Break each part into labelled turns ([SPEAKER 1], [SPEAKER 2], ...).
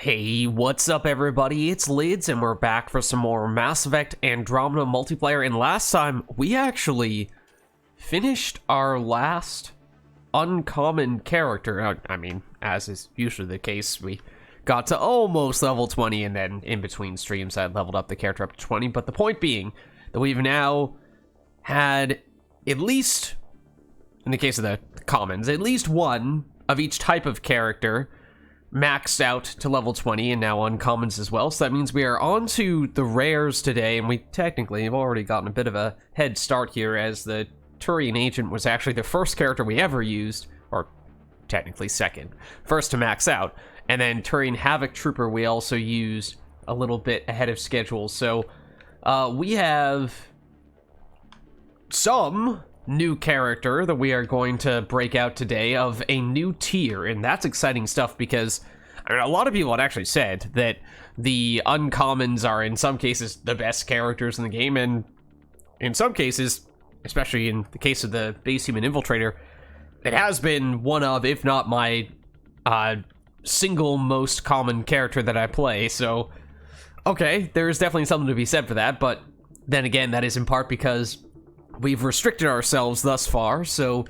[SPEAKER 1] Hey, what's up everybody? It's Lids and we're back for some more Mass Effect Andromeda multiplayer, and last time we actually finished our last uncommon character. I mean, as is usually the case, we got to almost level 20 and then in between streams I leveled up the character up to 20, but the point being that we've now had at least, in the case of the commons, at least one of each type of character maxed out to level 20, and now uncommons as well. So that means we are on to the rares today, and we technically have already gotten a bit of a head start here, as the Turian Agent was actually the first character we ever used, or technically second, first to max out. And then Turian Havoc Trooper we also used a little bit ahead of schedule. So we have some new character that we are going to break out today of a new tier, and that's exciting stuff because I mean, a lot of people had actually said that the uncommons are in some cases the best characters in the game, and in some cases, especially in the case of the base human infiltrator, it has been one of, if not my single most common character that I play. So okay, there's definitely something to be said for that, but then again, that is in part because we've restricted ourselves thus far, so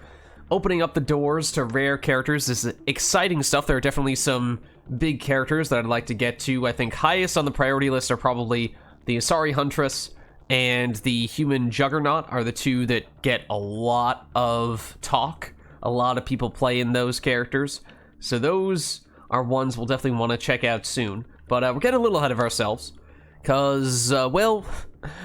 [SPEAKER 1] opening up the doors to rare characters is exciting stuff. There are definitely some big characters that I'd like to get to. I think highest on the priority list are probably the Asari Huntress and the Human Juggernaut are the two that get a lot of talk. A lot of people play in those characters, so those are ones we'll definitely want to check out soon. But we're getting a little ahead of ourselves, because, well,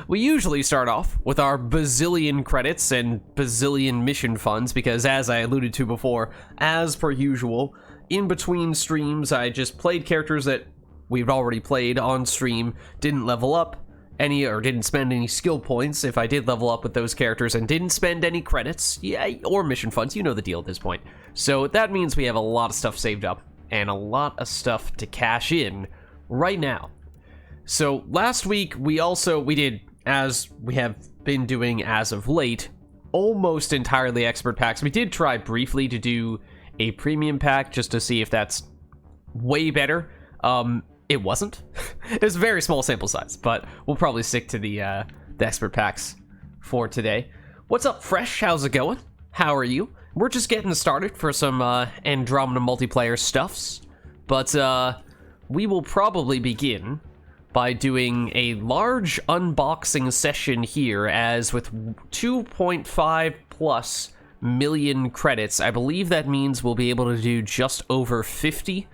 [SPEAKER 1] we usually start off with our bazillion credits and bazillion mission funds, because as I alluded to before, as per usual, in between streams I just played characters that we've already played on stream, didn't level up any, or didn't spend any skill points if I did level up with those characters, and didn't spend any credits, yeah, or mission funds, you know the deal at this point. So that means we have a lot of stuff saved up, and a lot of stuff to cash in right now. So last week we did, as we have been doing as of late, almost entirely expert packs. We did try briefly to do a premium pack just to see if that's way better. It wasn't. It was a very small sample size, but we'll probably stick to the expert packs for today. What's up, Fresh? How's it going? How are you? We're just getting started for some Andromeda multiplayer stuffs, but we will probably begin by doing a large unboxing session here, as with 2.5 plus million credits, I believe that means we'll be able to do just over 50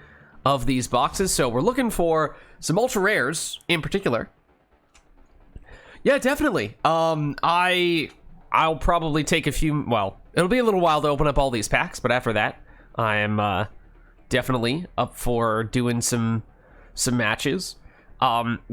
[SPEAKER 1] of these boxes. So we're looking for some ultra rares in particular. Yeah, definitely. I'll probably take a few, well, it'll be a little while to open up all these packs, but after that, I am definitely up for doing some matches.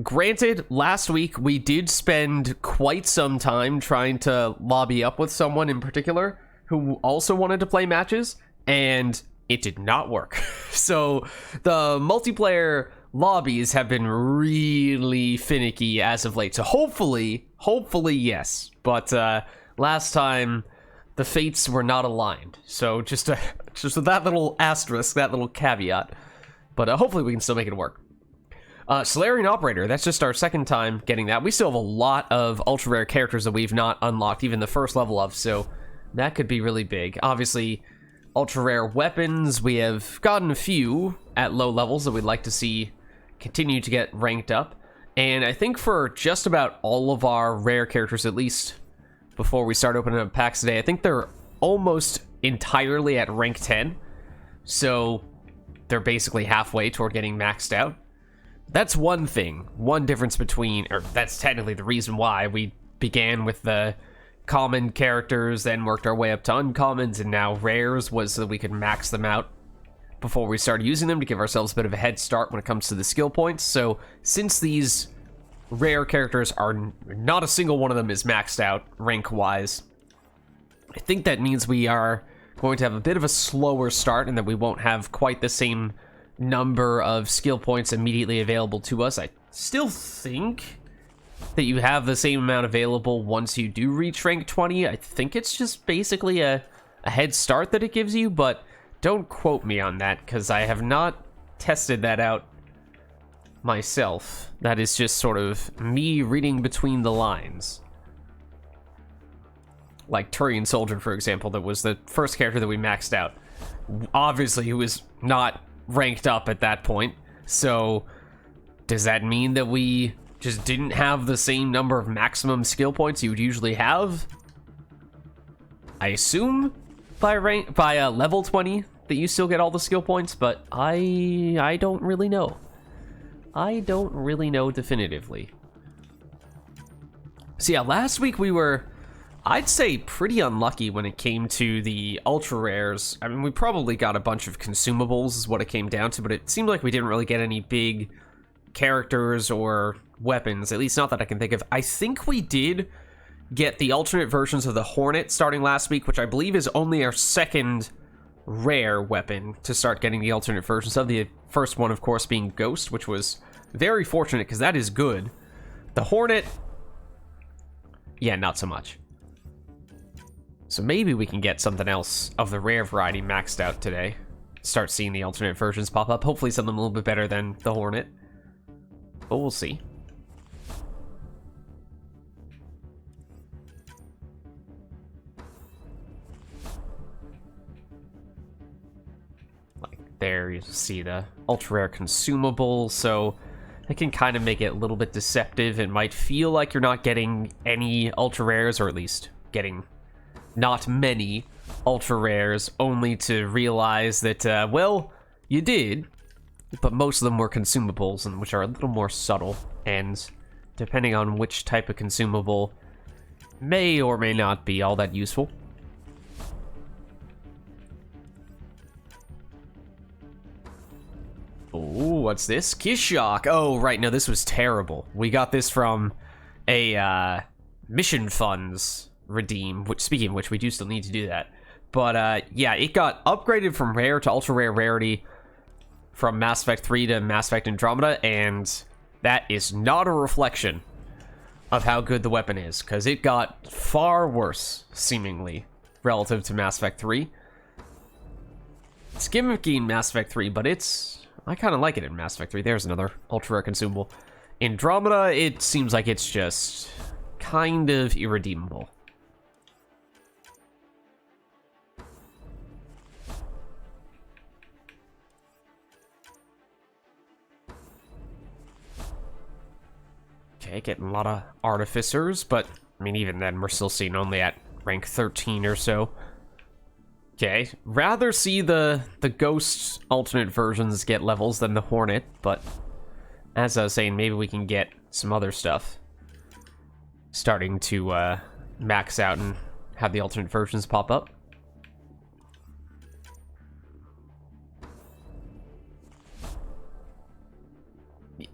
[SPEAKER 1] Granted, last week we did spend quite some time trying to lobby up with someone in particular who also wanted to play matches, and it did not work. So the multiplayer lobbies have been really finicky as of late. So hopefully yes. But last time the fates were not aligned. So just with that little asterisk, that little caveat. But hopefully we can still make it work. Solarian Operator, that's just our second time getting that. We still have a lot of ultra rare characters that we've not unlocked even the first level of, so that could be really big. Obviously, ultra rare weapons, we have gotten a few at low levels that we'd like to see continue to get ranked up. And I think for just about all of our rare characters, at least before we start opening up packs today, I think they're almost entirely at rank 10. So they're basically halfway toward getting maxed out. That's one thing, one difference between, or that's technically the reason why we began with the common characters, then worked our way up to uncommons, and now rares, was so that we could max them out before we started using them to give ourselves a bit of a head start when it comes to the skill points. So since these rare characters are, not a single one of them is maxed out rank-wise, I think that means we are going to have a bit of a slower start, and that we won't have quite the same number of skill points immediately available to us. I still think that you have the same amount available once you do reach rank 20. I think it's just basically a head start that it gives you, but don't quote me on that, because I have not tested that out myself. That is just sort of me reading between the lines. Like Turian Soldier, for example, that was the first character that we maxed out. Obviously, he was not ranked up at that point. So, does that mean that we just didn't have the same number of maximum skill points you would usually have? I assume by level 20 that you still get all the skill points, but I don't really know. I don't really know definitively. So yeah, last week we were, I'd say, pretty unlucky when it came to the ultra rares. I mean, we probably got a bunch of consumables is what it came down to, but it seemed like we didn't really get any big characters or weapons, at least not that I can think of. I think we did get the alternate versions of the Hornet starting last week, which I believe is only our second rare weapon to start getting the alternate versions of. The first one, of course, being Ghost, which was very fortunate because that is good. The Hornet, yeah, not so much. So maybe we can get something else of the rare variety maxed out today. Start seeing the alternate versions pop up. Hopefully something a little bit better than the Hornet. But we'll see. There you see the ultra rare consumable, so it can kind of make it a little bit deceptive. It might feel like you're not getting any ultra rares, or at least getting not many ultra rares, only to realize that, well, you did, but most of them were consumables, and which are a little more subtle, and depending on which type of consumable, may or may not be all that useful. Ooh, what's this? Kishok. Oh, right, no, this was terrible. We got this from a mission funds redeem, which, speaking of which, we do still need to do that. But yeah, it got upgraded from rare to ultra rare rarity from Mass Effect 3 to Mass Effect Andromeda, and that is not a reflection of how good the weapon is, because it got far worse, seemingly, relative to Mass Effect 3. It's gimmicky in Mass Effect 3, but I kind of like it in Mass Effect 3. There's another ultra rare consumable. Andromeda, it seems like it's just kind of irredeemable. Okay, getting a lot of Artificers, but I mean, even then, we're still seeing only at rank 13 or so. Okay, rather see the Ghost alternate versions get levels than the Hornet, but as I was saying, maybe we can get some other stuff starting to max out and have the alternate versions pop up.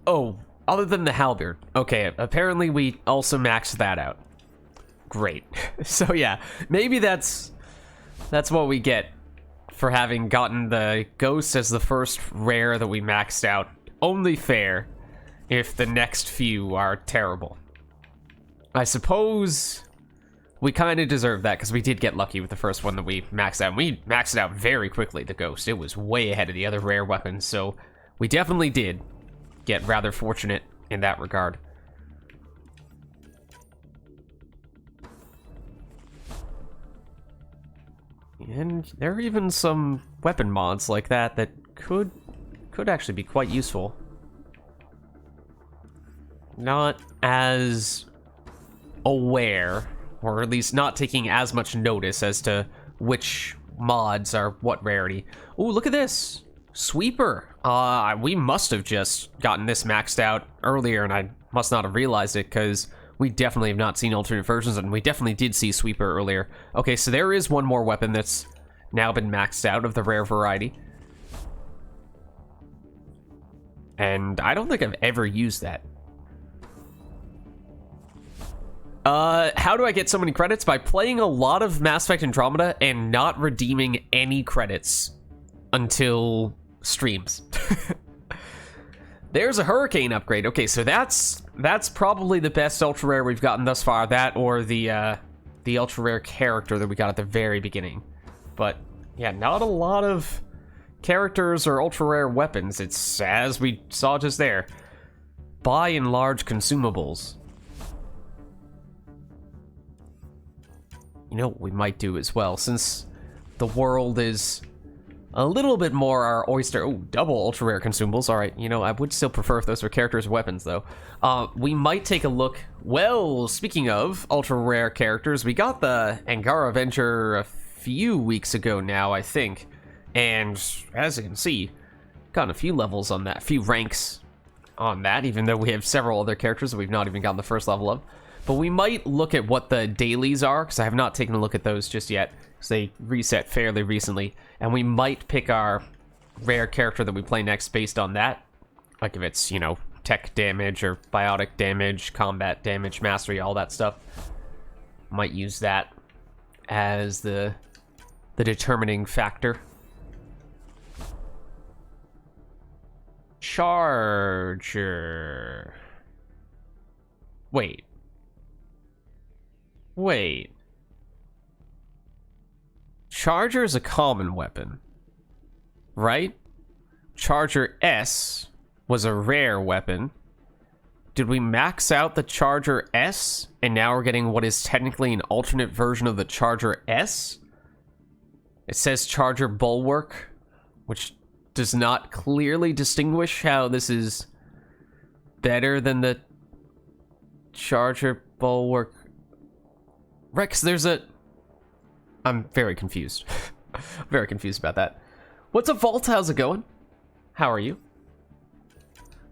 [SPEAKER 1] Oh, other than the halberd. Okay, apparently we also maxed that out. Great. So yeah, maybe that's what we get for having gotten the Ghost as the first rare that we maxed out. Only fair if the next few are terrible. I suppose we kind of deserve that because we did get lucky with the first one that we maxed out. We maxed it out very quickly, the Ghost. It was way ahead of the other rare weapons, so we definitely did get rather fortunate in that regard. And there are even some weapon mods like that that could actually be quite useful. Not as aware, or at least not taking as much notice as to which mods are what rarity. Oh, look at this! Sweeper! We must have just gotten this maxed out earlier, and I must not have realized it, because we definitely have not seen alternate versions, and we definitely did see Sweeper earlier. Okay, so there is one more weapon that's now been maxed out of the rare variety. And I don't think I've ever used that. How do I get so many credits? By playing a lot of Mass Effect Andromeda and not redeeming any credits until streams. There's a Hurricane upgrade. Okay, so that's probably the best ultra rare we've gotten thus far. That or the ultra rare character that we got at the very beginning. But yeah, not a lot of characters or ultra rare weapons. It's as we saw just there. Buy and large consumables. You know what we might do as well, since the world is a little bit more our oyster. Oh, double ultra rare consumables. All right, you know, I would still prefer if those were characters or weapons, though. We might take a look. Well, speaking of ultra rare characters, we got the Angara Avenger a few weeks ago now, I think. And as you can see, gotten a few levels on that, a few ranks on that, even though we have several other characters that we've not even gotten the first level of. But we might look at what the dailies are, because I have not taken a look at those just yet, because they reset fairly recently. And we might pick our rare character that we play next based on that. Like if it's, you know, tech damage or biotic damage, combat damage, mastery, all that stuff. Might use that as the determining factor. Charger. Wait. Charger is a common weapon, right? Charger S was a rare weapon. Did we max out the Charger S, and now we're getting what is technically an alternate version of the Charger S? It says Charger Bulwark, which does not clearly distinguish how this is better than the Charger Bulwark. Rex, there's a... I'm very confused. Very confused about that. What's up, Vault? How's it going? How are you?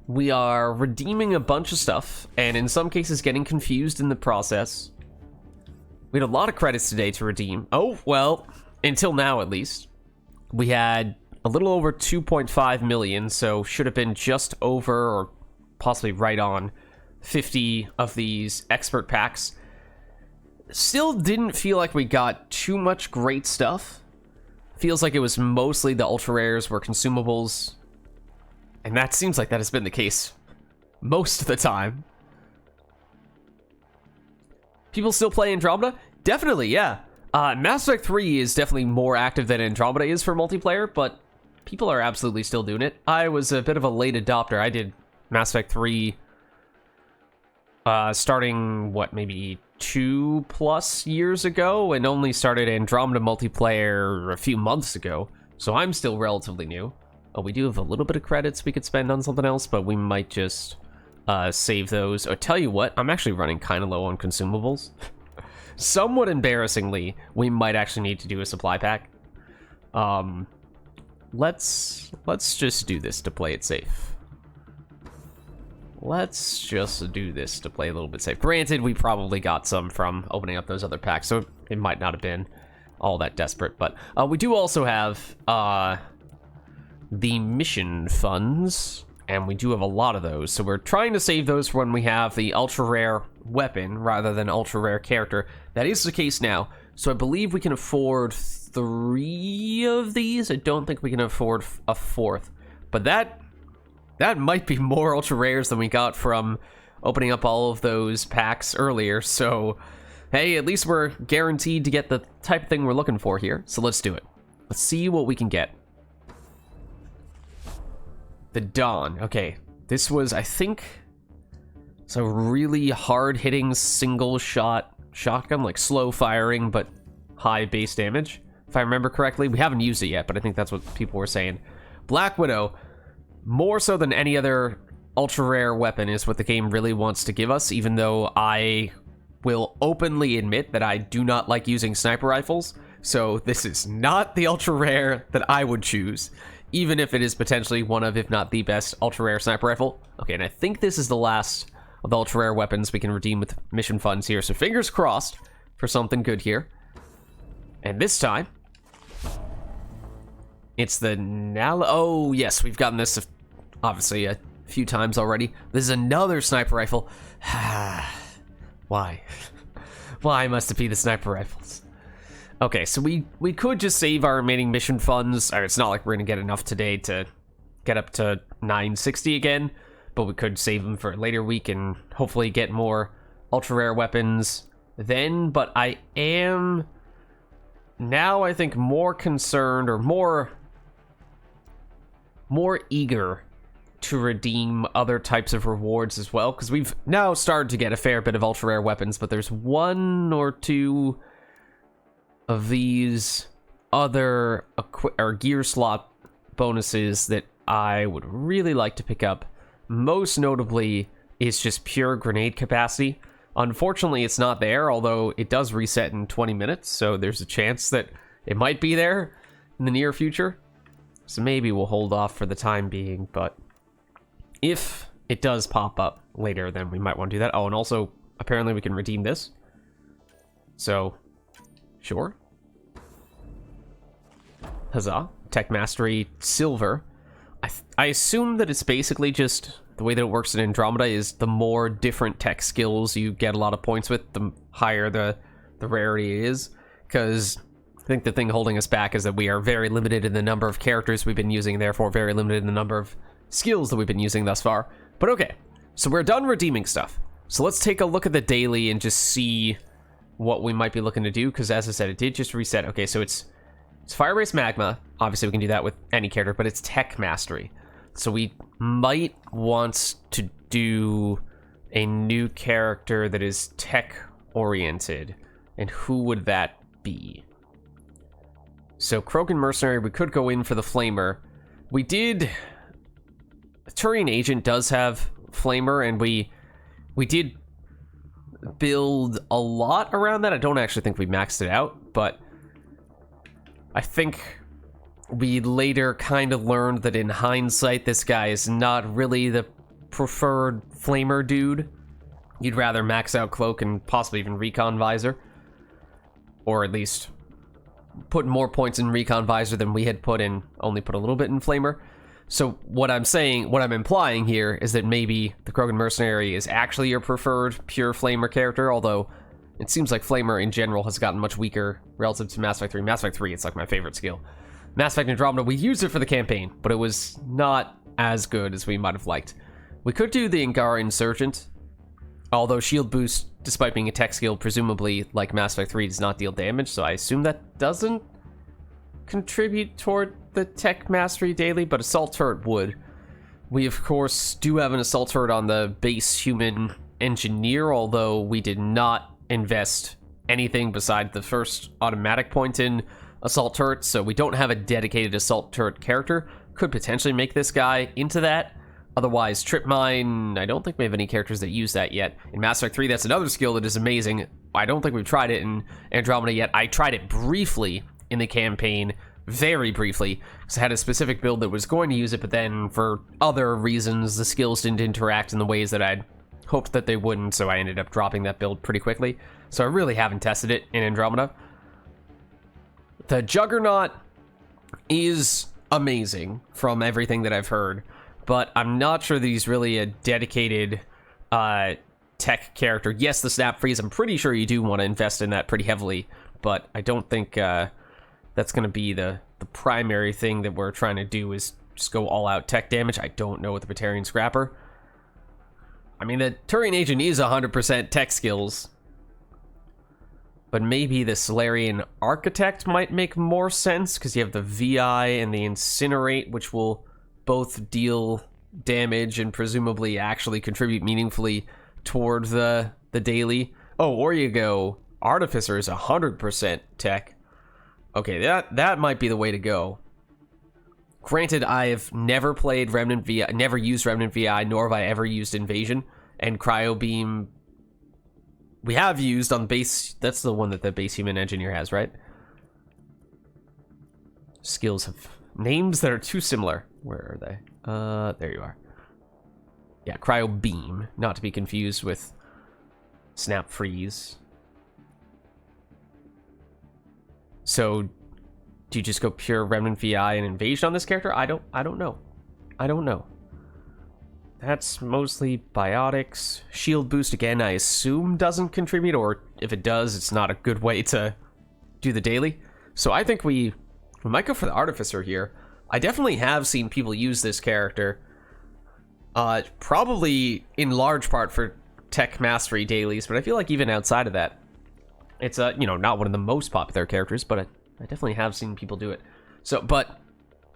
[SPEAKER 1] We are redeeming a bunch of stuff, and in some cases getting confused in the process. We had a lot of credits today to redeem. Oh, well, until now at least. We had a little over 2.5 million, so should have been just over, or possibly right on, 50 of these expert packs. Still didn't feel like we got too much great stuff. Feels like it was mostly the ultra rares were consumables. And that seems like that has been the case most of the time. People still play Andromeda? Definitely, yeah. Mass Effect 3 is definitely more active than Andromeda is for multiplayer, but people are absolutely still doing it. I was a bit of a late adopter. I did Mass Effect 3 starting, what, maybe 2+ years ago, and only started Andromeda multiplayer a few months ago, so I'm still relatively new. Oh, we do have a little bit of credits we could spend on something else, but we might just save those. Or tell you what, I'm actually running kind of low on consumables. Somewhat embarrassingly, we might actually need to do a supply pack. Let's just do this to play it safe. Let's just do this to play a little bit safe. Granted, we probably got some from opening up those other packs, so it might not have been all that desperate. But we do also have the mission funds, and we do have a lot of those. So we're trying to save those for when we have the ultra-rare weapon rather than ultra-rare character. That is the case now. So I believe we can afford 3 of these. I don't think we can afford a 4th. But that might be more ultra rares than we got from opening up all of those packs earlier. So, hey, at least we're guaranteed to get the type of thing we're looking for here. So let's do it. Let's see what we can get. The Dawn. Okay, this was, I think, it's a really hard-hitting single-shot shotgun, like slow firing, but high base damage. If I remember correctly, we haven't used it yet, but I think that's what people were saying. Black Widow. More so than any other ultra-rare weapon is what the game really wants to give us, even though I will openly admit that I do not like using sniper rifles, so this is not the ultra-rare that I would choose, even if it is potentially one of, if not the best, ultra-rare sniper rifle. Okay, and I think this is the last of the ultra-rare weapons we can redeem with mission funds here, so fingers crossed for something good here. And this time, it's the Oh, yes, we've gotten this obviously a few times already. This is another sniper rifle. Why? Why must it be the sniper rifles? Okay, so we could just save our remaining mission funds. It's not like we're going to get enough today to get up to 960 again, but we could save them for a later week and hopefully get more ultra-rare weapons then. But I am now, I think, more concerned or more eager to redeem other types of rewards as well, because we've now started to get a fair bit of ultra rare weapons, but there's one or two of these other gear slot bonuses that I would really like to pick up. Most notably is just pure grenade capacity. Unfortunately, it's not there, although it does reset in 20 minutes, so there's a chance that it might be there in the near future. So maybe we'll hold off for the time being, but if it does pop up later, then we might want to do that. Oh, and also, apparently we can redeem this. So, sure. Huzzah. Tech Mastery Silver. I assume that it's basically just the way that it works in Andromeda is the more different tech skills you get a lot of points with, the higher the rarity is. Because I think the thing holding us back is that we are very limited in the number of characters we've been using, therefore very limited in the number of skills that we've been using thus far. But okay, so we're done redeeming stuff. So let's take a look at the daily and just see what we might be looking to do, because as I said, it did just reset. Okay, so it's Fire-based Magma. Obviously, we can do that with any character, but it's Tech Mastery. So we might want to do a new character that is tech-oriented. And who would that be? So Krogan Mercenary, we could go in for the Flamer. We did... Turian Agent does have Flamer, and we did build a lot around that. I don't actually think we maxed it out, but I think we later kind of learned that in hindsight, this guy is not really the preferred Flamer dude. You'd rather max out Cloak and possibly even Recon Visor. Or at least put more points in Recon Visor than we had put in, only put a little bit in Flamer. So what I'm implying here is that maybe the Krogan Mercenary is actually your preferred pure Flamer character, although it seems like Flamer in general has gotten much weaker relative to Mass Effect 3. Mass Effect 3, it's like my favorite skill. Mass Effect Andromeda, we used it for the campaign, but it was not as good as we might have liked. We could do the Angara Insurgent, although shield boost, despite being a tech skill, presumably, like Mass Effect 3, does not deal damage, so I assume that doesn't contribute toward the Tech Mastery daily, but Assault Turret would. We, of course, do have an Assault Turret on the base Human Engineer, although we did not invest anything beside the first automatic point in Assault Turret, so we don't have a dedicated Assault Turret character. Could potentially make this guy into that. Otherwise, Trip Mine, I don't think we have any characters that use that yet. In Mass Effect 3, that's another skill that is amazing. I don't think we've tried it in Andromeda yet. I tried it briefly in the campaign, very briefly, because I had a specific build that was going to use it, but then for other reasons, the skills didn't interact in the ways that I'd hoped that they wouldn't, so I ended up dropping that build pretty quickly. So I really haven't tested it in Andromeda. The Juggernaut is amazing from everything that I've heard, but I'm not sure that he's really a dedicated tech character. Yes, the Snap Freeze, I'm pretty sure you do want to invest in that pretty heavily, but I don't think that's going to be the primary thing that we're trying to do is just go all-out tech damage. I don't know with the Batarian Scrapper. I mean, the Turian Agent is 100% tech skills, but maybe the Solarian Architect might make more sense, because you have the VI and the Incinerate, which will both deal damage and presumably actually contribute meaningfully toward the daily. Oh, or you go, Artificer is 100% tech. Okay, that might be the way to go. Granted, I've never played Remnant VI, never used Remnant VI, nor have I ever used Invasion. And Cryo Beam, we have used on base. That's the one that the base Human Engineer has, right? Skills have names that are too similar. Where are they? There you are. Yeah, Cryo Beam, not to be confused with Snap Freeze. So, do you just go pure Remnant VI and Invasion on this character? I don't know. I don't know. That's mostly biotics. Shield boost, again, I assume doesn't contribute, or if it does, it's not a good way to do the daily. So I think we might go for the Artificer here. I definitely have seen people use this character. Probably in large part for Tech Mastery dailies, but I feel like even outside of that, it's not one of the most popular characters, but I definitely have seen people do it. So, but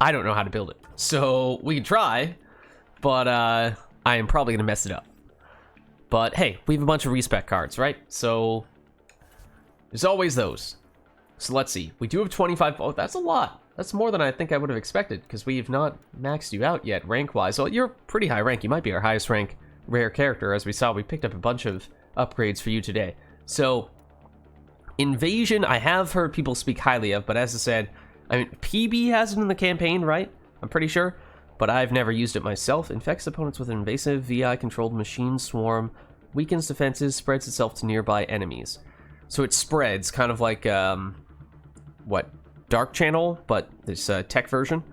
[SPEAKER 1] I don't know how to build it. So we can try. but I am probably going to mess it up. But hey, we have a bunch of respec cards, right? So there's always those. So let's see. We do have 25. Oh, that's a lot. That's more than I think I would have expected, because we have not maxed you out yet, rank-wise. Well, you're pretty high rank. You might be our highest rank rare character. As we saw, we picked up a bunch of upgrades for you today. So, Invasion, I have heard people speak highly of, but as I said, I mean, PB has it in the campaign, right? I'm pretty sure. But I've never used it myself. Infects opponents with an invasive, VI-controlled machine swarm, weakens defenses, spreads itself to nearby enemies. So it spreads, kind of like, what? Dark Channel, but this tech version.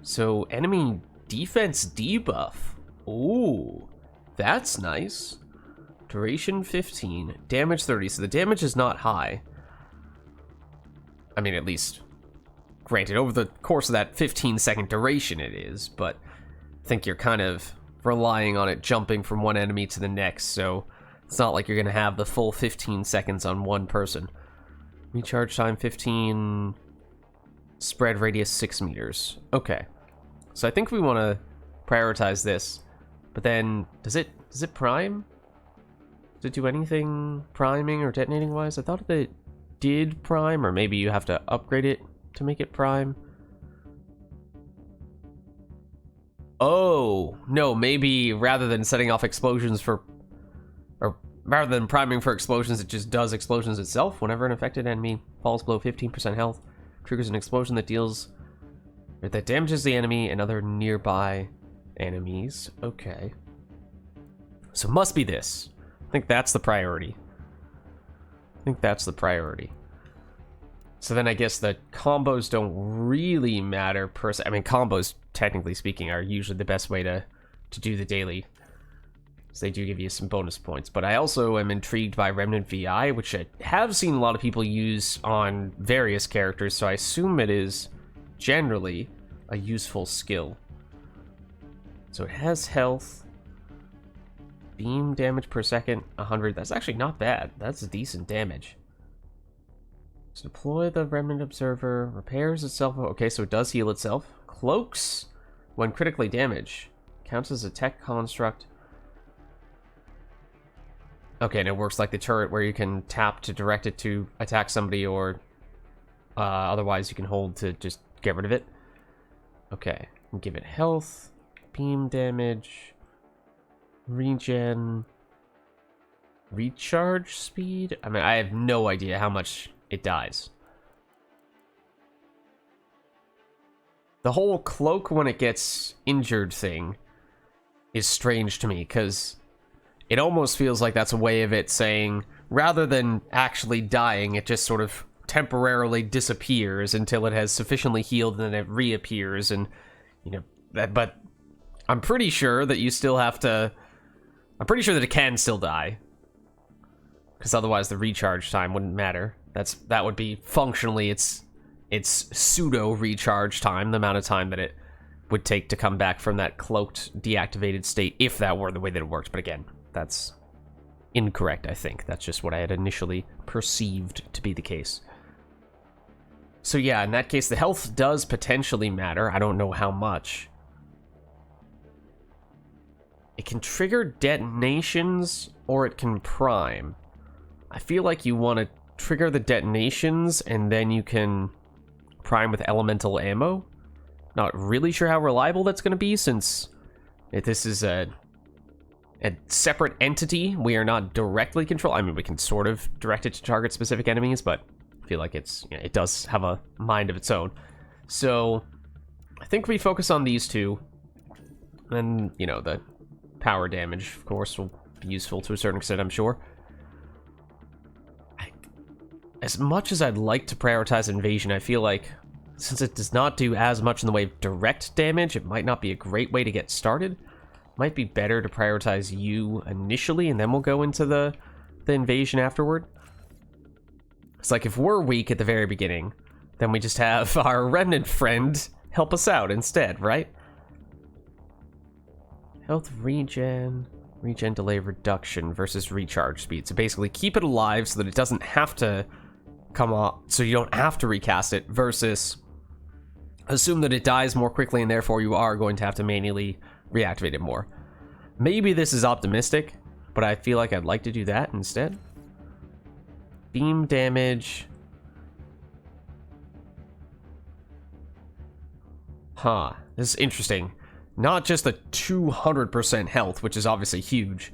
[SPEAKER 1] So enemy defense debuff. Ooh, that's nice. Duration 15, damage 30. So the damage is not high. I mean, at least, granted, over the course of that 15-second duration it is, but I think you're kind of relying on it jumping from one enemy to the next, so it's not like you're going to have the full 15 seconds on one person. Recharge time 15... Spread radius 6 meters. Okay. So I think we want to prioritize this. But then, does it prime? Does it do anything priming or detonating wise? I thought that it did prime, or maybe you have to upgrade it to make it prime. Oh, no, maybe rather than setting off explosions for... Or rather than priming for explosions, it just does explosions itself. Whenever an affected enemy falls below 15% health, triggers an explosion that damages the enemy and other nearby enemies. Okay. So must be this. I think that's the priority. So then I guess the combos don't really matter per se. I mean, combos, technically speaking, are usually the best way to do the daily. So they do give you some bonus points. But I also am intrigued by Remnant VI, which I have seen a lot of people use on various characters, so I assume it is generally a useful skill. So it has health, beam damage per second, 100. That's actually not bad. That's decent damage. So deploy the Remnant Observer, repairs itself. Okay, so it does heal itself. Cloaks when critically damaged. Counts as a tech construct. Okay, and it works like the turret where you can tap to direct it to attack somebody, or otherwise you can hold to just get rid of it. Okay, give it health, beam damage, regen, recharge speed. I mean, I have no idea how much it dies. The whole cloak when it gets injured thing is strange to me, because it almost feels like that's a way of it saying, rather than actually dying, it just sort of temporarily disappears until it has sufficiently healed, and then it reappears, and, you know, that, but I'm pretty sure that you still have to, I'm pretty sure that it can still die, because otherwise the recharge time wouldn't matter. That would be functionally its pseudo recharge time, the amount of time that it would take to come back from that cloaked, deactivated state, if that were the way that it worked. But again, that's incorrect, I think. That's just what I had initially perceived to be the case. So yeah, in that case, the health does potentially matter. I don't know how much. It can trigger detonations, or it can prime. I feel like you want to trigger the detonations, and then you can prime with elemental ammo. Not really sure how reliable that's going to be, since this is a separate entity. We are not directly controlled. I mean, we can sort of direct it to target specific enemies, but I feel like it does have a mind of its own. So I think we focus on these two, and, you know, the power damage, of course, will be useful to a certain extent, I'm sure. As much as I'd like to prioritize Invasion, I feel like since it does not do as much in the way of direct damage, it might not be a great way to get started. Might be better to prioritize you initially, and then we'll go into the Invasion afterward. It's like, if we're weak at the very beginning, then we just have our Remnant friend help us out instead, right? Health regen delay reduction versus recharge speed. So basically keep it alive so that it doesn't have to come off, so you don't have to recast it, versus assume that it dies more quickly and therefore you are going to have to manually reactivate it more. Maybe this is optimistic, but I feel like I'd like to do that instead. Beam damage. Huh, this is interesting. Not just a 200% health, which is obviously huge,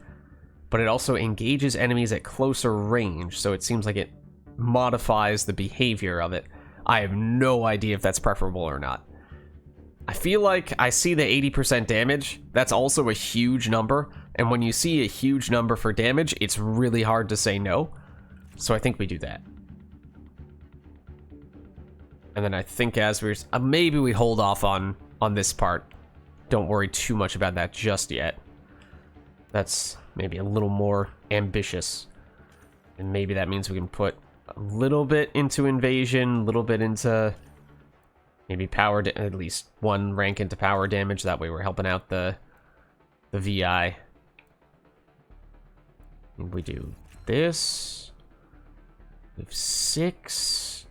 [SPEAKER 1] but it also engages enemies at closer range, so it seems like it modifies the behavior of it. I have no idea if that's preferable or not. I feel like I see the 80% damage. That's also a huge number, and when you see a huge number for damage, it's really hard to say no. So I think we do that. And then I think as we're... maybe we hold off on this part. Don't worry too much about that just yet. That's maybe a little more ambitious. And maybe that means we can put a little bit into invasion, a little bit into maybe power, at least one rank into power damage. That way we're helping out the VI. And we do this. We have 6.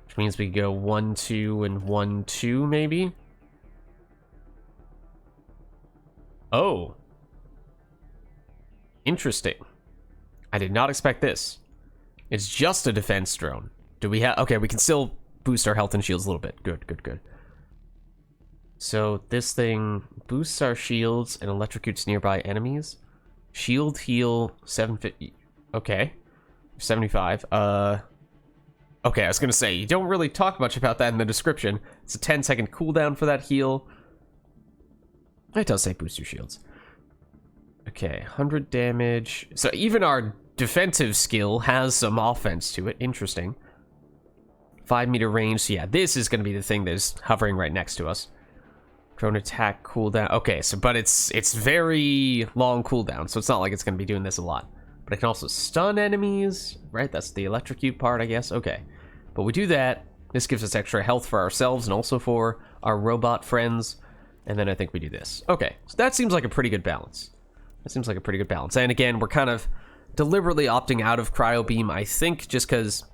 [SPEAKER 1] Which means we go 1, 2, and 1, 2, maybe. Oh. Interesting. I did not expect this. It's just a defense drone. Do we have... okay, we can still boost our health and shields a little bit. Good, good, good. So this thing boosts our shields and electrocutes nearby enemies. Shield heal 750. Okay. 75. Okay, I was gonna say, you don't really talk much about that in the description. It's a 10-second cooldown for that heal. It does say boost your shields. Okay, 100 damage. So even our defensive skill has some offense to it. Interesting. 5-meter range. So yeah, this is going to be the thing that's hovering right next to us. Drone attack cooldown. Okay, so but it's very long cooldown, so it's not like it's going to be doing this a lot. But it can also stun enemies, right? That's the electrocute part, I guess. Okay, but we do that. This gives us extra health for ourselves and also for our robot friends. And then I think we do this. Okay, so that seems like a pretty good balance. That seems like a pretty good balance. And again, we're kind of deliberately opting out of Cryo Beam, I think, just because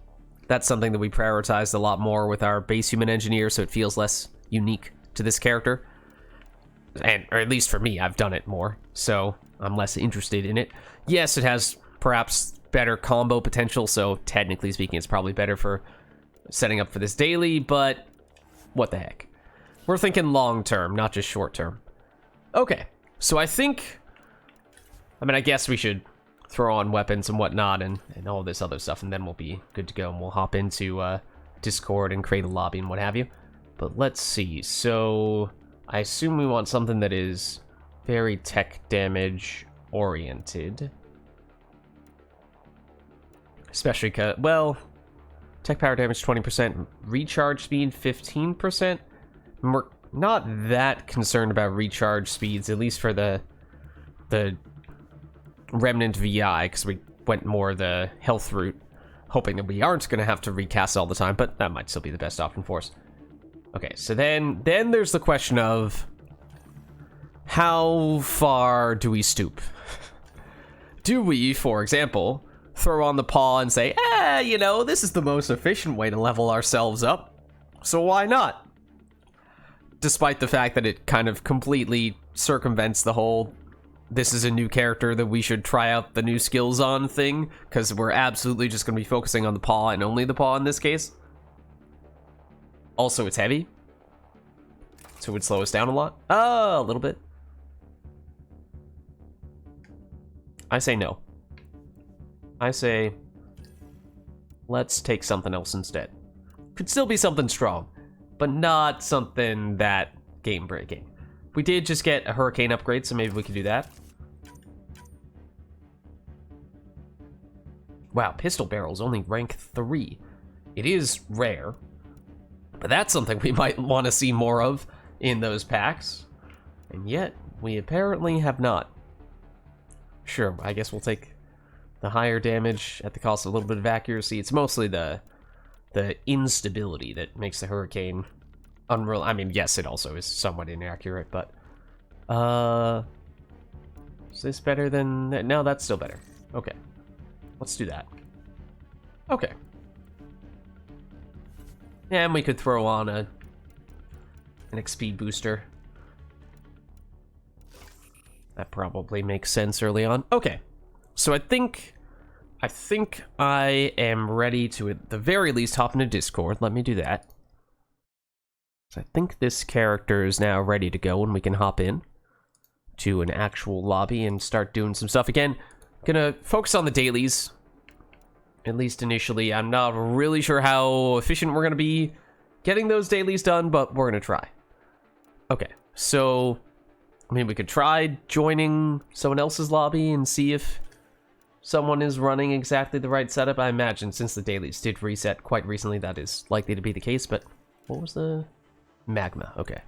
[SPEAKER 1] that's something that we prioritized a lot more with our base human engineer, so it feels less unique to this character. And, or at least for me, I've done it more, so I'm less interested in it. Yes, it has perhaps better combo potential, so technically speaking, it's probably better for setting up for this daily, but what the heck. We're thinking long term, not just short term. Okay, so I think... I mean, I guess we should throw on weapons and whatnot and all this other stuff, and then we'll be good to go, and we'll hop into Discord and create a lobby and what have you. But let's see, so I assume we want something that is very tech damage oriented. Especially because, well, tech power damage 20%, recharge speed 15%. We're not that concerned about recharge speeds, at least for the Remnant VI, because we went more the health route, hoping that we aren't going to have to recast all the time, but that might still be the best option for us. Okay, so then there's the question of how far do we stoop? Do we, for example, throw on the paw and say, you know, this is the most efficient way to level ourselves up, so why not? Despite the fact that it kind of completely circumvents the whole this is a new character that we should try out the new skills on thing, because we're absolutely just going to be focusing on the paw and only the paw in this case. Also, it's heavy, so it would slow us down a lot. A little bit. I say no. I say let's take something else instead. Could still be something strong, but not something that game-breaking. We did just get a hurricane upgrade, so maybe we can do that. Wow, pistol barrels only rank 3. It is rare, but that's something we might want to see more of in those packs. And yet, we apparently have not. Sure, I guess we'll take the higher damage at the cost of a little bit of accuracy. It's mostly the instability that makes the hurricane unreal. I mean, yes, it also is somewhat inaccurate, but is this better than that? No, that's still better. Okay, let's do that. Okay, and we could throw on an XP booster. That probably makes sense early on. Okay, so I think I am ready to, at the very least, hop into Discord. Let me do that. So I think this character is now ready to go, and we can hop in to an actual lobby and start doing some stuff. Again, gonna focus on the dailies, at least initially. I'm not really sure how efficient we're gonna be getting those dailies done, but we're gonna try. Okay, so, I mean, we could try joining someone else's lobby and see if someone is running exactly the right setup. I imagine since the dailies did reset quite recently, that is likely to be the case, but what was the magma? Okay.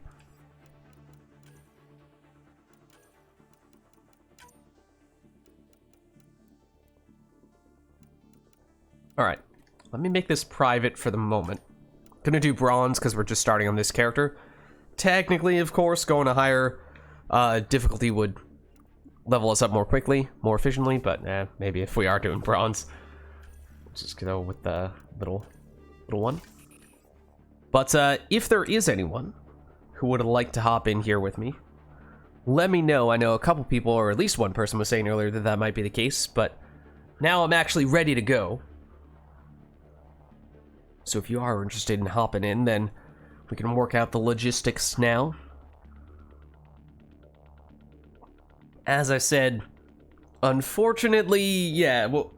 [SPEAKER 1] Alright, let me make this private for the moment. Gonna do bronze because we're just starting on this character. Technically, of course, going to higher difficulty would level us up more quickly, more efficiently, but maybe if we are doing bronze, just go with the little one. But if there is anyone who would like to hop in here with me, let me know. I know a couple people, or at least one person was saying earlier that that might be the case, but now I'm actually ready to go. So if you are interested in hopping in, then we can work out the logistics now. As I said, unfortunately, yeah, well,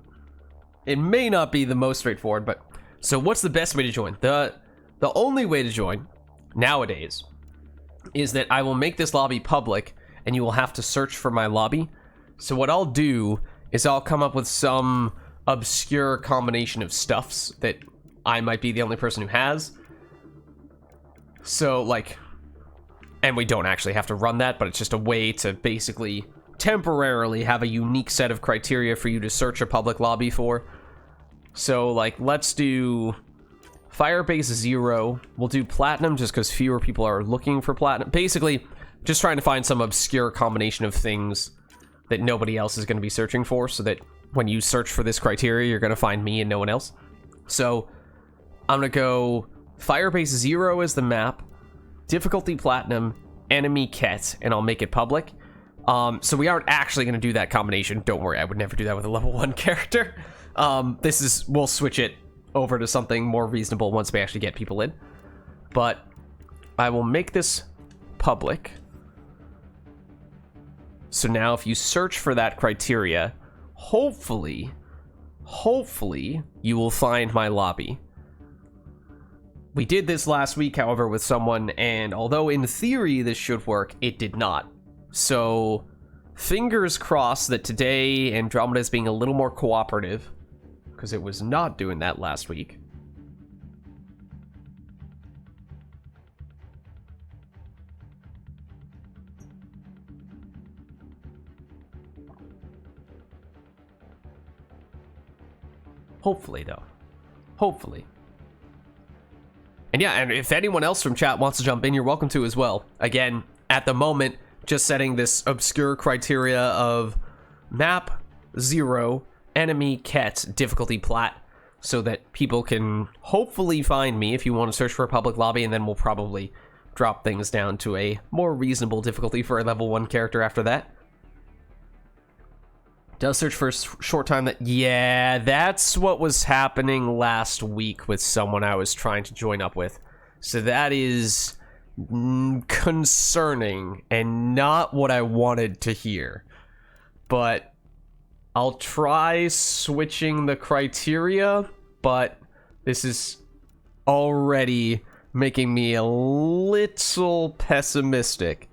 [SPEAKER 1] it may not be the most straightforward, but so what's the best way to join? The only way to join nowadays is that I will make this lobby public and you will have to search for my lobby. So what I'll do is I'll come up with some obscure combination of stuffs that I might be the only person who has. So, like, and we don't actually have to run that, but it's just a way to basically temporarily have a unique set of criteria for you to search a public lobby for. So, like, let's do Firebase 0. We'll do Platinum just because fewer people are looking for Platinum. Basically, just trying to find some obscure combination of things that nobody else is going to be searching for, so that when you search for this criteria, you're going to find me and no one else. So, I'm going to go Firebase 0 is the map, difficulty Platinum, enemy Ket, and I'll make it public. So we aren't actually going to do that combination. Don't worry, I would never do that with a level 1 character. We'll switch it over to something more reasonable once we actually get people in. But I will make this public. So now if you search for that criteria, hopefully, you will find my lobby. We did this last week, however, with someone, and although in theory this should work, it did not. So, fingers crossed that today Andromeda is being a little more cooperative, because it was not doing that last week. Hopefully, though. Hopefully. And yeah, and if anyone else from chat wants to jump in, you're welcome to as well. Again, at the moment, just setting this obscure criteria of map 0, enemy Ket, difficulty Plat, so that people can hopefully find me if you want to search for a public lobby, and then we'll probably drop things down to a more reasonable difficulty for a level 1 character after that. Does search for a short time. Yeah, that's what was happening last week with someone I was trying to join up with. So that is concerning and not what I wanted to hear. But I'll try switching the criteria, but this is already making me a little pessimistic.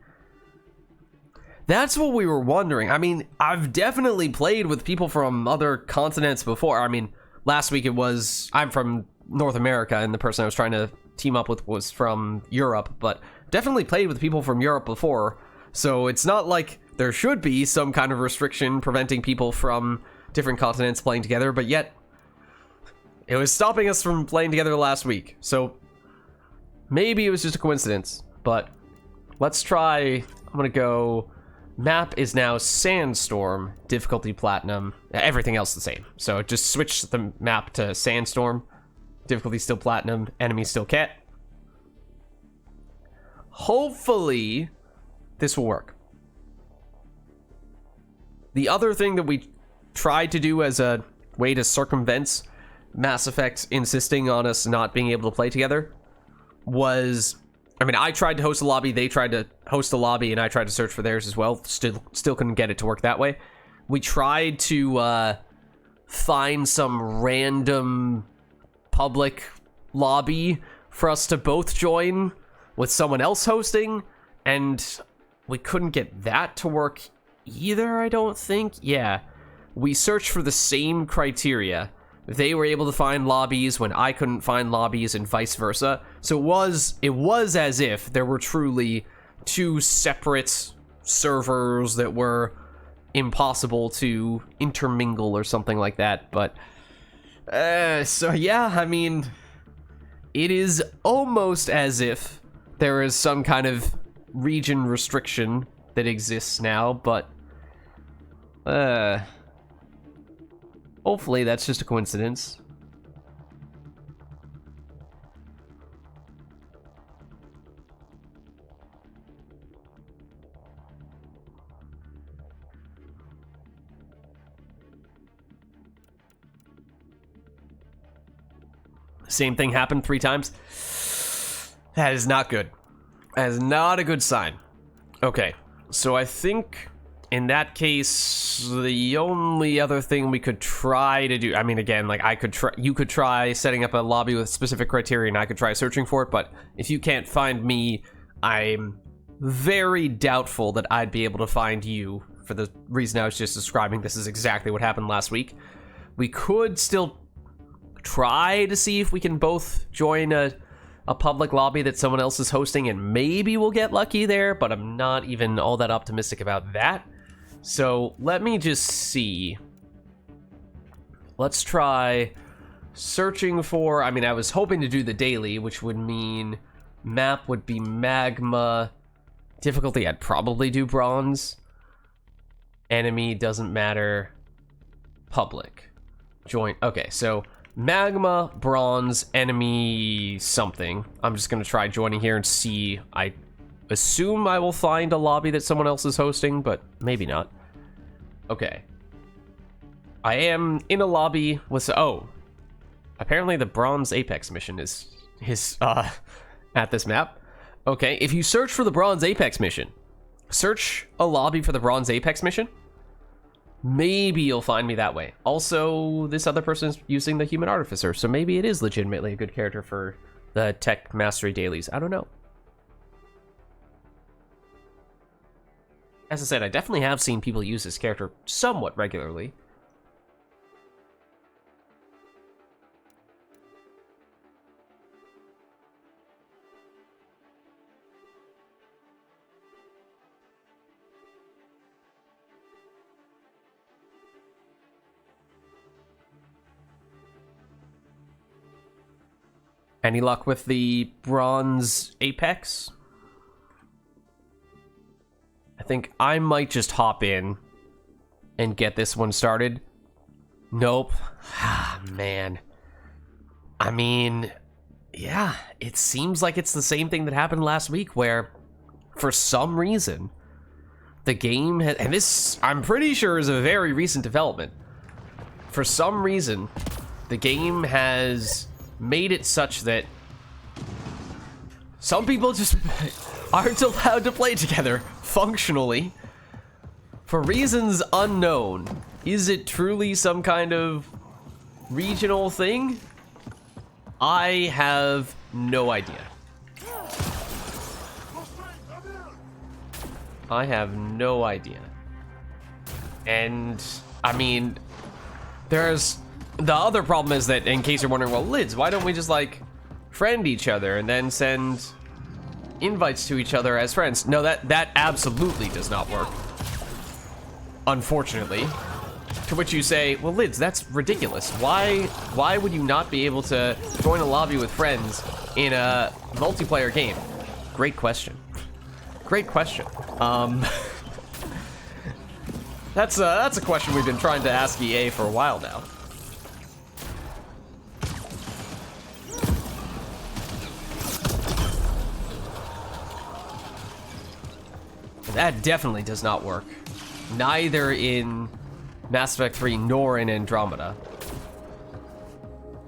[SPEAKER 1] That's what we were wondering. I mean, I've definitely played with people from other continents before. I mean, last week I'm from North America, and the person I was trying to team up with was from Europe, but definitely played with people from Europe before. So it's not like there should be some kind of restriction preventing people from different continents playing together, but yet it was stopping us from playing together last week. So maybe it was just a coincidence, but let's try. I'm gonna go. Map is now Sandstorm, difficulty Platinum, everything else the same. So just switch the map to Sandstorm, difficulty still Platinum, enemy still Ket. Hopefully, this will work. The other thing that we tried to do as a way to circumvent Mass Effect insisting on us not being able to play together was, I mean, I tried to host a lobby, they tried to host a lobby, and I tried to search for theirs as well. Still couldn't get it to work that way. We tried to find some random public lobby for us to both join with someone else hosting, and we couldn't get that to work either, I don't think. Yeah, we searched for the same criteria. They were able to find lobbies when I couldn't find lobbies, and vice versa. So it was as if there were truly two separate servers that were impossible to intermingle or something like that. But so yeah, I mean, it is almost as if there is some kind of region restriction that exists now, but hopefully that's just a coincidence. Same thing happened 3 times. That is not good. That is not a good sign. Okay, so I think in that case, the only other thing we could try to do, I mean, again, like, you could try setting up a lobby with specific criteria, and I could try searching for it, but if you can't find me, I'm very doubtful that I'd be able to find you, for the reason I was just describing. This is exactly what happened last week. We could still try to see if we can both join a public lobby that someone else is hosting, and maybe we'll get lucky there, but I'm not even all that optimistic about that. So let me just see. Let's try searching for, I mean, I was hoping to do the daily, which would mean map would be magma. Difficulty, I'd probably do bronze. Enemy, doesn't matter. Public. Join, okay, so magma, bronze, enemy, something. I'm just gonna try joining here and see. I assume I will find a lobby that someone else is hosting, but maybe not. Okay. I am in a lobby with, oh, apparently the bronze Apex mission is at this map. Okay, if you search for the bronze Apex mission, search a lobby for the bronze Apex mission, maybe you'll find me that way. Also, this other person is using the human artificer, so maybe it is legitimately a good character for the tech mastery dailies. I don't know. As I said, I definitely have seen people use this character somewhat regularly. Any luck with the bronze Apex? I think I might just hop in and get this one started. Nope. Ah, man. I mean, yeah, it seems like it's the same thing that happened last week, where for some reason the game has, and this I'm pretty sure is a very recent development. For some reason, the game has made it such that some people just aren't allowed to play together functionally for reasons unknown. Is it truly some kind of regional thing? I have no idea. I have no idea. And I mean, there's the other problem is that, in case you're wondering, well, Lids, why don't we just like friend each other and then send invites to each other as friends? No, that absolutely does not work, unfortunately. To which you say, well, Lids, that's ridiculous. Why would you not be able to join a lobby with friends in a multiplayer game? Great question. Great question. That's a question we've been trying to ask EA for a while now. That definitely does not work. neither in Mass Effect 3 nor in Andromeda.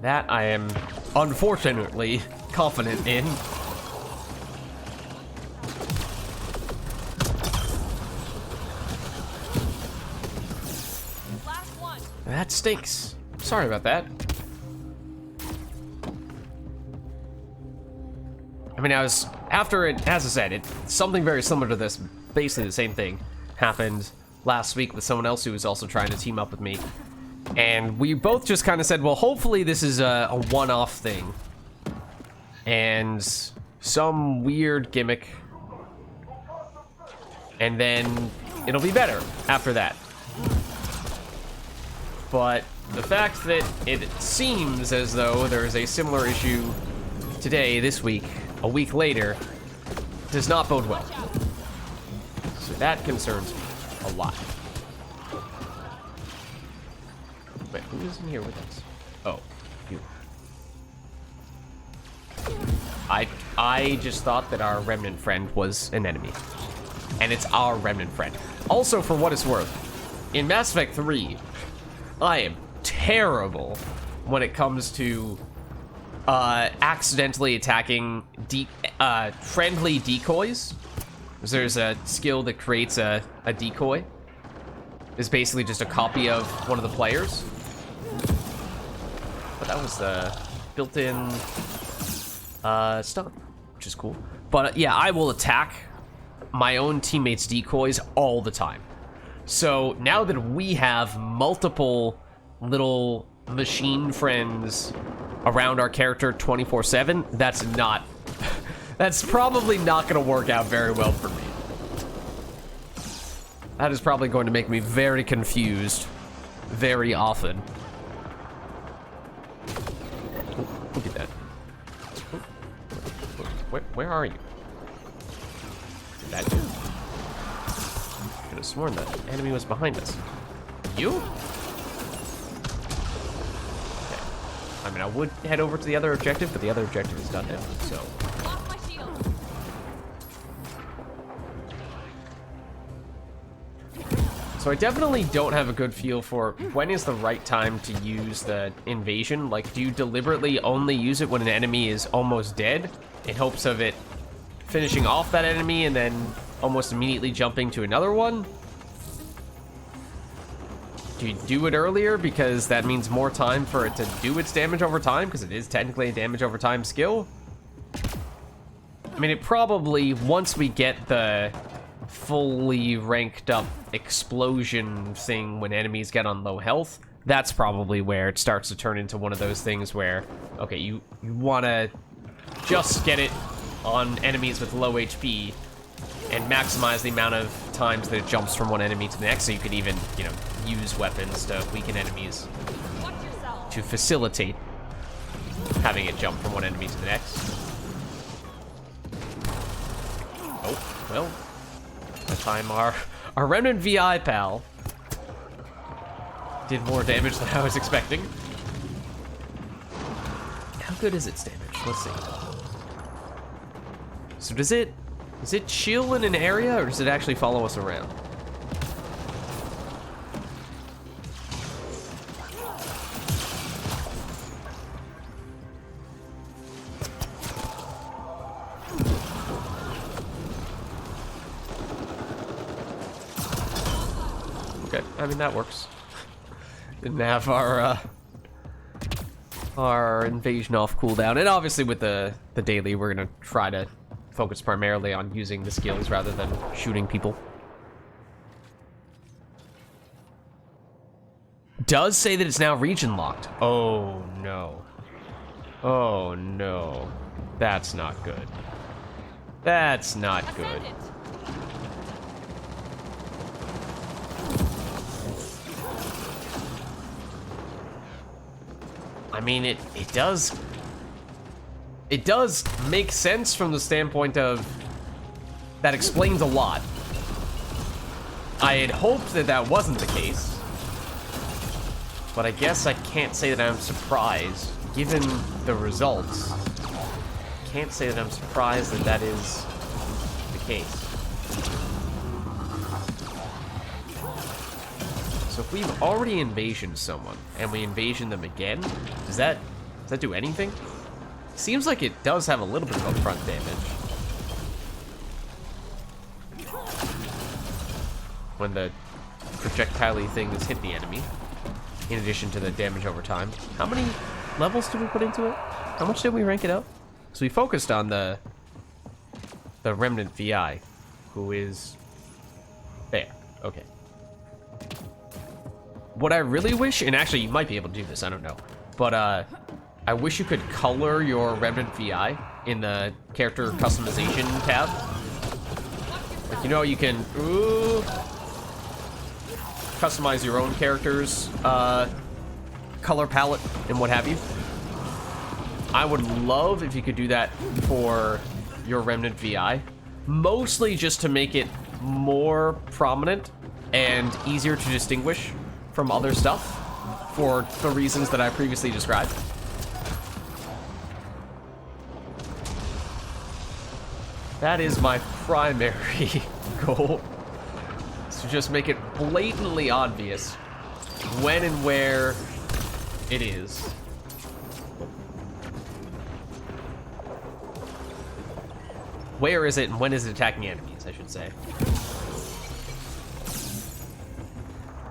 [SPEAKER 1] That I am unfortunately confident in. That stinks. Sorry about that. I mean, after it, as I said, something very similar to this, basically the same thing, happened last week with someone else who was also trying to team up with me. And we both just kind of said, well, hopefully this is a one-off thing. And some weird gimmick. And then it'll be better after that. But the fact that it seems as though there is a similar issue today, this week, a week later, does not bode well. So that concerns me a lot. Wait, who is in here with us? Oh, you. I just thought that our remnant friend was an enemy. And it's our remnant friend. Also, for what it's worth, in Mass Effect 3, I am terrible when it comes to accidentally attacking friendly decoys. There's a skill that creates a decoy. It's basically just a copy of one of the players. But that was the built-in stun, which is cool. But yeah, I will attack my own teammates' decoys all the time. So now that we have multiple little machine friends around our character 24/7, that's probably not going to work out very well for me. That is probably going to make me very confused very often. Ooh, look at that. Where are you? Did that do? I could have sworn that enemy was behind us. You? Okay. I mean, I would head over to the other objective, but the other objective is done now, so. So I definitely don't have a good feel for when is the right time to use the invasion. Like, do you deliberately only use it when an enemy is almost dead in hopes of it finishing off that enemy and then almost immediately jumping to another one? Do you do it earlier because that means more time for it to do its damage over time, because it is technically a damage over time skill? I mean, it probably, once we get the fully ranked up explosion thing when enemies get on low health, that's probably where it starts to turn into one of those things where, okay, you want to just get it on enemies with low HP and maximize the amount of times that it jumps from one enemy to the next, so you could even, you know, use weapons to weaken enemies to facilitate having it jump from one enemy to the next. Oh, well, that time our remnant VI pal did more damage than I was expecting. How good is its damage? Let's see. So does it chill in an area, or does it actually follow us around? Okay, I mean, that works. Didn't have our invasion off cooldown, and obviously with the daily, we're gonna try to focus primarily on using the skills rather than shooting people. Does say that it's now region locked. Oh no. Oh no. That's not good. That's not good. I mean, it does make sense from the standpoint of that explains a lot. I had hoped that that wasn't the case, but I guess I can't say that I'm surprised given the results. Can't say that I'm surprised that that is the case. So if we've already invasioned someone, and we invasion them again, does that do anything? Seems like it does have a little bit of upfront damage. When the projectile-y things hit the enemy, in addition to the damage over time. How many levels did we put into it? How much did we rank it up? So we focused on the Remnant VI, who is there. Okay. What I really wish, and actually you might be able to do this, I don't know, but I wish you could color your Remnant VI in the character customization tab. Like, you know, you can customize your own character's color palette and what have you. I would love if you could do that for your Remnant VI, mostly just to make it more prominent and easier to distinguish from other stuff for the reasons that I previously described. That is my primary goal. To just make it blatantly obvious when and where it is. Where is it and when is it attacking enemies, I should say.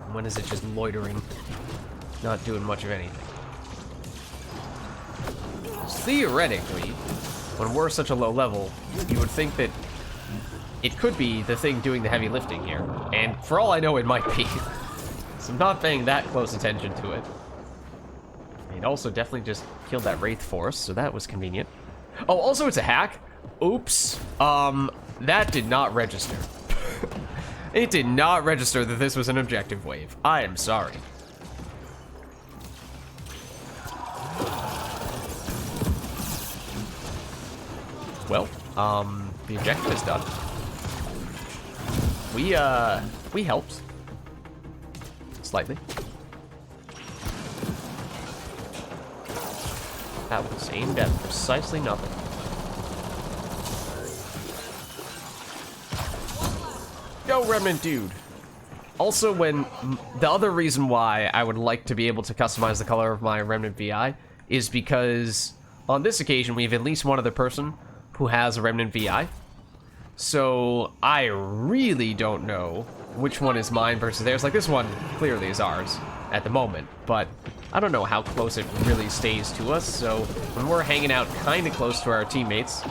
[SPEAKER 1] And when is it just loitering, not doing much of anything. Theoretically, when we're such a low level, you would think that it could be the thing doing the heavy lifting here. And for all I know, it might be. So I'm not paying that close attention to it. It also definitely just killed that Wraith Force, so that was convenient. Oh, also it's a hack. Oops. That did not register. It did not register that this was an objective wave. I am sorry. Well, the objective is done. We helped. Slightly. That was aimed at precisely nothing. Go, Remnant dude. Also, the other reason why I would like to be able to customize the color of my Remnant VI is because on this occasion we have at least one other person who has a Remnant VI. So I really don't know which one is mine versus theirs. Like, this one clearly is ours at the moment, but I don't know how close it really stays to us. So when we're hanging out kind of close to our teammates,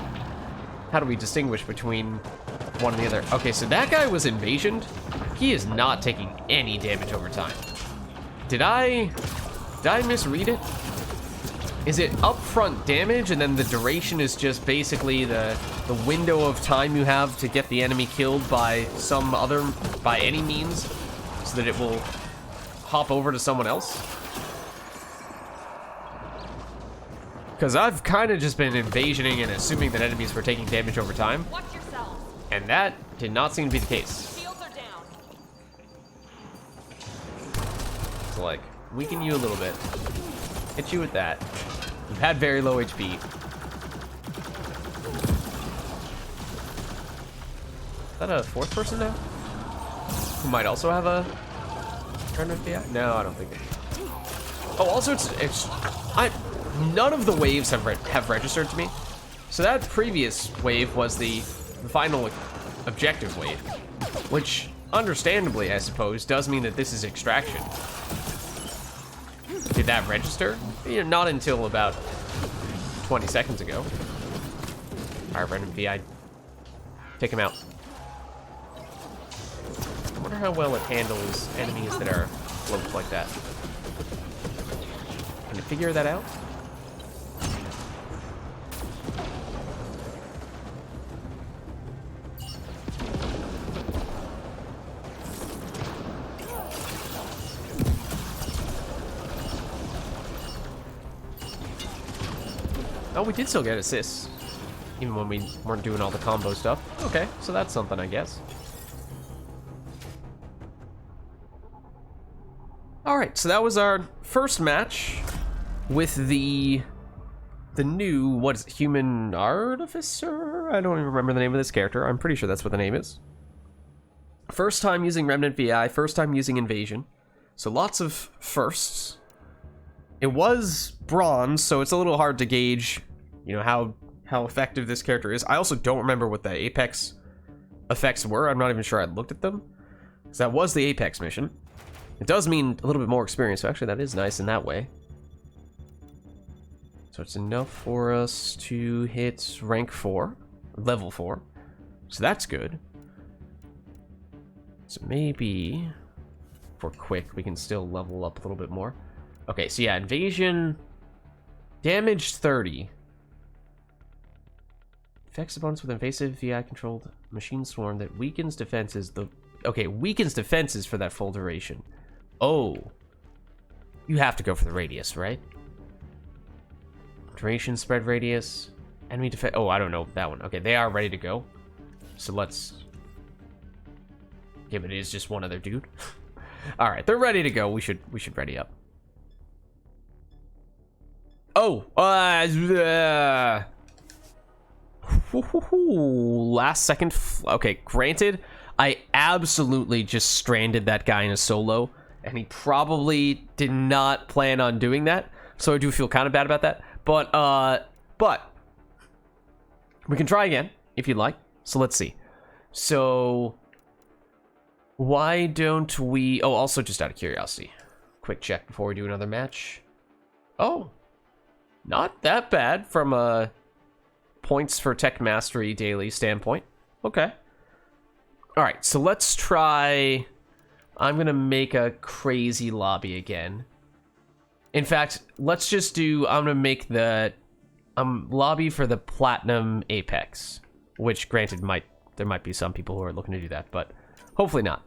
[SPEAKER 1] how do we distinguish between one and the other? Okay, so that guy was invasioned. He is not taking any damage over time. Did I misread it? Is it upfront damage and then the duration is just basically the window of time you have to get the enemy killed by any means so that it will hop over to someone else? Because I've kind of just been invasioning and assuming that enemies were taking damage over time.
[SPEAKER 2] Watch yourself.
[SPEAKER 1] And that did not seem to be the case.
[SPEAKER 2] Shields are down.
[SPEAKER 1] So, like, weaken you a little bit. Hit you with that. You've had very low HP. Is that a fourth person now? Who might also have a Remnant VI? No, I don't think they do. Oh, also none of the waves have registered to me. So that previous wave was the final objective wave, which understandably, I suppose, does mean that this is extraction. Did that register? You know, not until about 20 seconds ago. Alright, Remnant VI. Take him out. I wonder how well it handles enemies that are cloaked like that. Can it figure that out? Oh, we did still get assists, even when we weren't doing all the combo stuff. Okay, so that's something, I guess. Alright, so that was our first match with the new, what is it, human artificer? I don't even remember the name of this character. I'm pretty sure that's what the name is. First time using Remnant VI, first time using Invasion. So lots of firsts. It was bronze, so it's a little hard to gauge, you know, how effective this character is. I also don't remember what the Apex effects were. I'm not even sure I looked at them. So that was the Apex mission. It does mean a little bit more experience, so actually that is nice in that way. So it's enough for us to hit rank 4, level 4. So that's good. So maybe if we're quick, we can still level up a little bit more. Okay, so yeah, invasion, damage 30. Affects opponents with invasive VI-controlled machine swarm that weakens defenses. Okay, weakens defenses for that full duration. Oh. You have to go for the radius, right? Duration, spread radius, enemy defense. Oh, I don't know that one. Okay, they are ready to go. So let's... Yeah, but it is just one other dude. Alright, they're ready to go. We should ready up. Oh! Last second... Okay, granted, I absolutely just stranded that guy in a solo, and he probably did not plan on doing that, so I do feel kind of bad about that. But we can try again, if you'd like. So let's see. So... Why don't we... Oh, also just out of curiosity. Quick check before we do another match. Oh. Not that bad from a points for tech mastery daily standpoint. Okay. Alright, so let's try... I'm going to make a crazy lobby again. In fact, let's just do... I'm going to make the lobby for the Platinum Apex. Which, granted, there might be some people who are looking to do that, but hopefully not.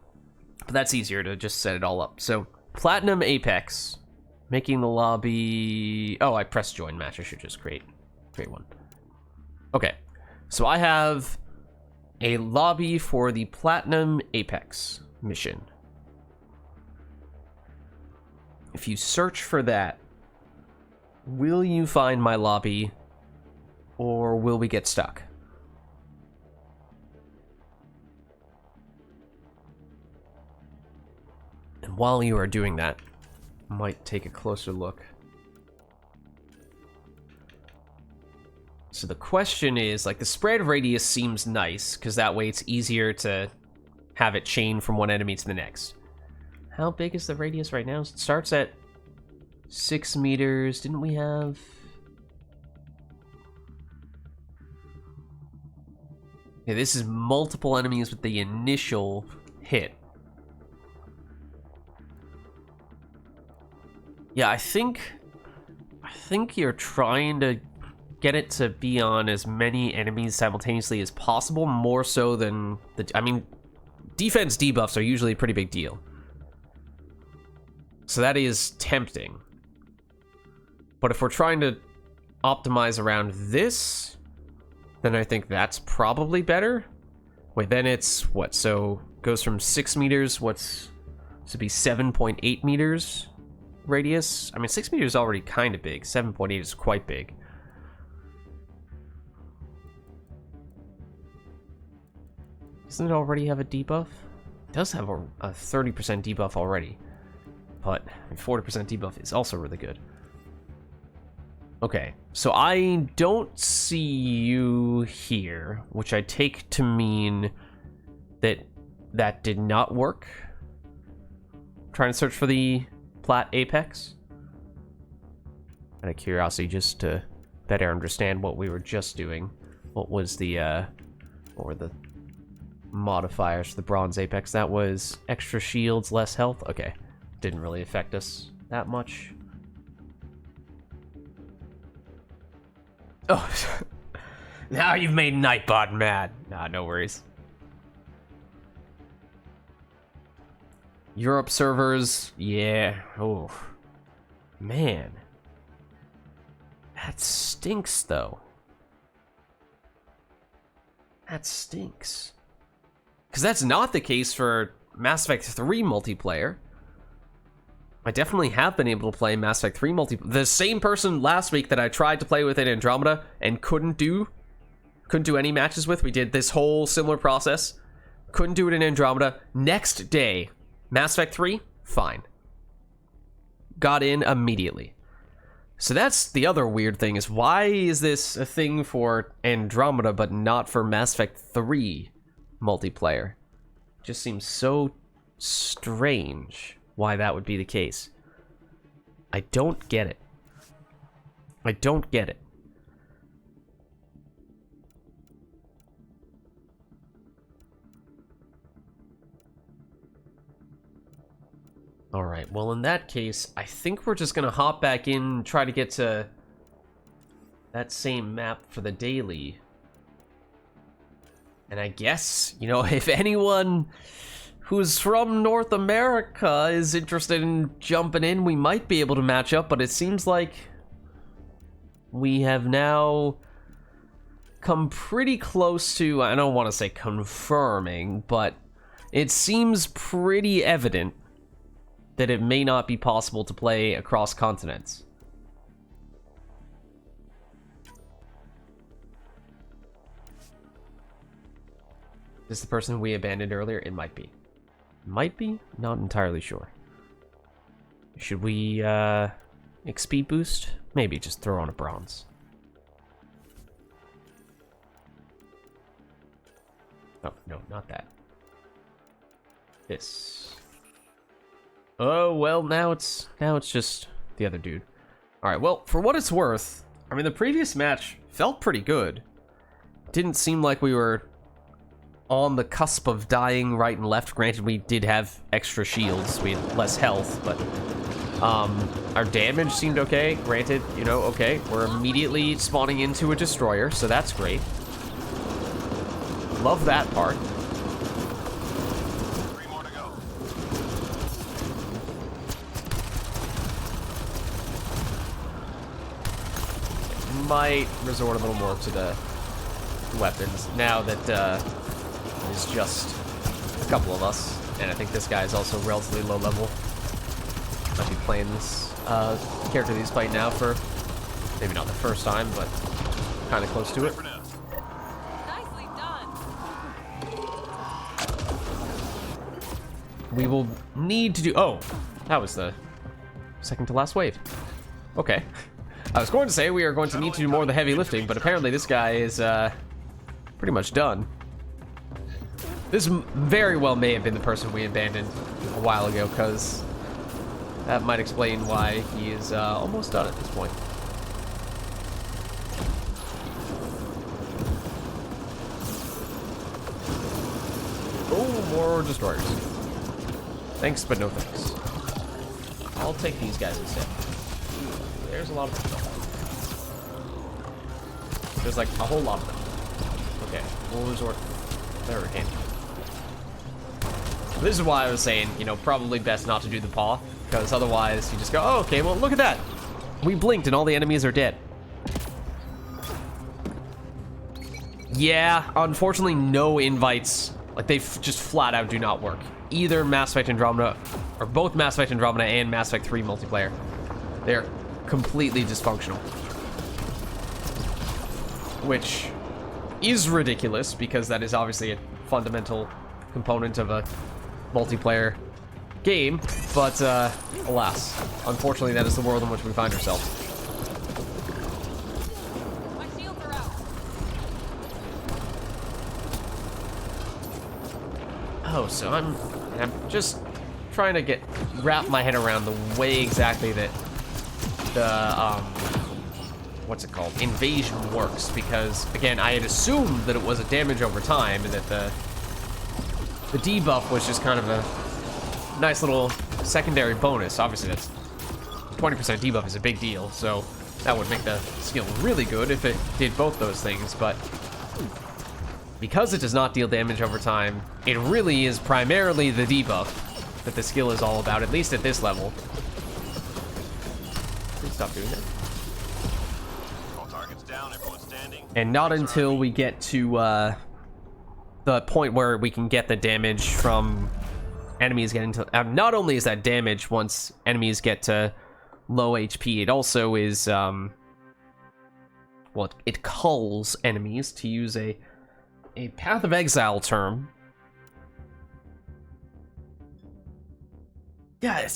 [SPEAKER 1] But that's easier to just set it all up. So, Platinum Apex. Making the lobby... Oh, I pressed join match. I should just create one. Okay. So I have a lobby for the Platinum Apex mission. If you search for that, will you find my lobby, or will we get stuck? And while you are doing that, I might take a closer look. So the question is, like, the spread radius seems nice, because that way it's easier to have it chain from one enemy to the next. How big is the radius right now? It starts at 6 meters. Didn't we have... Yeah, this is multiple enemies with the initial hit. Yeah, I think you're trying to get it to be on as many enemies simultaneously as possible, more so than the... I mean, defense debuffs are usually a pretty big deal. So that is tempting. But if we're trying to optimize around this, then I think that's probably better. Wait, then it's what? So goes from 6 meters, what's... This would be 7.8 meters radius. I mean, 6 meters is already kind of big. 7.8 is quite big. Doesn't it already have a debuff? It does have a 30% debuff already. But 40% debuff is also really good. Okay, so I don't see you here, which I take to mean that that did not work. I'm trying to search for the Plat Apex. Out of curiosity, just to better understand what we were just doing. What was the, what were the modifiers for the Bronze Apex? That was extra shields, less health? Okay, didn't really affect us that much. Oh, now you've made Nightbot mad. Nah, no worries. Europe servers, yeah. Oh, man. That stinks, though. That stinks. Because that's not the case for Mass Effect 3 multiplayer. I definitely have been able to play Mass Effect 3 multiplayer. The same person last week that I tried to play with in Andromeda and couldn't do any matches with. We did this whole similar process. Couldn't do it in Andromeda. Next day, Mass Effect 3, fine. got in immediately. So that's the other weird thing, is why is this a thing for Andromeda but not for Mass Effect 3 multiplayer? Just seems so strange why that would be the case. I don't get it. I don't get it. Alright, well in that case, I think we're just gonna hop back in and try to get to that same map for the daily. And I guess, you know, if anyone who's from North America is interested in jumping in, we might be able to match up, but it seems like we have now come pretty close to, I don't want to say confirming, but it seems pretty evident that it may not be possible to play across continents. Is this the person we abandoned earlier? It might be. Might be? Not entirely sure. Should we, XP boost? Maybe just throw on a bronze. Oh, no, not that. This. Oh, well, now it's just the other dude. Alright, well, for what it's worth, I mean, the previous match felt pretty good. Didn't seem like we were on the cusp of dying right and left. Granted, we did have extra shields. We had less health, but our damage seemed okay. Granted, you know, okay, we're immediately spawning into a destroyer, so that's great. Love that part. Might resort a little more to the weapons now that there's just a couple of us, and I think this guy is also relatively low level. Might be playing this character that he's playing now for maybe not the first time, but kind of close to it.
[SPEAKER 2] Nicely done.
[SPEAKER 1] We will need to do. Oh, that was the second to last wave. Okay. I was going to say we are going to need to do more of the heavy lifting, but apparently this guy is pretty much done. This very well may have been the person we abandoned a while ago, because that might explain why he is almost done at this point. Oh, more destroyers. Thanks, but no thanks. I'll take these guys instead. There's a lot of them. There's like a whole lot of them. Okay, we'll resort there again. This is why I was saying, you know, probably best not to do the paw, because otherwise you just go, oh, okay, well, look at that. We blinked and all the enemies are dead. Yeah, unfortunately, no invites. Like, they just flat out do not work. Either Mass Effect Andromeda, or both Mass Effect Andromeda and Mass Effect 3 multiplayer. They're completely dysfunctional. Which is ridiculous, because that is obviously a fundamental component of a multiplayer game, but alas, unfortunately that is the world in which we find ourselves.
[SPEAKER 2] My shields are out.
[SPEAKER 1] Oh, so I'm just trying to wrap my head around the way exactly that the what's it called, invasion works, because again, I had assumed that it was a damage over time and that the debuff was just kind of a nice little secondary bonus. Obviously that's 20% debuff is a big deal, so that would make the skill really good if it did both those things, but because it does not deal damage over time, it really is primarily the debuff that the skill is all about, at least at this level. Please stop doing that. And not until we get to the point where we can get the damage from enemies getting to... not only is that damage once enemies get to low HP, it also is... well, it culls enemies, to use a Path of Exile term. Yeah,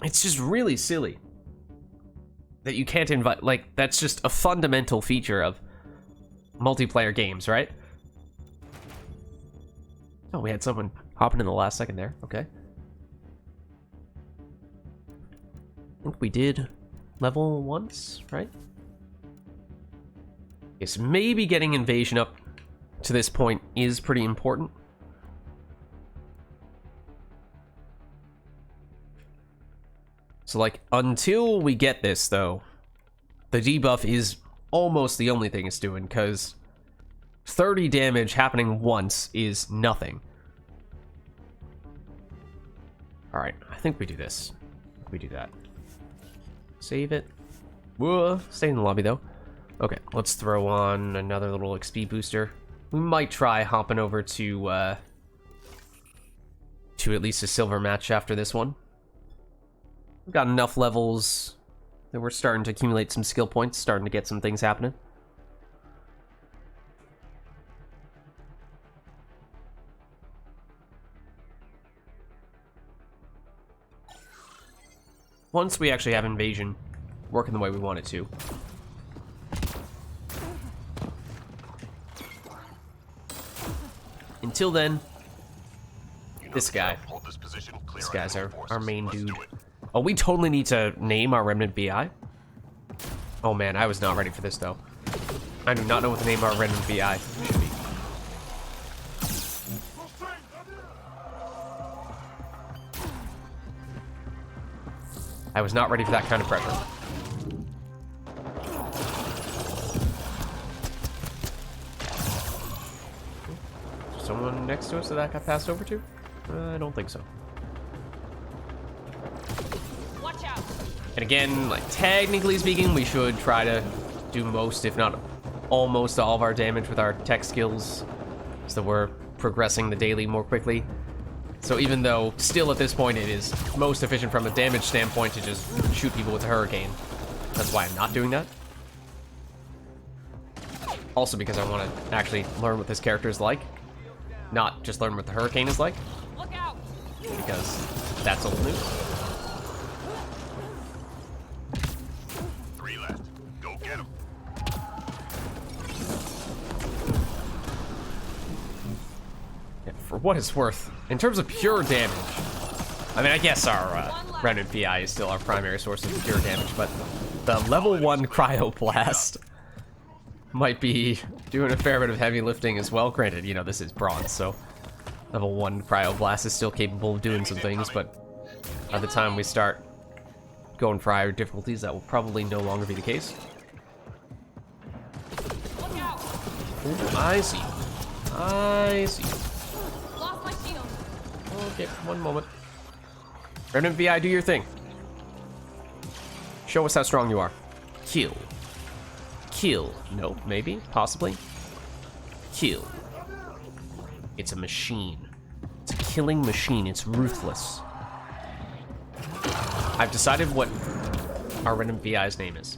[SPEAKER 1] It's just really silly that you can't invite, like, that's just a fundamental feature of multiplayer games, right? Oh, we had someone hopping in the last second there. Okay. I think we did level once, right? Okay, so maybe getting invasion up to this point is pretty important. So, like, until we get this, though, the debuff is almost the only thing it's doing, because 30 damage happening once is nothing. Alright, I think we do this. We do that. Save it. Whoa, stay in the lobby, though. Okay, let's throw on another little XP booster. We might try hopping over to at least a silver match after this one. We've got enough levels that we're starting to accumulate some skill points, starting to get some things happening. Once we actually have invasion working the way we want it to. Until then, this guy. This guy's our main dude. Oh, we totally need to name our remnant BI. Oh man, I was not ready for this though. I do not know what the name of our remnant BI should be. I was not ready for that kind of pressure. Someone next to us that got passed over to? I don't think so.
[SPEAKER 2] Watch out.
[SPEAKER 1] And again, like, technically speaking, we should try to do most, if not almost all of our damage with our tech skills, so that we're progressing the daily more quickly. So even though, still at this point, it is most efficient from a damage standpoint to just shoot people with the hurricane. That's why I'm not doing that. Also because I want to actually learn what this character is like. Not just learn what the hurricane is like.
[SPEAKER 2] Look out.
[SPEAKER 1] Because that's old news.
[SPEAKER 3] 3 left. Go get him.
[SPEAKER 1] Yeah, for what it's worth, in terms of pure damage, I mean, I guess our Remnant VI is still our primary source of pure damage, but the level 1 Cryo Blast might be doing a fair bit of heavy lifting as well. Granted, you know, this is bronze, so level 1 Cryo Blast is still capable of doing some things, but by the time we start going for higher difficulties, that will probably no longer be the case.
[SPEAKER 2] Look out.
[SPEAKER 1] Ooh, I see. I see.
[SPEAKER 2] Lost my shield.
[SPEAKER 1] Okay, one moment. Remnant VI, do your thing. Show us how strong you are. Kill. Kill. No, maybe, possibly. Kill. It's a machine. It's a killing machine. It's ruthless. I've decided what our Remnant VI's name is.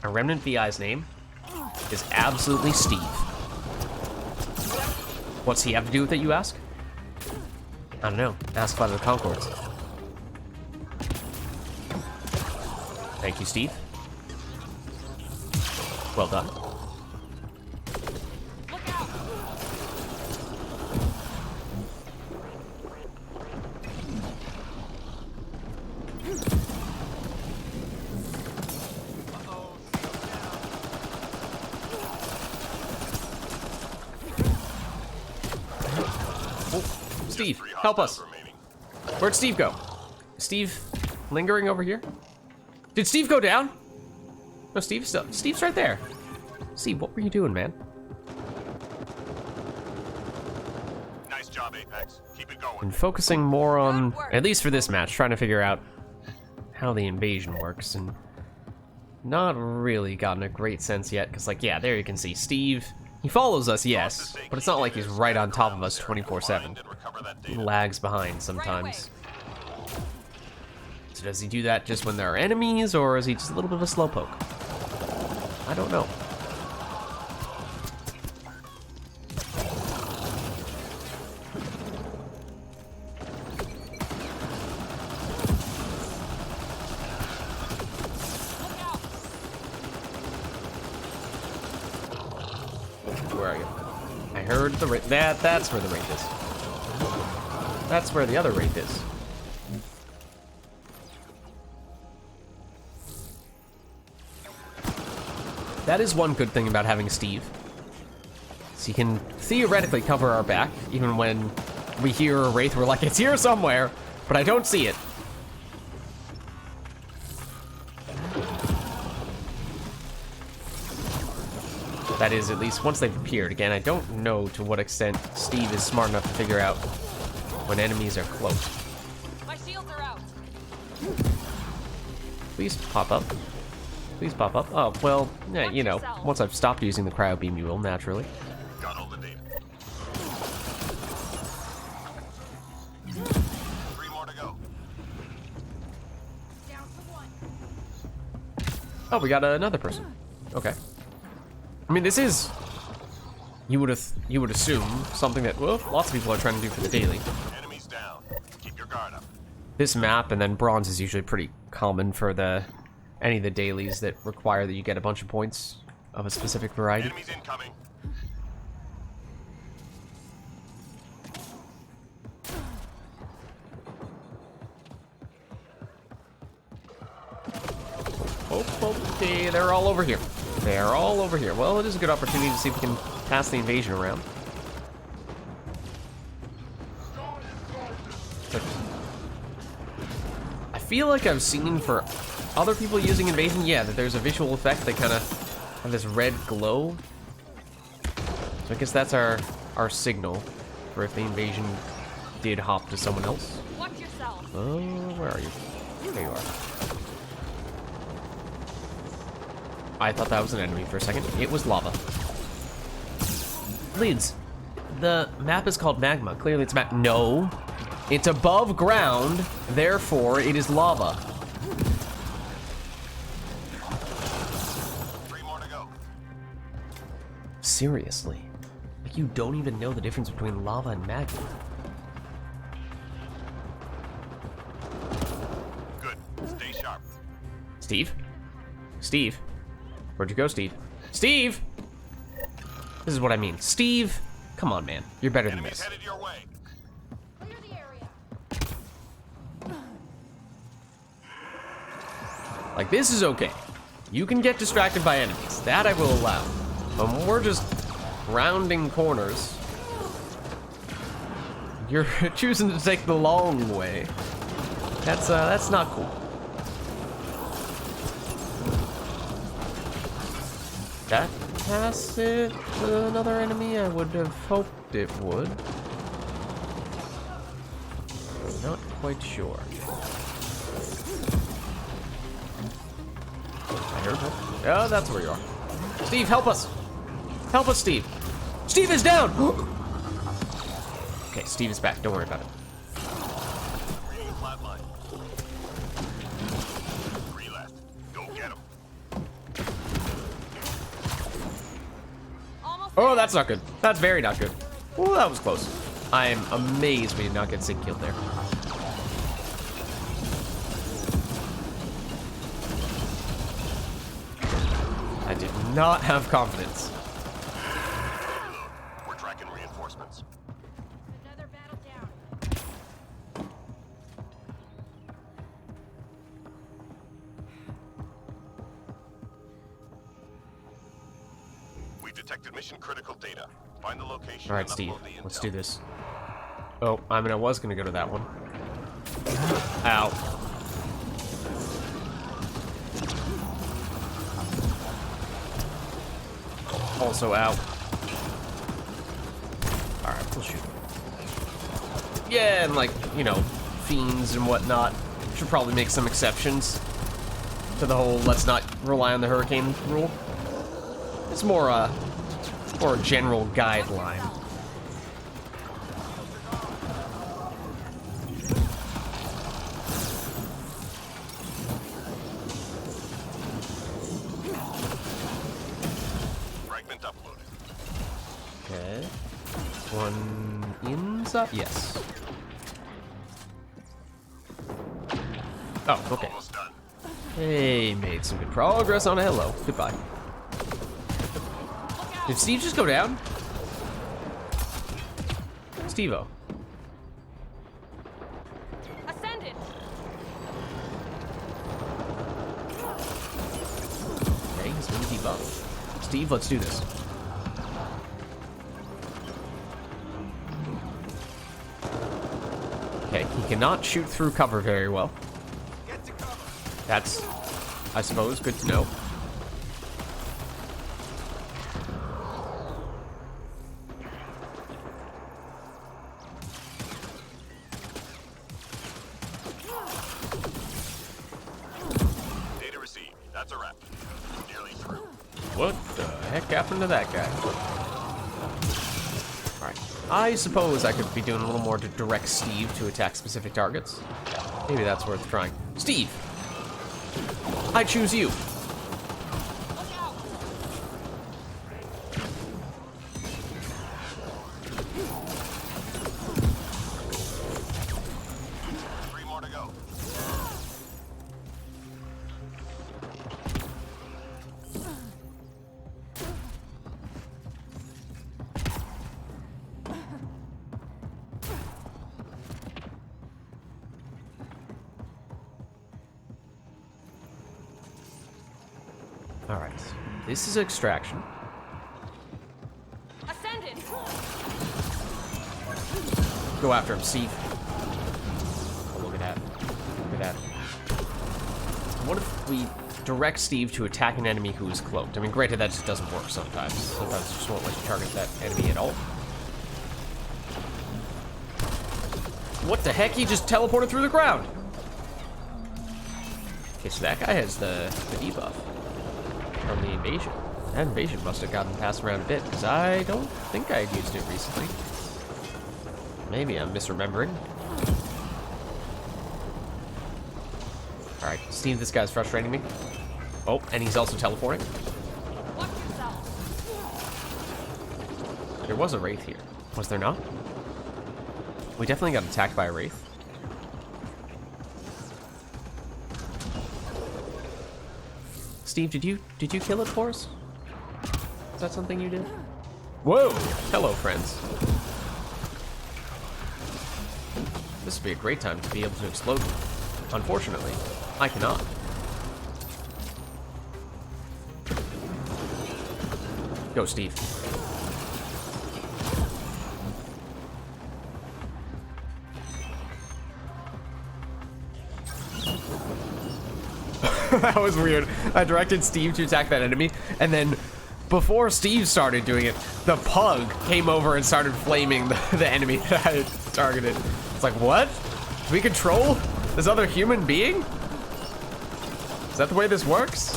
[SPEAKER 1] Our Remnant VI's name is absolutely Steve. What's he have to do with it, you ask? I don't know. Ask about the Concords. Thank you, Steve. Well done.
[SPEAKER 2] Look out.
[SPEAKER 1] Oh, Steve, help us. Where'd Steve go? Is Steve lingering over here? Did Steve go down? No, Steve's right there. Steve, what were you doing, man?
[SPEAKER 3] Nice job, Apex. Keep it going.
[SPEAKER 1] And focusing more on, at least for this match, trying to figure out how the invasion works, and not really gotten a great sense yet, because, like, yeah, there you can see Steve. He follows us, yes, but it's not like he's right on top of us 24/7. He lags behind sometimes. So does he do that just when there are enemies, or is he just a little bit of a slowpoke? I don't know. Where are you? I heard the wraith. That's where the wraith is. That's where the other wraith is. That is one good thing about having Steve. So he can theoretically cover our back, even when we hear a wraith, we're like, it's here somewhere, but I don't see it. That is, at least once they've appeared. Again, I don't know to what extent Steve is smart enough to figure out when enemies are close.
[SPEAKER 2] My shields are out.
[SPEAKER 1] Please pop up. Please pop up. Oh, well, yeah, you know, once I've stopped using the cryo beam, you will, naturally.
[SPEAKER 3] Got all the data. 3 more to go.
[SPEAKER 2] Down to 1.
[SPEAKER 1] Oh, we got another person. Okay. I mean, this is, you would assume, something that, well, lots of people are trying to do for the daily.
[SPEAKER 3] Enemies down. Keep your guard up.
[SPEAKER 1] This map, and then bronze is usually pretty common for any of the dailies that require that you get a bunch of points of a specific variety.
[SPEAKER 3] Enemies incoming.
[SPEAKER 1] Oh, okay, they're all over here. They're all over here. Well, it is a good opportunity to see if we can pass the invasion around. But I feel like I've seen for other people using invasion, yeah, that there's a visual effect that kind of have this red glow. So I guess that's our signal for if the invasion did hop to someone else.
[SPEAKER 2] Watch yourself.
[SPEAKER 1] Oh, where are you? There you are. I thought that was an enemy for a second. It was lava. Leads. The map is called magma. Clearly it's no. It's above ground, therefore it is lava.
[SPEAKER 3] 3 more to go.
[SPEAKER 1] Seriously. Like you don't even know the difference between lava and magma.
[SPEAKER 3] Good. Stay sharp.
[SPEAKER 1] Steve? Steve? Where'd you go, Steve? Steve! This is what I mean. Steve! Come on, man. You're better than
[SPEAKER 3] Enemies
[SPEAKER 1] this.
[SPEAKER 3] headed your way.
[SPEAKER 2] Clear the area.
[SPEAKER 1] Like, this is okay. You can get distracted by enemies. That I will allow. But when we're just rounding corners, you're choosing to take the long way. That's not cool. That pass it to another enemy? I would have hoped it would. Not quite sure. I heard her. Oh, that's where you are. Steve, help us! Help us, Steve! Steve is down! Okay, Steve is back. Don't worry about it.
[SPEAKER 3] Reading flatline. 3 left. Go get 'em.
[SPEAKER 2] Almost
[SPEAKER 1] Oh,
[SPEAKER 2] there.
[SPEAKER 1] that's not good. That's very not good. Oh, that was close. I am amazed we did not get Sig killed there. I did not have confidence.
[SPEAKER 3] We're tracking reinforcements.
[SPEAKER 2] Another battle down.
[SPEAKER 3] We've detected mission critical data. Find the location.
[SPEAKER 1] All right,
[SPEAKER 3] and
[SPEAKER 1] Steve,
[SPEAKER 3] upload the
[SPEAKER 1] let's
[SPEAKER 3] intel.
[SPEAKER 1] do this. Oh, I mean, I was gonna go to that one. Ow. Also out. All right, we'll shoot. Yeah, and like, you know, fiends and whatnot. Should probably make some exceptions to the whole let's not rely on the hurricane rule. It's more a general guideline.
[SPEAKER 3] Fragment uploaded.
[SPEAKER 1] Okay. One inside? Yes. Oh, okay.
[SPEAKER 3] Almost done.
[SPEAKER 1] Hey, made some good progress on a hello. Goodbye. Did Steve just go down? Steve-O.
[SPEAKER 2] Ascendant.
[SPEAKER 1] Okay, he's been debuffed. Steve, let's do this. Okay, he cannot shoot through cover very well. That's, I suppose, good to know.
[SPEAKER 3] Data received. That's a wrap. Nearly through.
[SPEAKER 1] What the heck happened to that guy? Alright. I suppose I could be doing a little more to direct Steve to attack specific targets. Maybe that's worth trying. Steve! I choose you!
[SPEAKER 2] Look out.
[SPEAKER 3] 3 more to go.
[SPEAKER 1] Alright. This is extraction.
[SPEAKER 2] Ascendant.
[SPEAKER 1] Go after him, Steve. Oh, look at that. Look at that. What if we direct Steve to attack an enemy who is cloaked? I mean, granted, that just doesn't work sometimes. Sometimes it just won't let you target that enemy at all. What the heck? He just teleported through the ground! Okay, so that guy has the debuff from the invasion. That invasion must have gotten passed around a bit, because I don't think I had used it recently. Maybe I'm misremembering. Alright, Steve, this guy's frustrating me. Oh, and he's also teleporting.
[SPEAKER 2] Watch yourself.
[SPEAKER 1] There was a Wraith here. Was there not? We definitely got attacked by a Wraith. Steve, did you kill it for us? Is that something you did? Whoa! Hello, friends. This would be a great time to be able to explode them. Unfortunately, I cannot. Go, Steve. That was weird. I directed Steve to attack that enemy, and then before Steve started doing it, the pug came over and started flaming the enemy that I had targeted. It's like, what? Do we control this other human being? Is that the way this works?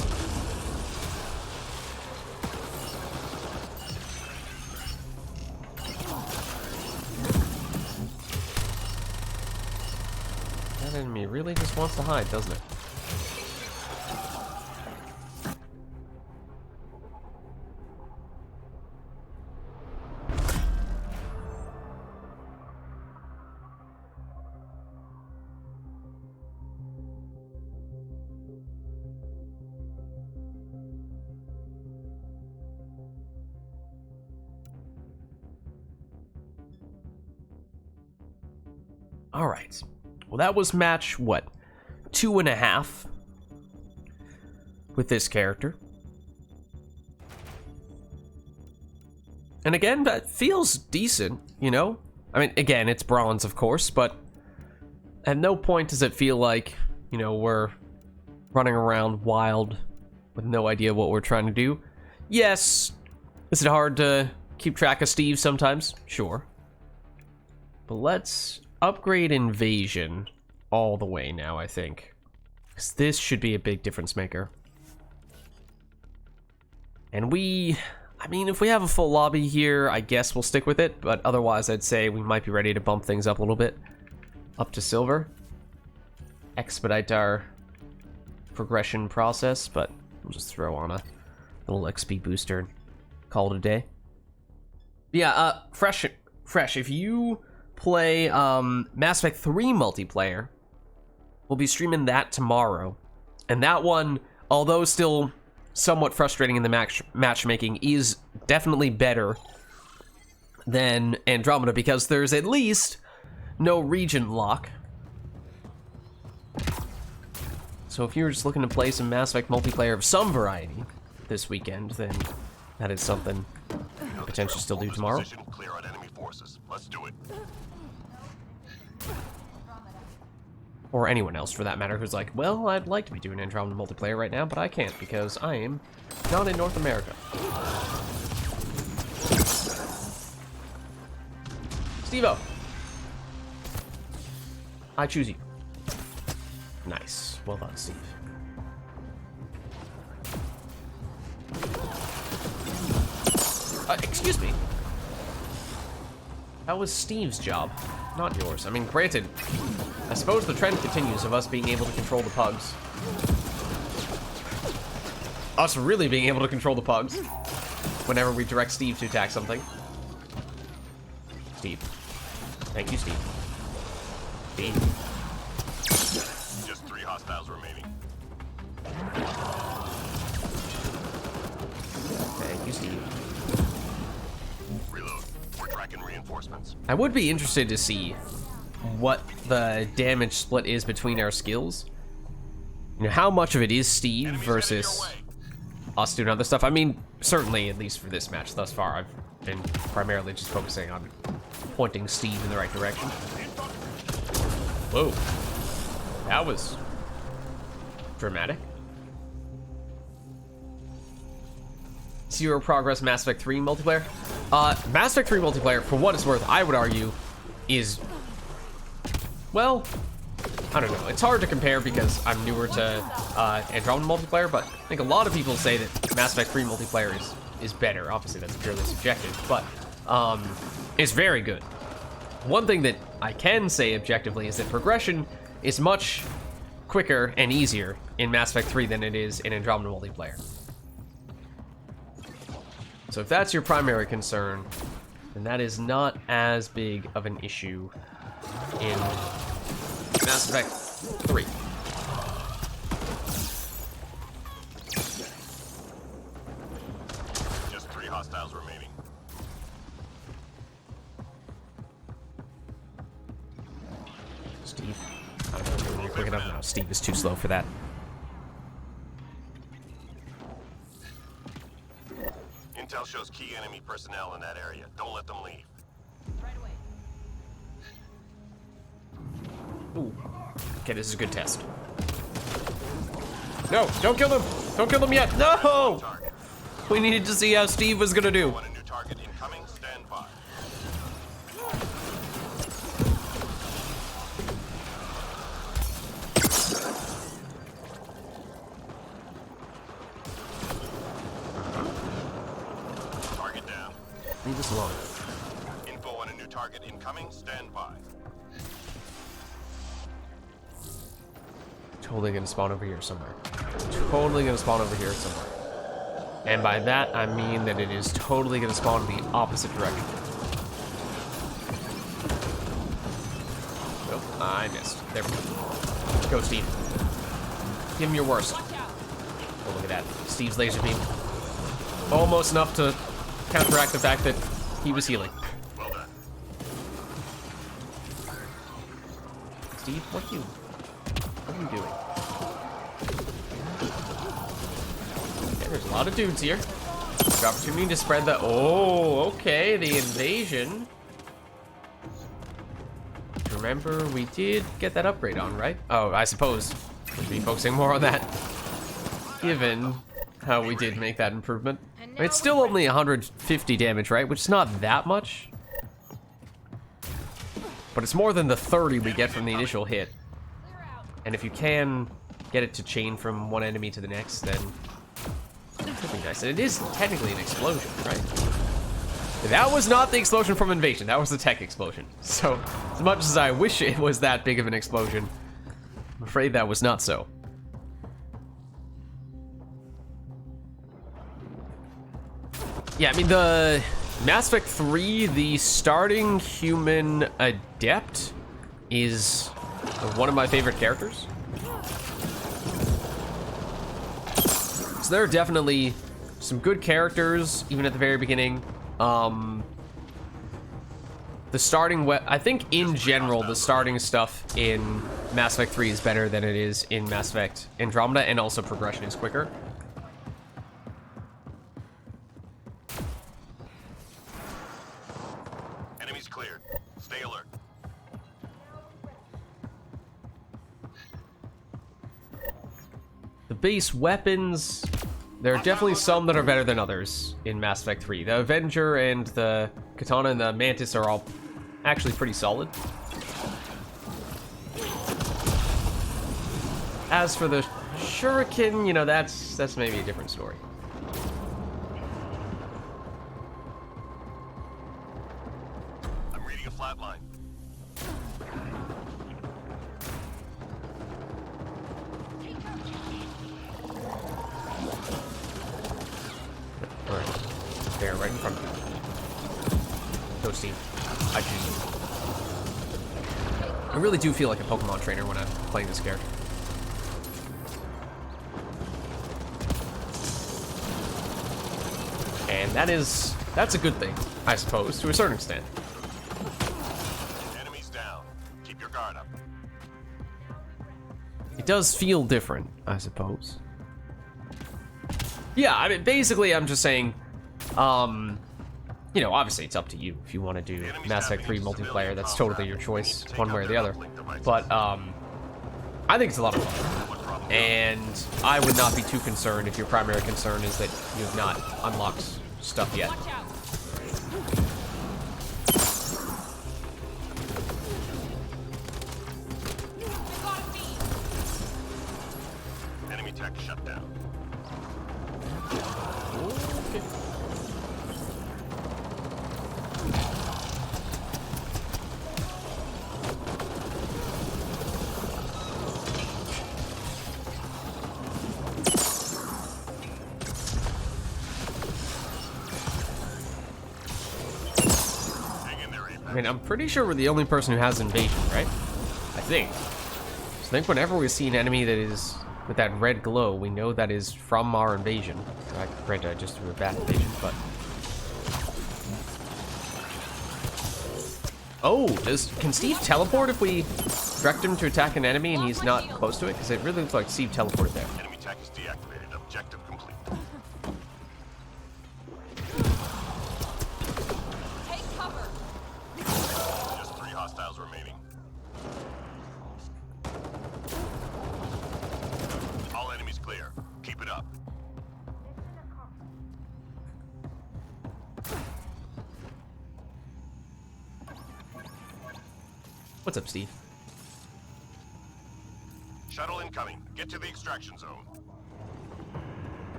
[SPEAKER 1] That enemy really just wants to hide, doesn't it? All right. Well, that was match, what, 2.5 with this character. And again, that feels decent, you know? I mean, again, it's bronze, of course, but at no point does it feel like, you know, we're running around wild with no idea what we're trying to do. Yes, is it hard to keep track of Steve sometimes? Sure. But let's upgrade invasion all the way now, I think. Because this should be a big difference maker. And I mean, if we have a full lobby here, I guess we'll stick with it. But otherwise, I'd say we might be ready to bump things up a little bit. Up to silver. Expedite our progression process, but we'll just throw on a little XP booster and call it a day. Yeah, Fresh, if you play Mass Effect 3 multiplayer, we'll be streaming that tomorrow. And that one, although still somewhat frustrating in the matchmaking, is definitely better than Andromeda because there's at least no region lock. So if you're just looking to play some Mass Effect multiplayer of some variety this weekend, then that is something I potentially still do tomorrow.
[SPEAKER 3] Clear out enemy forces. Let's do it.
[SPEAKER 1] Or anyone else, for that matter, who's like, well, I'd like to be doing Andromeda multiplayer right now, but I can't because I am not in North America. Steve-O. I choose you. Nice. Well done, Steve. Excuse me. That was Steve's job, not yours. I mean, granted, I suppose the trend continues of us being able to control the pugs. Us really being able to control the pugs whenever we direct Steve to attack something. Steve. Thank you, Steve. Steve.
[SPEAKER 3] Just 3 hostiles remaining.
[SPEAKER 1] Thank you, Steve.
[SPEAKER 3] Reload. We're tracking reinforcements.
[SPEAKER 1] I would be interested to see what the damage split is between our skills. You know, how much of it is Steve versus us doing other stuff. I mean, certainly, at least for this match thus far, I've been primarily just focusing on pointing Steve in the right direction. Whoa. That was dramatic. Zero progress Mass Effect 3 multiplayer. Mass Effect 3 multiplayer, for what it's worth, I would argue, is, well, I don't know. It's hard to compare because I'm newer to Andromeda multiplayer, but I think a lot of people say that Mass Effect 3 multiplayer is better. Obviously, that's purely subjective, but it's very good. One thing that I can say objectively is that progression is much quicker and easier in Mass Effect 3 than it is in Andromeda multiplayer. So if that's your primary concern, then that is not as big of an issue in Mass Effect 3.
[SPEAKER 3] Just 3 hostiles remaining.
[SPEAKER 1] Steve, I don't know if you're quick enough. No, Steve is too slow for that.
[SPEAKER 3] Intel shows key enemy personnel in that area. Don't let them leave.
[SPEAKER 2] Right away.
[SPEAKER 1] Ooh. Okay, this is a good test. No, don't kill them! Don't kill them yet! No! We needed to see how Steve was gonna do.
[SPEAKER 3] Want a new target incoming? Stand by. Target down.
[SPEAKER 1] Leave us alone.
[SPEAKER 3] Info on a new target incoming. Stand by.
[SPEAKER 1] Totally gonna spawn over here somewhere. Totally gonna spawn over here somewhere. And by that, I mean that it is totally gonna spawn in the opposite direction. Nope, I missed. There we go. Go, Steve. Give him your worst.
[SPEAKER 2] Watch out.
[SPEAKER 1] Oh, look at that. Steve's laser beam. Almost enough to counteract the fact that he was healing.
[SPEAKER 3] Well done.
[SPEAKER 1] Steve, what are you doing? Okay, there's a lot of dudes here. Good opportunity to spread the... Oh, okay, the invasion. Remember, we did get that upgrade on, right? Oh, I suppose we'll be focusing more on that, given how we did make that improvement. It's still only 150 damage, right? Which is not that much. But it's more than the 30 we get from the initial hit.
[SPEAKER 2] Clear out.
[SPEAKER 1] And if you can get it to chain from one enemy to the next, then it could be nice. And it is technically an explosion, right? That was not the explosion from Invasion. That was the tech explosion. So, as much as I wish it was that big of an explosion, I'm afraid that was not so. Yeah, I mean, the Mass Effect 3, the starting human adept is one of my favorite characters. So there are definitely some good characters, even at the very beginning. The starting I think in general, the starting stuff in Mass Effect 3 is better than it is in Mass Effect Andromeda, and also progression is quicker.
[SPEAKER 3] Enemies cleared. Stay alert.
[SPEAKER 1] The base weapons, there are definitely some that are better than others in Mass Effect 3. The Avenger and the Katana and the Mantis are all actually pretty solid. As for the Shuriken, you know, that's maybe a different story.
[SPEAKER 3] I'm reading a flat line.
[SPEAKER 1] Alright. There, right in front of you. Go, Steve. I really do feel like a Pokemon trainer when I'm playing this character. And that's a good thing, I suppose, to a certain extent.
[SPEAKER 3] Enemies down. Keep your guard up.
[SPEAKER 1] It does feel different, I suppose. Yeah, I mean, basically, I'm just saying, you know, obviously it's up to you if you want to do Mass Effect 3 multiplayer. That's totally your choice, one way or the other. But, I think it's a lot of fun. And I would not be too concerned if your primary concern is that you have not unlocked stuff yet.
[SPEAKER 2] Watch out. We got a feed.
[SPEAKER 3] Enemy tech shut down.
[SPEAKER 1] Okay.
[SPEAKER 3] Hang in there, Apex.
[SPEAKER 1] I mean, I'm pretty sure we're the only person who has invasion, right? I think. So I think whenever we see an enemy that is with that red glow, we know that is from our invasion. Granted, I just threw a bad invasion, but... Oh, can Steve teleport if we direct him to attack an enemy and he's not close to it? Because it really looks like Steve teleported there.
[SPEAKER 3] Enemy tech is deactivated. Objective complete.
[SPEAKER 2] Take cover.
[SPEAKER 3] Just 3 hostiles remaining. All enemies clear. Keep it up.
[SPEAKER 1] What's up, Steve?
[SPEAKER 3] Shuttle incoming. Get to the extraction zone.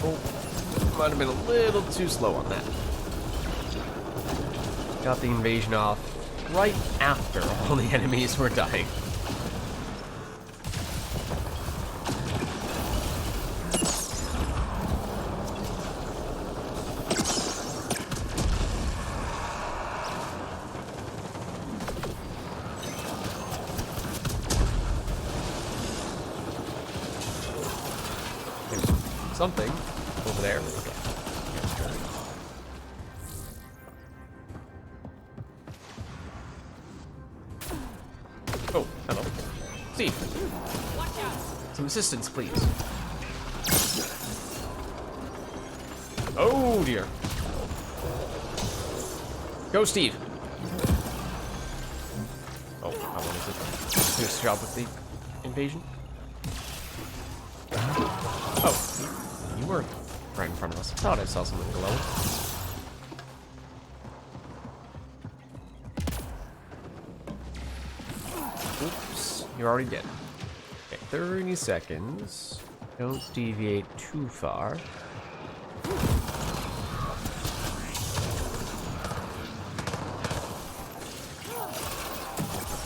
[SPEAKER 1] Oh, might have been a little too slow on that. Got the invasion off right after all the enemies were dying. Something over there. Okay. Oh, hello. Steve,
[SPEAKER 2] Watch out.
[SPEAKER 1] some assistance, please. Oh dear. Go, Steve. Oh, I wanted to do this job with the invasion. Oh, you were right in front of us. I thought I saw something below. Oops, you're already dead. Okay, 30 seconds. Don't deviate too far. They're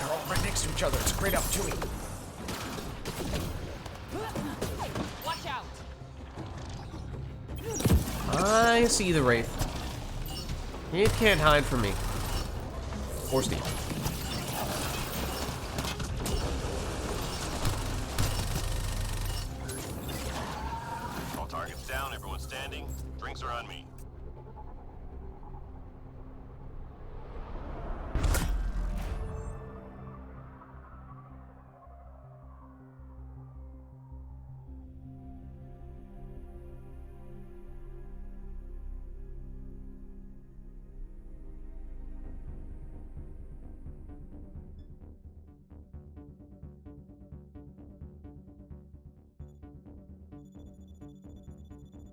[SPEAKER 1] all right next to each other. It's a great opportunity.
[SPEAKER 2] Watch out.
[SPEAKER 1] I see the Wraith. It can't hide from me. Or Steve.
[SPEAKER 3] All targets down, everyone standing. Drinks are on me.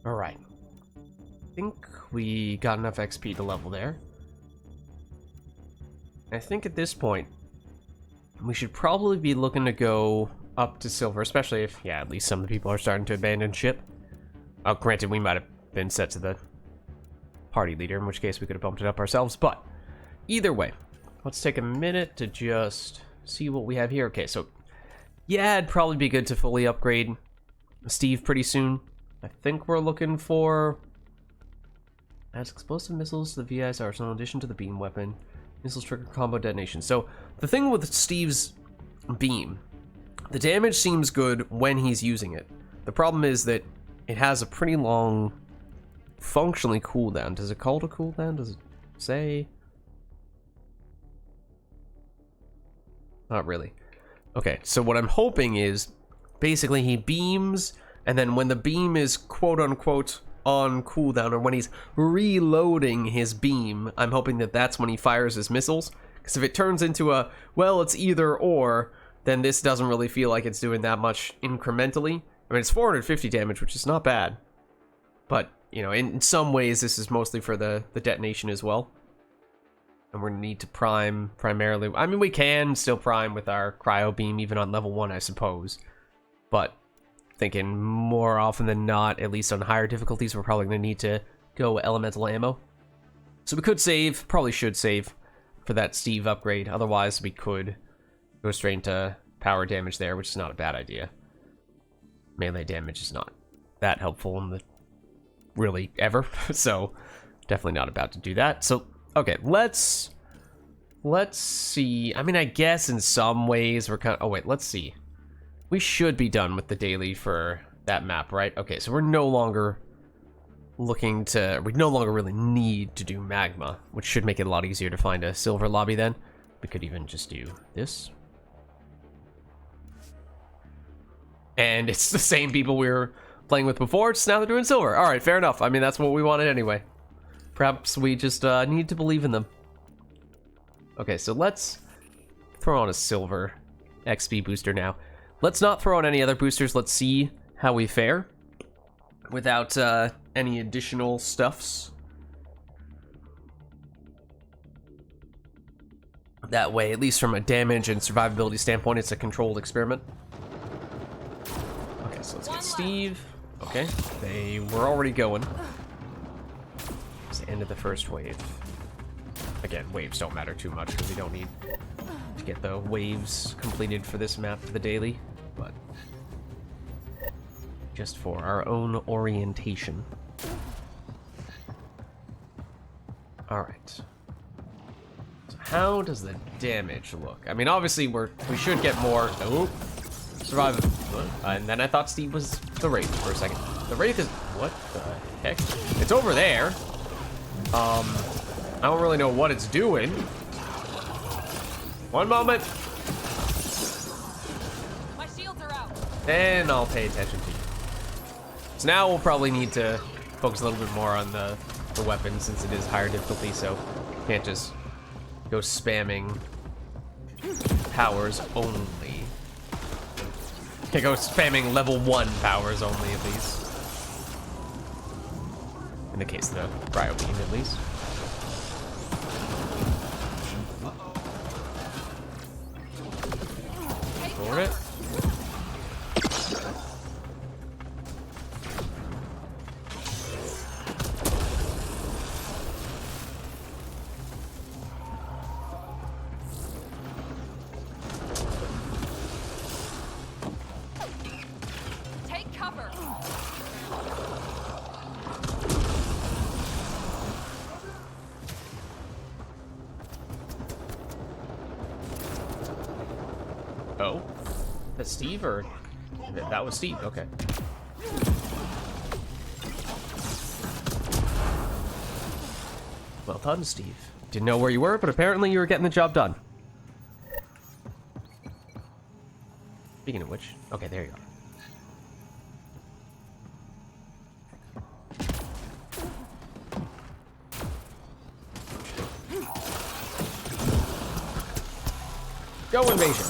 [SPEAKER 1] Alright. I think we got enough XP to level there. I think at this point, we should probably be looking to go up to silver, especially if, yeah, at least some of the people are starting to abandon ship. Oh, granted, we might have been set to the party leader, in which case we could have bumped it up ourselves, but either way, let's take a minute to just see what we have here. Okay, so, yeah, it'd probably be good to fully upgrade Steve pretty soon. I think we're looking for adds explosive missiles to the VI's arsenal in addition to the beam weapon. Missiles trigger combo detonation. So the thing with Steve's beam, the damage seems good when he's using it. The problem is that it has a pretty long functionally cooldown. Does it call it a cooldown? Does it say? Not really. Okay, so what I'm hoping is basically he beams, and then when the beam is quote-unquote on cooldown, or when he's reloading his beam, I'm hoping that that's when he fires his missiles. Because if it turns into a, well, it's either or, then this doesn't really feel like it's doing that much incrementally. I mean, it's 450 damage, which is not bad. But, you know, in some ways, this is mostly for the detonation as well. And we're going to need to prime primarily. I mean, we can still prime with our cryo beam, even on level 1, I suppose. But thinking more often than not, at least on higher difficulties, we're probably going to need to go elemental ammo. So we could save, probably should save for that Steve upgrade. Otherwise, we could go straight into power damage there, which is not a bad idea. Melee damage is not that helpful in the really ever, so definitely not about to do that. So okay, let's see. I mean, I guess in some ways we're kind of, oh wait, let's see. We should be done with the daily for that map, right? Okay, so we're no longer looking to, we no longer really need to do magma, which should make it a lot easier to find a silver lobby then. We could even just do this. And it's the same people we were playing with before, just now they're doing silver. All right, fair enough. I mean, that's what we wanted anyway. Perhaps we just need to believe in them. Okay, so let's throw on a silver XP booster now. Let's not throw on any other boosters. Let's see how we fare without any additional stuffs. That way, at least from a damage and survivability standpoint, it's a controlled experiment. Okay, so let's get Steve. Okay, they were already going. It's the end of the first wave. Again, waves don't matter too much because we don't need to get the waves completed for this map for the daily, but just for our own orientation. Alright. So how does the damage look? I mean, obviously we should get more. Oh, survive. And then I thought Steve was the Wraith for a second. The Wraith is, what the heck? It's over there. I don't really know what it's doing. One moment.
[SPEAKER 2] My shields are out.
[SPEAKER 1] Then I'll pay attention to you. So now we'll probably need to focus a little bit more on the weapon since it is higher difficulty, so can't just go spamming powers only. Can't go spamming level 1 powers only, at least. In the case of the cryo beam, at least. For it.
[SPEAKER 2] Take cover.
[SPEAKER 1] Oh, that's Steve, or that was Steve? Okay. Well done, Steve. Didn't know where you were, but apparently you were getting the job done. Speaking of which, okay, there you are. Go, Invasion.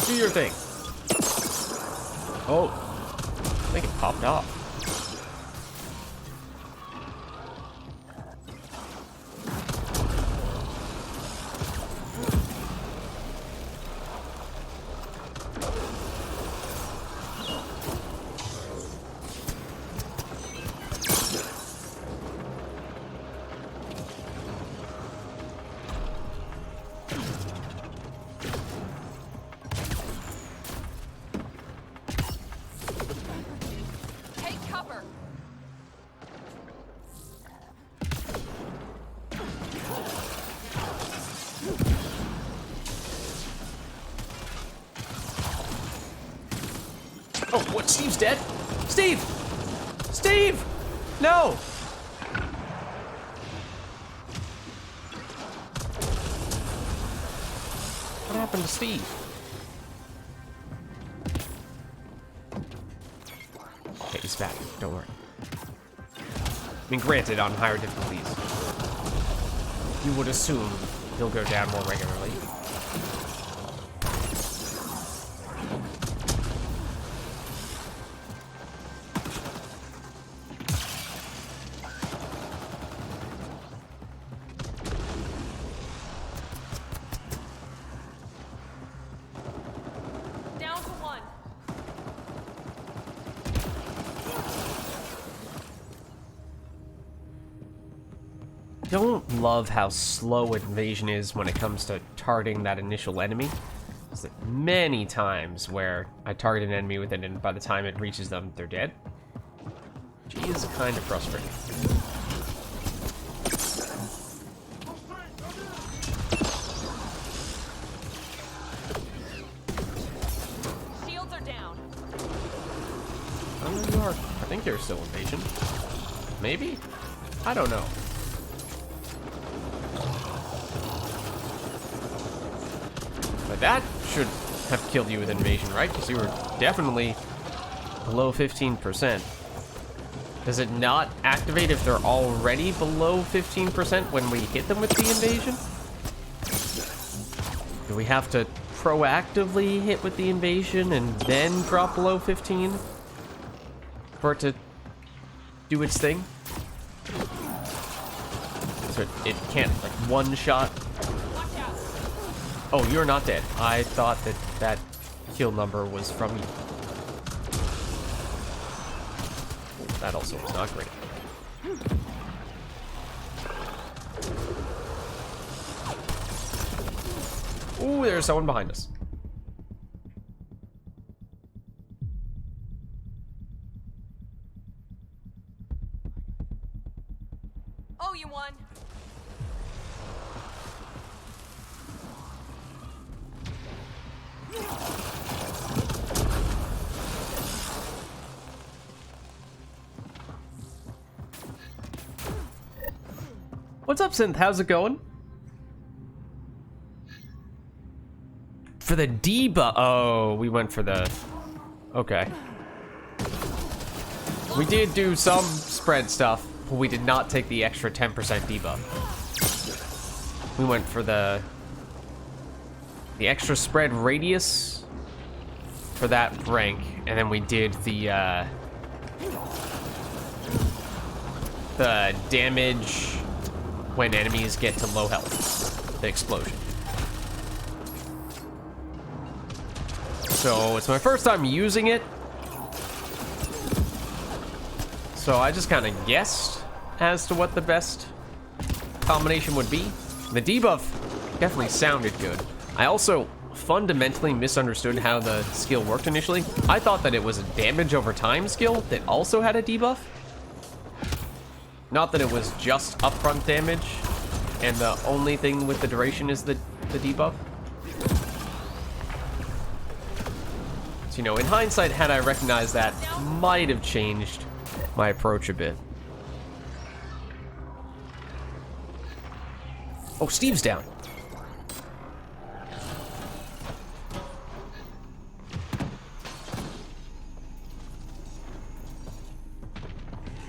[SPEAKER 1] Do your thing. Oh, I think it popped off.
[SPEAKER 2] Take cover.
[SPEAKER 1] Oh, what? Steve's dead? Steve! Steve! No! What happened to Steve? Okay, he's back. Don't worry. I mean, granted, on higher difficulties, you would assume he'll go down more regularly.
[SPEAKER 2] Down to one.
[SPEAKER 1] Don't love how slow Invasion is when it comes to targeting that initial enemy. There's many times where I target an enemy with it, and by the time it reaches them, they're dead. Which is kind of frustrating.
[SPEAKER 2] Shields are down.
[SPEAKER 1] Oh, you are. I think you're still Invasion. Maybe? I don't know. But that should have killed you with Invasion, right? Because you were definitely below 15%. Does it not activate if they're already below 15% when we hit them with the Invasion? Do we have to proactively hit with the Invasion and then drop below 15 for it to do its thing? So it can't, like, one shot.
[SPEAKER 2] Watch out.
[SPEAKER 1] Oh, you're not dead. I thought that that kill number was from you. That also was not great. Ooh, there's someone behind us.
[SPEAKER 2] Oh, you won.
[SPEAKER 1] What's up, Synth? How's it going? For the debuff. Oh, we went for the... Okay. We did do some spread stuff, but we did not take the extra 10% debuff. We went for the extra spread radius for that rank, and then we did the damage when enemies get to low health, the explosion. So it's my first time using it, so I just kind of guessed as to what the best combination would be. The debuff definitely sounded good. I also fundamentally misunderstood how the skill worked initially. I thought that it was a damage over time skill that also had a debuff. Not that it was just upfront damage, and the only thing with the duration is the debuff. So, you know, in hindsight, had I recognized that, might have changed my approach a bit. Oh, Steve's down.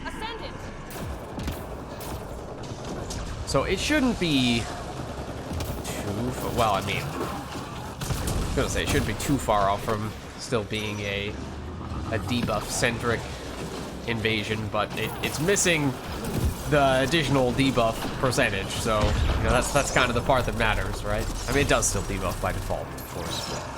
[SPEAKER 2] Ascendant.
[SPEAKER 1] So it shouldn't be too far, well, I mean, I was gonna say it shouldn't be too far off from still being a debuff-centric invasion, but it's missing the additional debuff percentage, so you know, that's kind of the part that matters, right? I mean, it does still debuff by default, of course. But...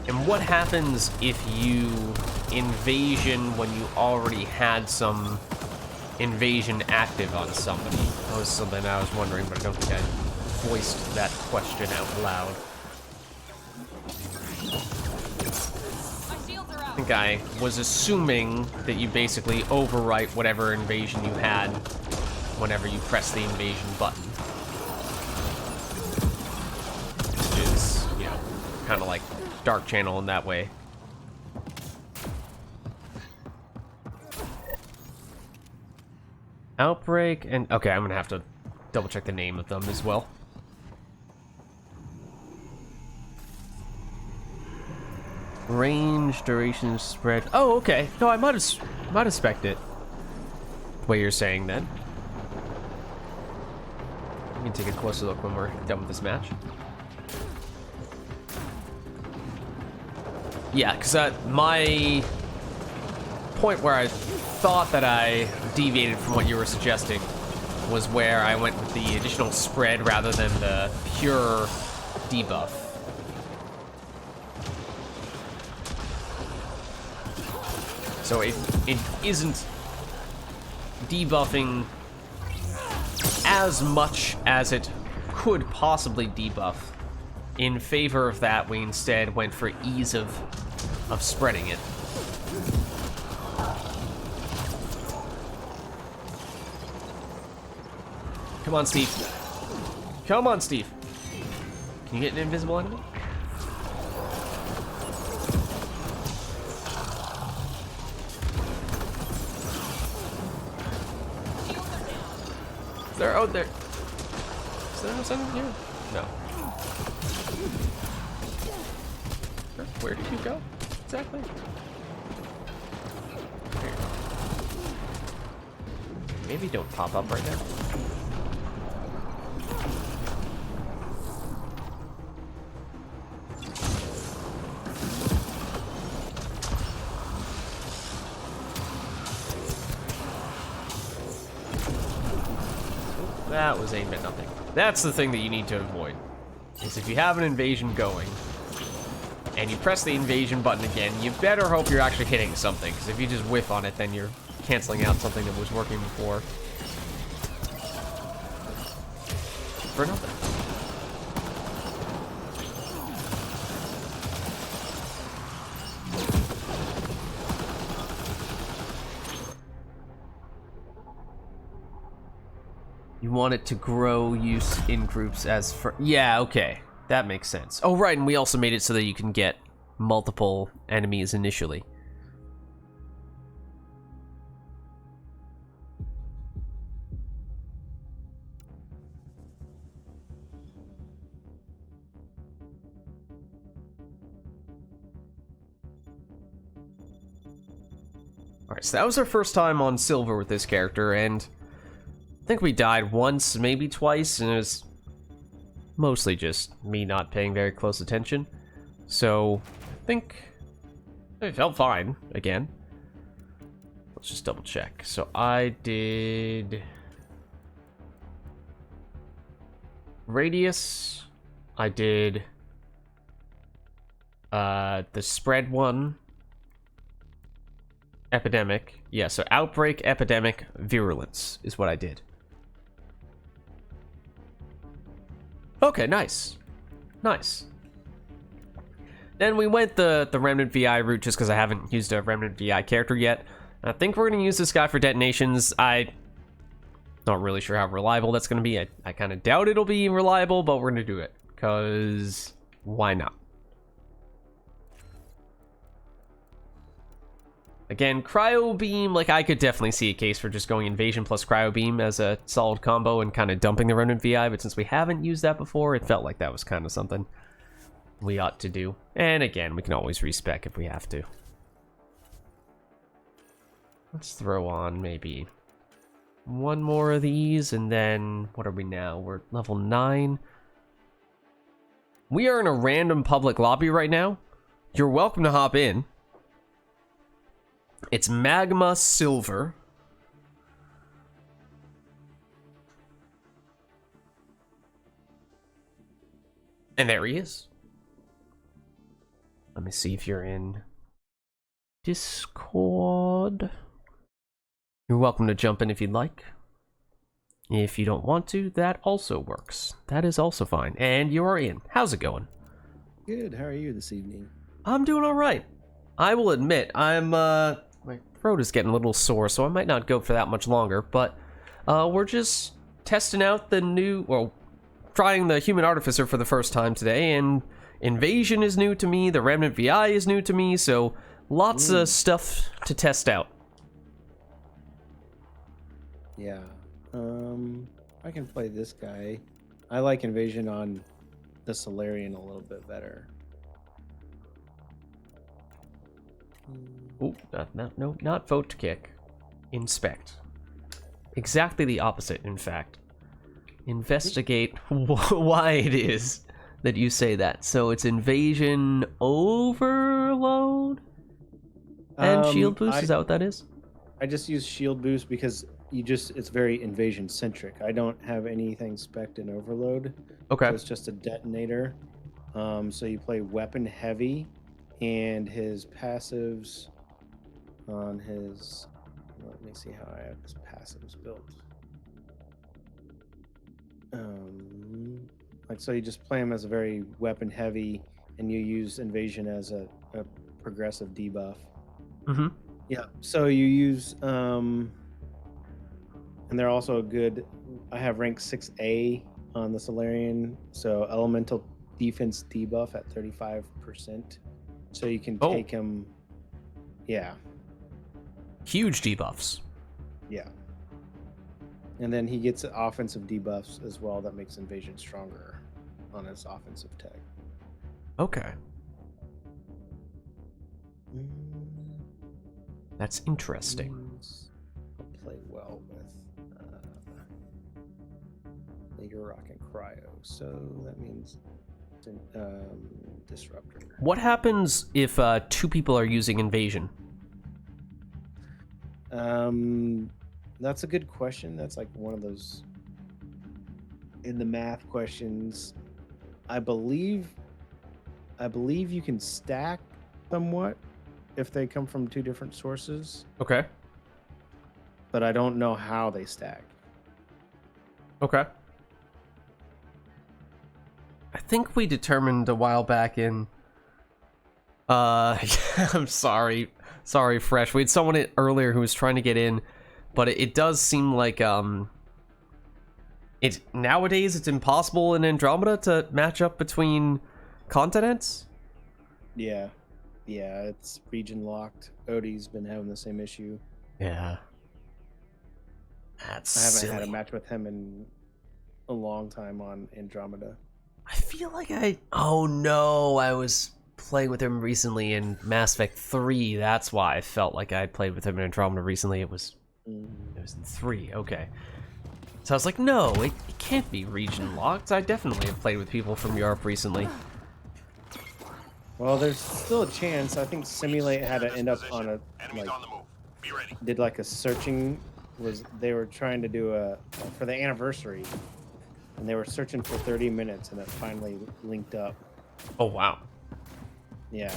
[SPEAKER 1] And what happens if you invasion when you already had some invasion active on somebody? That was something I was wondering, but I don't think I voiced that question out loud.
[SPEAKER 2] My shields are
[SPEAKER 1] I
[SPEAKER 2] out.
[SPEAKER 1] think I was assuming that you basically overwrite whatever invasion you had whenever you press the invasion button. Which is, you know, kind of like Dark Channel in that way. Outbreak and... Okay, I'm gonna have to double check the name of them as well. Range, duration, spread... Oh, okay. No, I might have spec'd it. The way you're saying then. We can take a closer look when we're done with this match. Yeah, because my point where I thought that I deviated from what you were suggesting was where I went with the additional spread rather than the pure debuff. So it isn't debuffing as much as it could possibly debuff. In favor of that, we instead went for ease of spreading it. Come on, Steve. Come on, Steve. Can you get an invisible enemy? Is there? Oh, there. Is there something here? No. Where did you go? Exactly. Here. Maybe don't pop up right now. That was aimed at nothing. That's the thing that you need to avoid. Is if you have an invasion going, and you press the invasion button again, you better hope you're actually hitting something, because if you just whiff on it, then you're canceling out something that was working before. For nothing. You want it to grow use in groups as for... Yeah, okay. That makes sense. Oh, right, and we also made it so that you can get multiple enemies initially. Alright, so that was our first time on Silver with this character, and I think we died once, maybe twice, and it was mostly just me not paying very close attention. So, I think it felt fine, again. Let's just double check. So I did... Radius. I did... the spread one. Epidemic. Yeah, so Outbreak, Epidemic, Virulence is what I did. Okay, nice. Nice. Then we went the Remnant VI route just because I haven't used a Remnant VI character yet. I think we're going to use this guy for detonations. I'm not really sure how reliable that's going to be. I kind of doubt it'll be reliable, but we're going to do it. Because why not? Again, Cryo Beam, like I could definitely see a case for just going Invasion plus Cryo Beam as a solid combo and kind of dumping the Remnant VI, but since we haven't used that before, it felt like that was kind of something we ought to do. And again, we can always respec if we have to. Let's throw on maybe one more of these, and then what are we now? We're level 9. We are in a random public lobby right now. You're welcome to hop in. It's Magma Silver. And there he is. Let me see if you're in Discord. You're welcome to jump in if you'd like. If you don't want to, that also works. That is also fine. And you are in. How's it going?
[SPEAKER 4] Good. How are you this evening?
[SPEAKER 1] I'm doing all right. I will admit, my throat is getting a little sore, so I might not go for that much longer, but we're just testing out the new, well, trying the Human Artificer for the first time today, and Invasion is new to me, the Remnant VI is new to me, so lots of stuff to test out.
[SPEAKER 4] Yeah. I can play this guy. I like Invasion on the Solarian a little bit better.
[SPEAKER 1] Oh, no, not vote to kick. Inspect. Exactly the opposite, in fact. Investigate why it is that you say that. So it's Invasion Overload and Shield Boost, is that what that is?
[SPEAKER 4] I just use Shield Boost because it's very Invasion centric. I don't have anything spec'd in Overload.
[SPEAKER 1] Okay.
[SPEAKER 4] So it's just a detonator. So you play weapon heavy, and his passives on his, let me see how I have his passives built. Like, so you just play him as a very weapon heavy, and you use Invasion as a progressive debuff.
[SPEAKER 1] Mm-hmm.
[SPEAKER 4] Yeah, so you use and they're also a good, I have rank 6A on the Solarian, so elemental defense debuff at 35%. So you can take him. Yeah.
[SPEAKER 1] Huge debuffs.
[SPEAKER 4] Yeah. And then he gets offensive debuffs as well that makes Invasion stronger on his offensive tech.
[SPEAKER 1] Okay. That's interesting.
[SPEAKER 4] I'll play well with Later Rock and Cryo, so that means Disruptor.
[SPEAKER 1] What happens if 2 people are using Invasion?
[SPEAKER 4] That's a good question. That's like one of those in the math questions. I believe you can stack somewhat if they come from 2 different sources.
[SPEAKER 1] Okay.
[SPEAKER 4] But I don't know how they stack.
[SPEAKER 1] Okay. I think we determined a while back in I'm sorry, Fresh. We had someone earlier who was trying to get in, but it does seem like nowadays it's impossible in Andromeda to match up between continents.
[SPEAKER 4] Yeah, it's region locked. Odie's been having the same issue.
[SPEAKER 1] Yeah, that's
[SPEAKER 4] I haven't
[SPEAKER 1] silly.
[SPEAKER 4] had a match with him in a long time on Andromeda.
[SPEAKER 1] I feel like I was playing with him recently in Mass Effect 3. That's why I felt like I played with him in Andromeda recently. It was in 3. Okay. So I was like, no, it can't be region locked. I definitely have played with people from Europe recently.
[SPEAKER 4] Well, there's still a chance. I think Simulate had to end up on a
[SPEAKER 3] Enemies on the move. Be ready.
[SPEAKER 4] did like a searching. They were trying to do for the anniversary, and they were searching for 30 minutes, and it finally linked up.
[SPEAKER 1] Oh wow.
[SPEAKER 4] Yeah.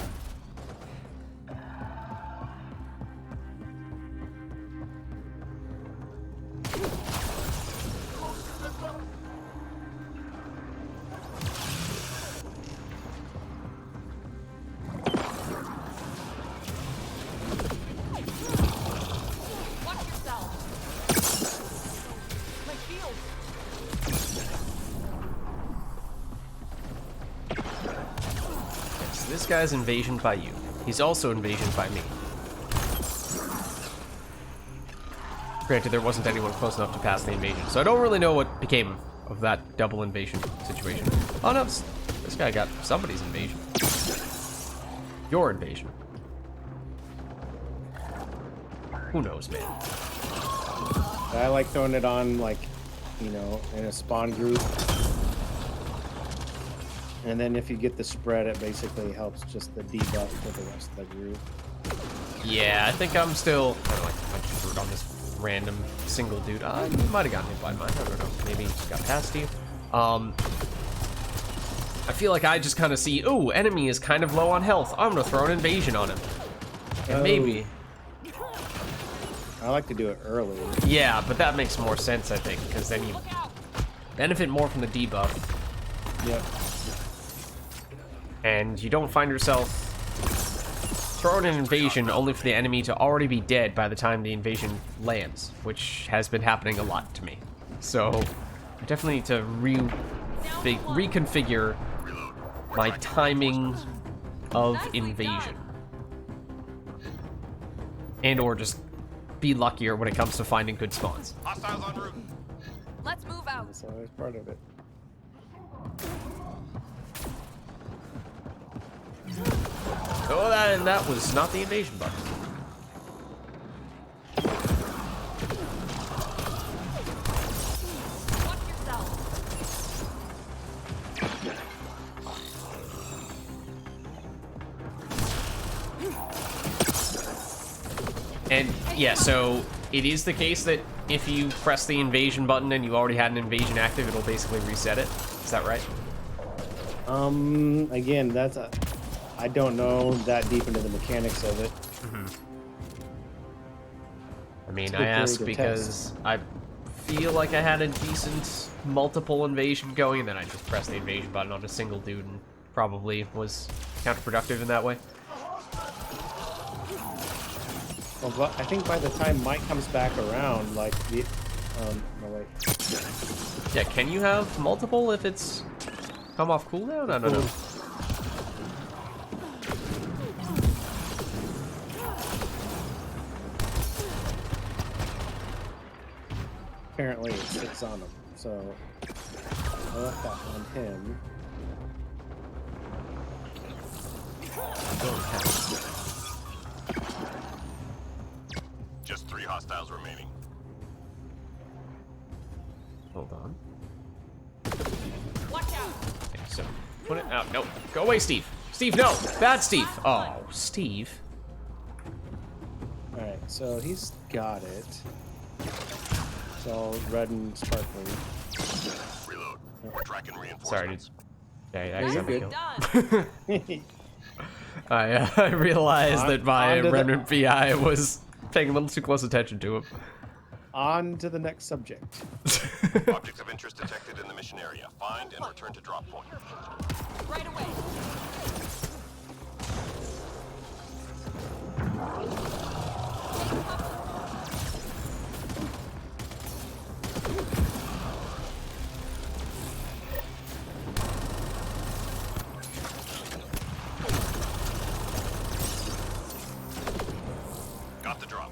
[SPEAKER 1] guy's invasioned by you. He's also invasioned by me. Granted, there wasn't anyone close enough to pass the invasion, so I don't really know what became of that double invasion situation. Oh no, this guy got somebody's invasion. Your invasion. Who knows, man?
[SPEAKER 4] I like throwing it on, like, you know, in a spawn group. And then if you get the spread, it basically helps just the debuff for the rest of the group.
[SPEAKER 1] Yeah, I think I'm still... I don't know, I just threw it on this random single dude. You might have gotten hit by mine. I don't know. Maybe he just got past you. I feel like I just kind of see, ooh, enemy is kind of low on health. I'm going to throw an invasion on him. And maybe...
[SPEAKER 4] I like to do it early.
[SPEAKER 1] Yeah, but that makes more sense, I think, because then you benefit more from the debuff.
[SPEAKER 4] Yep.
[SPEAKER 1] And you don't find yourself throwing an invasion only for the enemy to already be dead by the time the invasion lands, which has been happening a lot to me. So I definitely need to reconfigure my timing of invasion. And or just be luckier when it comes to finding good spawns.
[SPEAKER 3] Hostiles en route.
[SPEAKER 2] Let's move out.
[SPEAKER 4] That's always part of it.
[SPEAKER 1] Oh, that was not the invasion button.
[SPEAKER 2] Watch yourself.
[SPEAKER 1] And yeah, so it is the case that if you press the invasion button and you already had an invasion active, it'll basically reset it. Is that right?
[SPEAKER 4] Again, that's a... I don't know that deep into the mechanics of it.
[SPEAKER 1] I mean,
[SPEAKER 4] It's a
[SPEAKER 1] I
[SPEAKER 4] good theory
[SPEAKER 1] asked
[SPEAKER 4] to
[SPEAKER 1] because
[SPEAKER 4] test.
[SPEAKER 1] I feel like I had a decent multiple invasion going, and then I just pressed the invasion button on a single dude and probably was counterproductive in that way.
[SPEAKER 4] Well, but I think by the time Mike comes back around, like the... no, wait.
[SPEAKER 1] Yeah, can you have multiple if it's come off cooldown? I don't know.
[SPEAKER 4] Apparently it sits on him, so I left that on him.
[SPEAKER 3] Just 3 hostiles remaining.
[SPEAKER 1] Hold on.
[SPEAKER 2] Watch out.
[SPEAKER 1] Okay, so put it out. No, go away, Steve. Steve, no, bad Steve. Oh, Steve.
[SPEAKER 4] All right, so he's got it. It's all red and sparkling.
[SPEAKER 3] Reload. We're tracking reinforcements.
[SPEAKER 1] Sorry, dude. Yeah, I
[SPEAKER 4] you're
[SPEAKER 1] accidentally
[SPEAKER 4] good.
[SPEAKER 1] killed. I realized that my
[SPEAKER 4] on to the-
[SPEAKER 1] remnant VI was paying a little too close attention to him.
[SPEAKER 4] On to the next subject.
[SPEAKER 3] Objects of interest detected in the mission area. Find and return to drop point.
[SPEAKER 2] Right away.
[SPEAKER 3] Got the drop.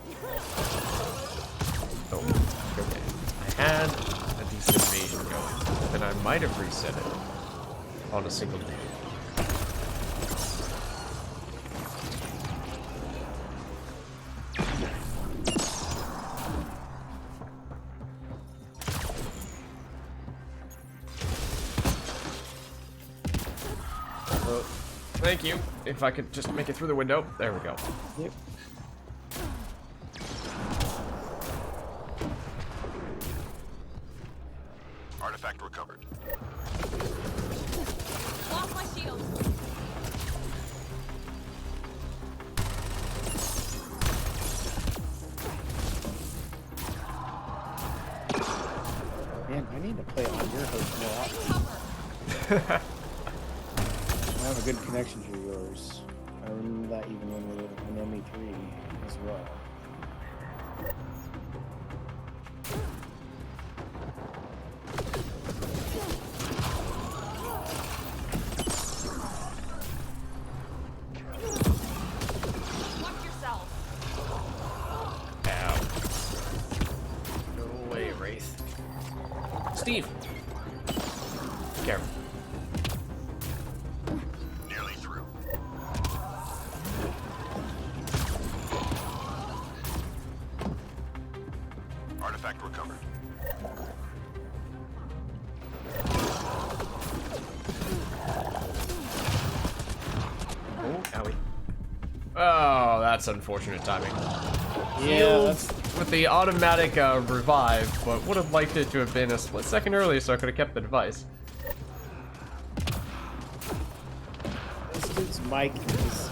[SPEAKER 1] Oh, okay. I had a decent invasion going, and I might have reset it on a single day. Well, thank you. If I could just make it through the window. There we go.
[SPEAKER 4] Yep.
[SPEAKER 3] Artifact recovered.
[SPEAKER 2] Lost my shield.
[SPEAKER 4] Man, I need to play on your host more often. I have a good connection to yours. I remember that even when we were in ME3 as well.
[SPEAKER 1] Steve. Careful.
[SPEAKER 3] Nearly through. Artifact recovered.
[SPEAKER 1] Oh, owie. Oh, that's unfortunate timing.
[SPEAKER 4] Yeah, that's,
[SPEAKER 1] With the automatic revive, but would have liked it to have been a split second earlier so I could have kept the device.
[SPEAKER 4] this dude's mic is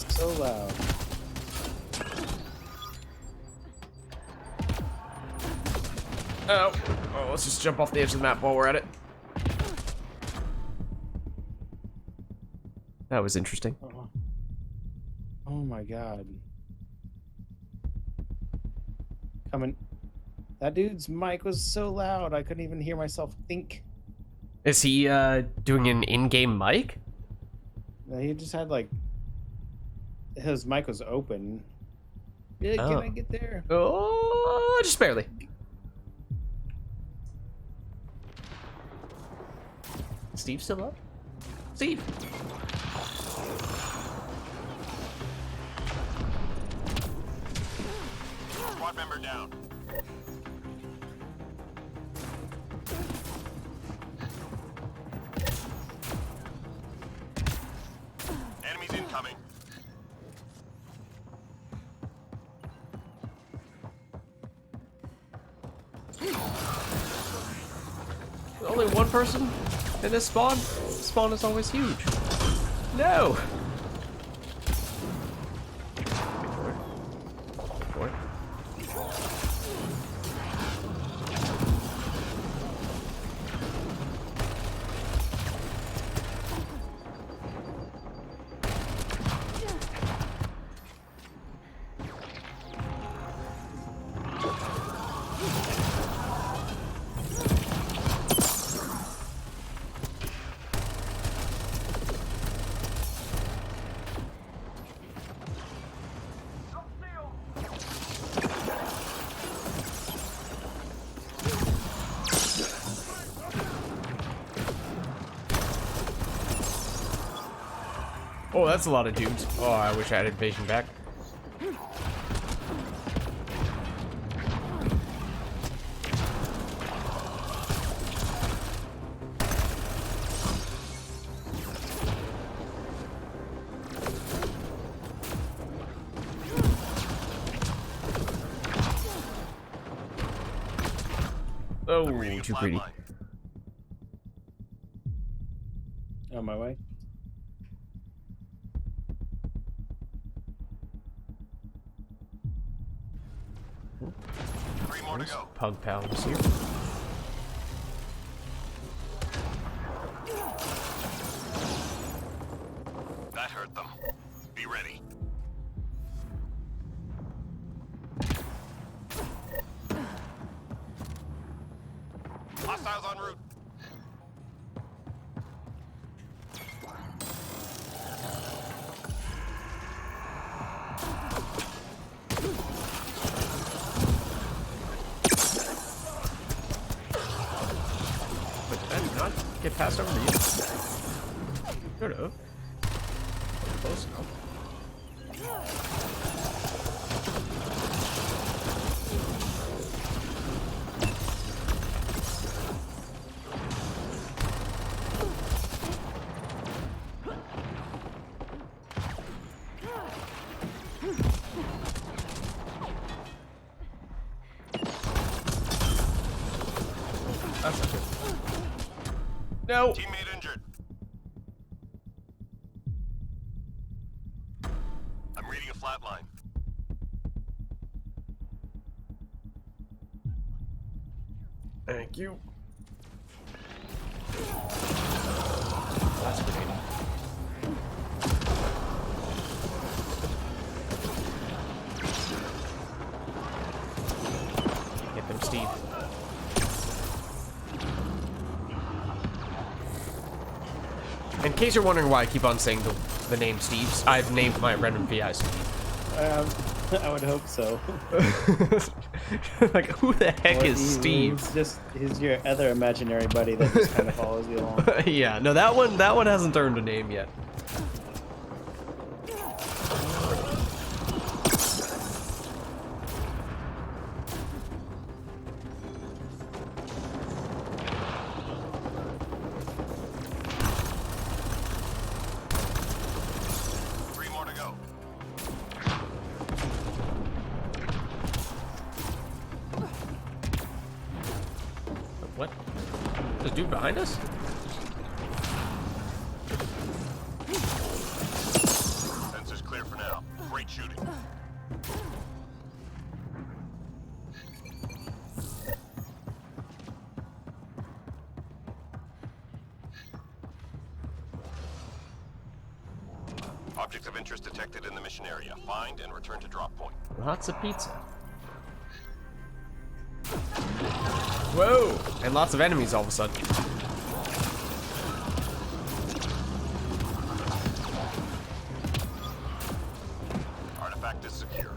[SPEAKER 4] so loud.
[SPEAKER 1] Oh, let's just jump off the edge of the map while we're at it. That was interesting.
[SPEAKER 4] Oh my god. Coming. That dude's mic was so loud I couldn't even hear myself think.
[SPEAKER 1] Is he doing an in-game mic?
[SPEAKER 4] He just had like his mic was open. Yeah,
[SPEAKER 1] Oh.
[SPEAKER 4] can I get there?
[SPEAKER 1] Oh, just barely. Steve still up? Steve.
[SPEAKER 3] Squad member down. Enemies incoming.
[SPEAKER 1] Only one person in this spawn? Spawn is always huge. No! Forward. Oh, that's a lot of dudes. Oh, I wish I had invasion back. Oh,
[SPEAKER 3] Reading a
[SPEAKER 1] too
[SPEAKER 3] flat
[SPEAKER 1] pretty.
[SPEAKER 3] line.
[SPEAKER 4] On my way.
[SPEAKER 3] Three more to go.
[SPEAKER 1] Pug pals here.
[SPEAKER 3] That hurt them. Be ready. Hostiles en route.
[SPEAKER 1] But did I not get passed over to you? Should have. Close enough. That's not good. No!
[SPEAKER 3] Teammate injured. I'm reading a flat line.
[SPEAKER 1] Thank you. That's great. Get them, Steve. In case you're wondering why I keep on saying the name Steve's, I've named my random VI Steve.
[SPEAKER 4] I would hope so.
[SPEAKER 1] Like, who the heck
[SPEAKER 4] Or
[SPEAKER 1] is Steve?
[SPEAKER 4] He's your other imaginary buddy that just kind of follows you along.
[SPEAKER 1] Yeah, no, that one hasn't earned a name yet.
[SPEAKER 3] Three more to go.
[SPEAKER 1] What? This dude behind us?
[SPEAKER 3] Sensors clear for now. Great shooting. Objects of interest detected in the mission area. Find and return to drop point.
[SPEAKER 1] Lots of pizza. Whoa! And lots of enemies all of a sudden.
[SPEAKER 3] Artifact is secure.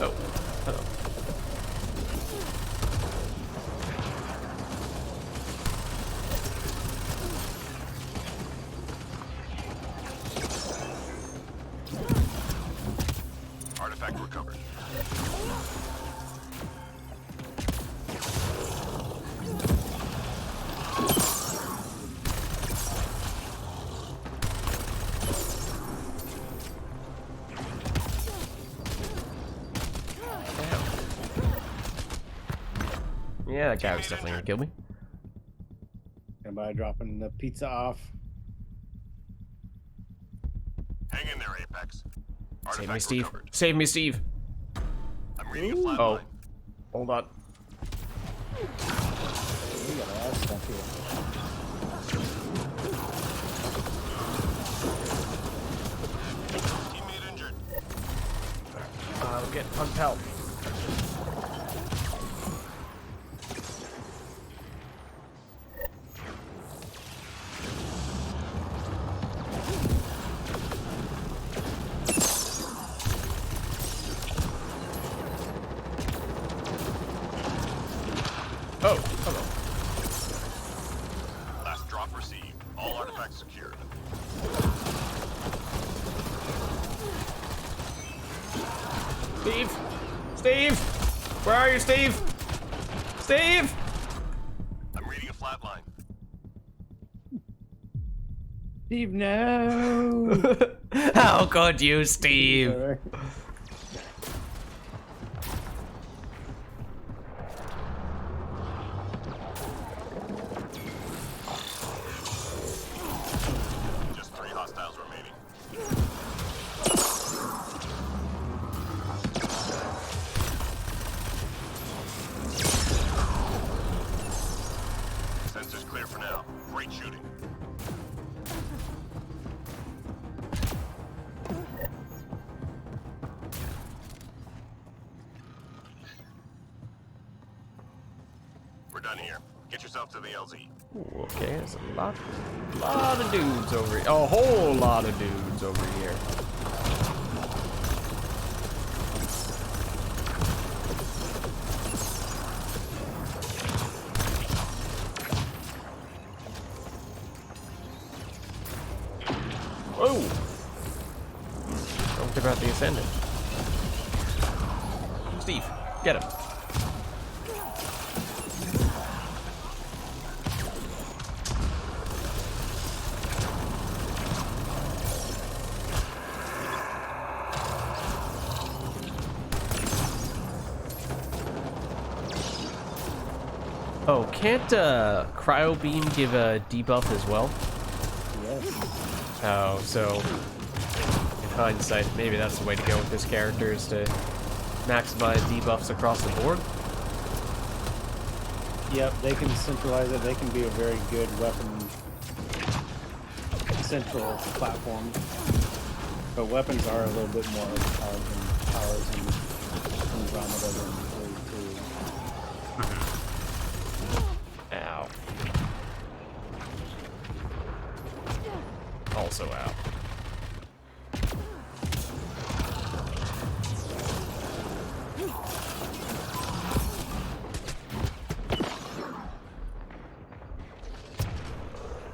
[SPEAKER 1] Oh, hello.
[SPEAKER 3] Artifact recovered.
[SPEAKER 1] Yeah, that guy was definitely gonna kill me.
[SPEAKER 4] By dropping the pizza off.
[SPEAKER 3] Hang in there, Apex.
[SPEAKER 1] Save me,
[SPEAKER 3] Artifact
[SPEAKER 1] Steve.
[SPEAKER 3] recovered.
[SPEAKER 1] Save me, Steve.
[SPEAKER 3] I'm reading a flat
[SPEAKER 1] Oh,
[SPEAKER 3] line.
[SPEAKER 1] hold on.
[SPEAKER 4] We got a lot of stuff here.
[SPEAKER 3] Teammate injured.
[SPEAKER 1] We're getting pumped help. Oh, hello.
[SPEAKER 3] Last drop received. All artifacts secured.
[SPEAKER 1] Steve! Steve! Where are you, Steve? Steve!
[SPEAKER 3] I'm reading a flat line.
[SPEAKER 4] Steve, no!
[SPEAKER 1] How could you, Steve?
[SPEAKER 4] Alright.
[SPEAKER 3] Just 3 hostiles remaining. Sensors clear for now. Great shooting. We're done here. Get yourself to the LZ.
[SPEAKER 1] Ooh, okay, there's a lot of dudes over here. A whole lot of dudes over here. Whoa! Don't forget about the Ascendant. Steve, get him. Oh, can't Cryo Beam give a debuff as well?
[SPEAKER 4] Yes.
[SPEAKER 1] Oh, so in hindsight, maybe that's the way to go with this character is to maximize debuffs across the board.
[SPEAKER 4] Yep, they can centralize it. They can be a very good weapon central platform. But weapons are a little bit more overpowered than powers in Andromeda than Blade 2.
[SPEAKER 1] Ow. Also ow.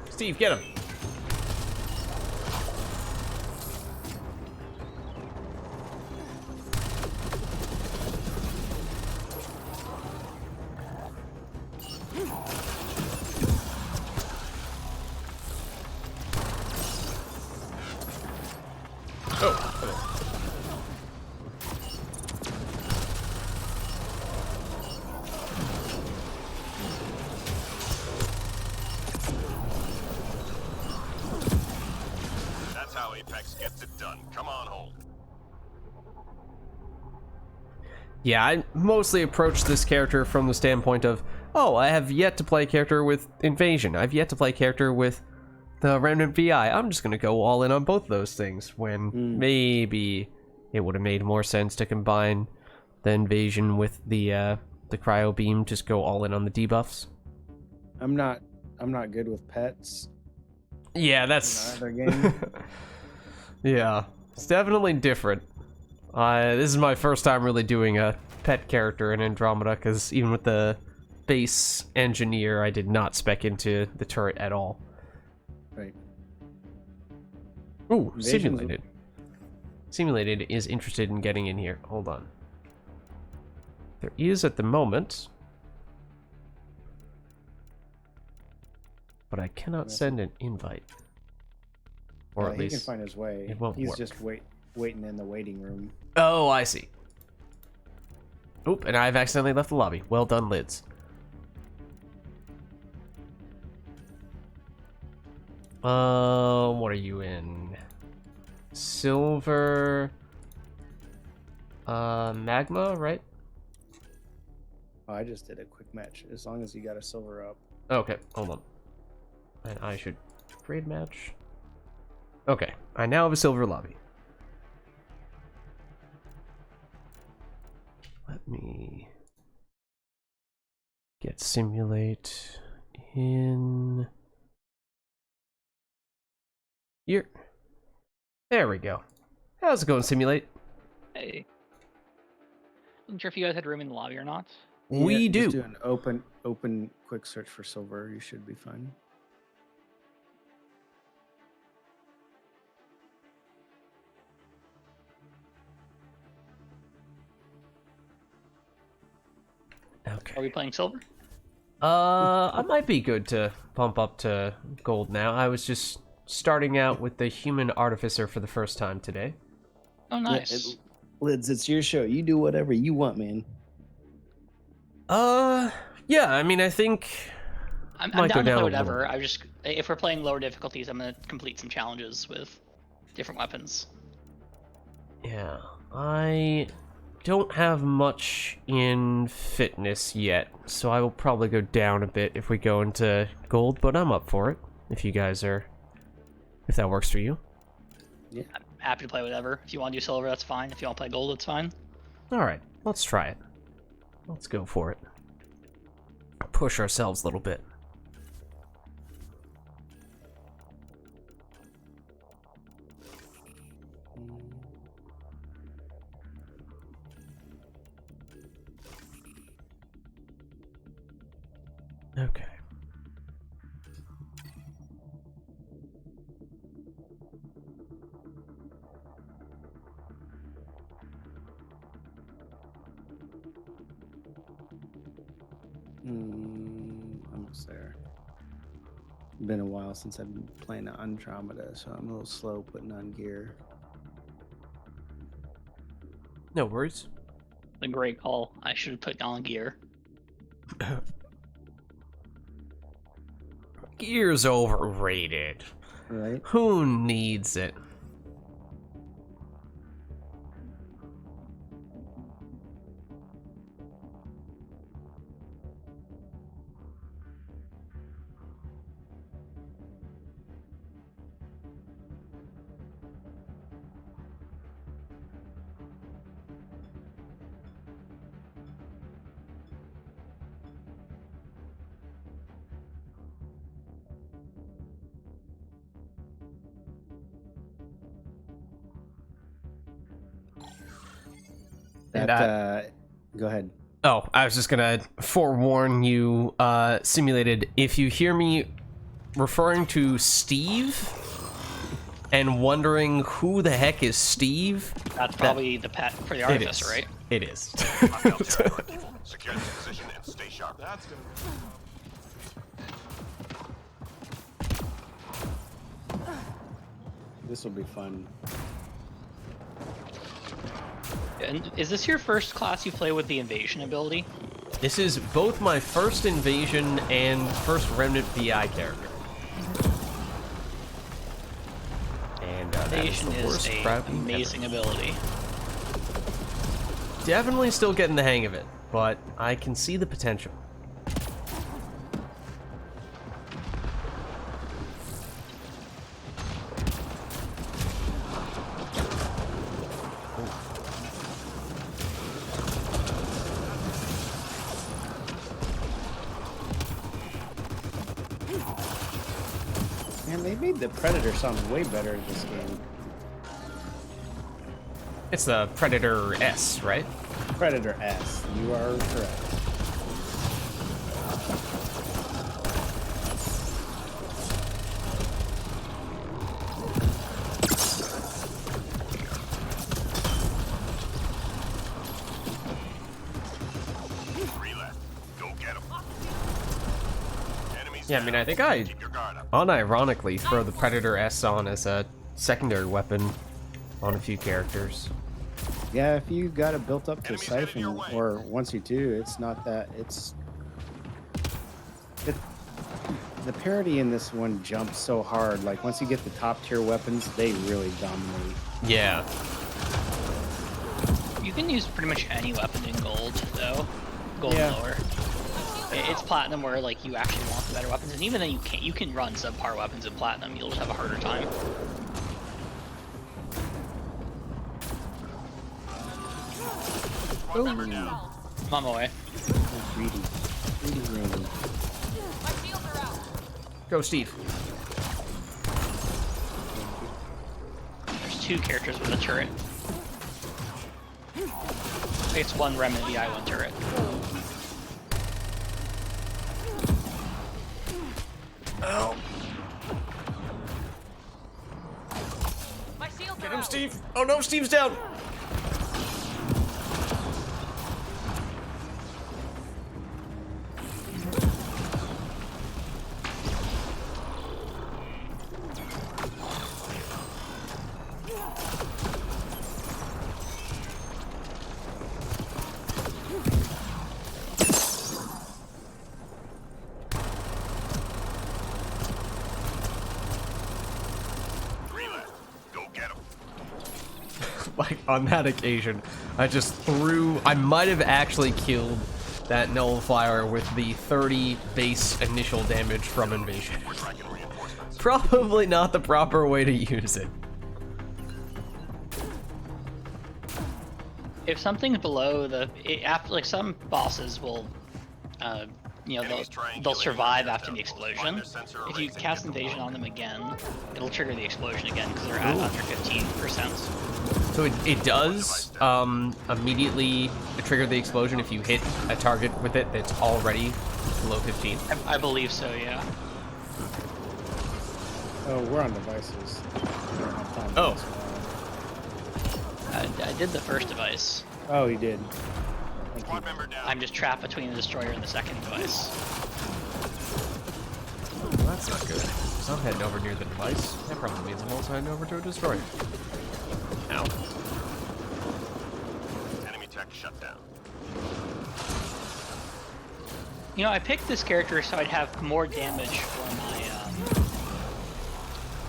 [SPEAKER 1] Steve, get him. Oh, come on.
[SPEAKER 3] That's how Apex gets it done. Come on home.
[SPEAKER 1] Yeah, I mostly approach this character from the standpoint of, oh, I have yet to play a character with Invasion. I've yet to play a character with the Remnant VI. I'm just going to go all in on both those things, when maybe it would have made more sense to combine the Invasion with the Cryo Beam, just go all in on the debuffs.
[SPEAKER 4] I'm not good with pets
[SPEAKER 1] Yeah,
[SPEAKER 4] in
[SPEAKER 1] that's...
[SPEAKER 4] either game.
[SPEAKER 1] Yeah, it's definitely different. This is my first time really doing a pet character in Andromeda, because even with the base engineer, I did not spec into the turret at all.
[SPEAKER 4] Right.
[SPEAKER 1] Ooh,
[SPEAKER 4] Invasion's-
[SPEAKER 1] simulated. Simulated is interested in getting in here. Hold on. There is at the moment, but I cannot send an invite. Or
[SPEAKER 4] Yeah,
[SPEAKER 1] at
[SPEAKER 4] he can
[SPEAKER 1] least
[SPEAKER 4] find his way.
[SPEAKER 1] it won't
[SPEAKER 4] He's
[SPEAKER 1] work.
[SPEAKER 4] just waiting in the waiting room.
[SPEAKER 1] Oh, I see. Oop, and I've accidentally left the lobby. Well done, Lids. What are you in? Silver... magma, right?
[SPEAKER 4] Oh, I just did a quick match. As long as you got a silver up.
[SPEAKER 1] Okay, hold on. And I should grade match. Okay, I now have a silver lobby. Let me get simulate in here. There we go. How's it going, simulate?
[SPEAKER 5] Hey. Wasn't sure if you guys had room in the lobby or not.
[SPEAKER 1] We do.
[SPEAKER 4] Just do an open quick search for silver. You should be fine.
[SPEAKER 1] Okay.
[SPEAKER 5] Are we playing silver?
[SPEAKER 1] I might be good to pump up to gold now. I was just starting out with the human artificer for the first time today.
[SPEAKER 5] Oh, nice.
[SPEAKER 4] Lids, it's your show. You do whatever you want, man.
[SPEAKER 1] Yeah, I mean, I think
[SPEAKER 5] I'm
[SPEAKER 1] might go
[SPEAKER 5] down to
[SPEAKER 1] down
[SPEAKER 5] play
[SPEAKER 1] a
[SPEAKER 5] whatever. If we're playing lower difficulties, I'm gonna complete some challenges with different weapons.
[SPEAKER 1] yeah, I don't have much in fitness yet, so I will probably go down a bit if we go into gold, but I'm up for it if you guys are, if that works for you.
[SPEAKER 5] I'm happy to play whatever. If you want to do silver, that's fine. If you want to play gold, that's fine.
[SPEAKER 1] All right, let's try it. Let's go for it. Push ourselves a little bit. Okay.
[SPEAKER 4] Almost there. Been a while since I've been playing Andromeda, so I'm a little slow putting on gear.
[SPEAKER 1] No worries.
[SPEAKER 5] A great call. I should have put on gear.
[SPEAKER 1] Gear's overrated.
[SPEAKER 4] Right?
[SPEAKER 1] Who needs it? And
[SPEAKER 4] Go ahead.
[SPEAKER 1] oh, I was just gonna forewarn you, Simulated, if you hear me referring to Steve and wondering who the heck is Steve,
[SPEAKER 5] That's probably the pet for the
[SPEAKER 1] it
[SPEAKER 5] Artificer,
[SPEAKER 1] is.
[SPEAKER 5] right?
[SPEAKER 1] It is.
[SPEAKER 3] Hostile terror. Secure this position and stay sharp. That's gonna
[SPEAKER 4] This will be fun.
[SPEAKER 5] And is this your first class you play with the invasion ability?
[SPEAKER 1] This is both my first Invasion and first Remnant BI character. And that is
[SPEAKER 5] Invasion
[SPEAKER 1] the
[SPEAKER 5] is
[SPEAKER 1] worst
[SPEAKER 5] a
[SPEAKER 1] crappy
[SPEAKER 5] amazing ability.
[SPEAKER 1] ever. Definitely still getting the hang of it, but I can see the potential.
[SPEAKER 4] Man, they made the Predator sound way better in this game.
[SPEAKER 1] It's the Predator S, right?
[SPEAKER 4] Predator S. You are correct.
[SPEAKER 3] Three left. Go get 'em. Enemies
[SPEAKER 1] Yeah, I mean, I think I
[SPEAKER 3] Keep your guard up.
[SPEAKER 1] unironically throw the Predator S on as a secondary weapon on a few characters.
[SPEAKER 4] Yeah, if you got it built up to
[SPEAKER 3] Enemies headed
[SPEAKER 4] siphon,
[SPEAKER 3] your way.
[SPEAKER 4] or once you do, it's not that. The parity in this one jumps so hard. Like once you get the top tier weapons, they really dominate.
[SPEAKER 1] Yeah.
[SPEAKER 5] You can use pretty much any weapon in gold, though. Gold
[SPEAKER 4] Yeah.
[SPEAKER 5] lower. It's platinum where like you actually want the better weapons, and even then you can run subpar weapons in platinum. You'll just have a harder time.
[SPEAKER 3] One member down.
[SPEAKER 5] I'm on my way.
[SPEAKER 4] Oh, greedy, greedy rain.
[SPEAKER 2] My shields are out.
[SPEAKER 1] Go, Steve.
[SPEAKER 5] There's two characters with a turret. It's one remnant VI, one turret.
[SPEAKER 1] Oh,
[SPEAKER 2] My shields
[SPEAKER 1] get
[SPEAKER 2] are
[SPEAKER 1] him,
[SPEAKER 2] out.
[SPEAKER 1] Steve. Oh no, Steve's down.
[SPEAKER 3] Three left. Go get 'em.
[SPEAKER 1] Like, on that occasion, I just threw... I might have actually killed that nullifier with the 30 base initial damage from Invasion.
[SPEAKER 3] We're tracking reinforcements.
[SPEAKER 1] Probably not the proper way to use it.
[SPEAKER 5] If something's below the, after like some bosses will, you know,
[SPEAKER 3] Enemies
[SPEAKER 5] they'll survive
[SPEAKER 3] triangulating
[SPEAKER 5] after the
[SPEAKER 3] their
[SPEAKER 5] explosion.
[SPEAKER 3] Find their sensor
[SPEAKER 5] If you
[SPEAKER 3] arrays and
[SPEAKER 5] cast
[SPEAKER 3] get them
[SPEAKER 5] invasion
[SPEAKER 3] low.
[SPEAKER 5] on them again, it'll trigger the explosion again because they're at under 15%.
[SPEAKER 1] So it does immediately trigger the explosion if you hit a target with it that's already below 15.
[SPEAKER 5] I believe so, yeah.
[SPEAKER 4] Oh, we're on devices. We don't have time for
[SPEAKER 1] Oh.
[SPEAKER 4] this one.
[SPEAKER 5] I did the first device.
[SPEAKER 4] Oh, he did. Thank you.
[SPEAKER 3] Squad member down.
[SPEAKER 5] I'm just trapped between the destroyer and the second device.
[SPEAKER 1] Well, that's not good. So I'm heading over near the device. That probably means I'm also heading over to a destroyer. Ow.
[SPEAKER 3] Enemy tech shut down.
[SPEAKER 5] You know, I picked this character so I'd have more damage for my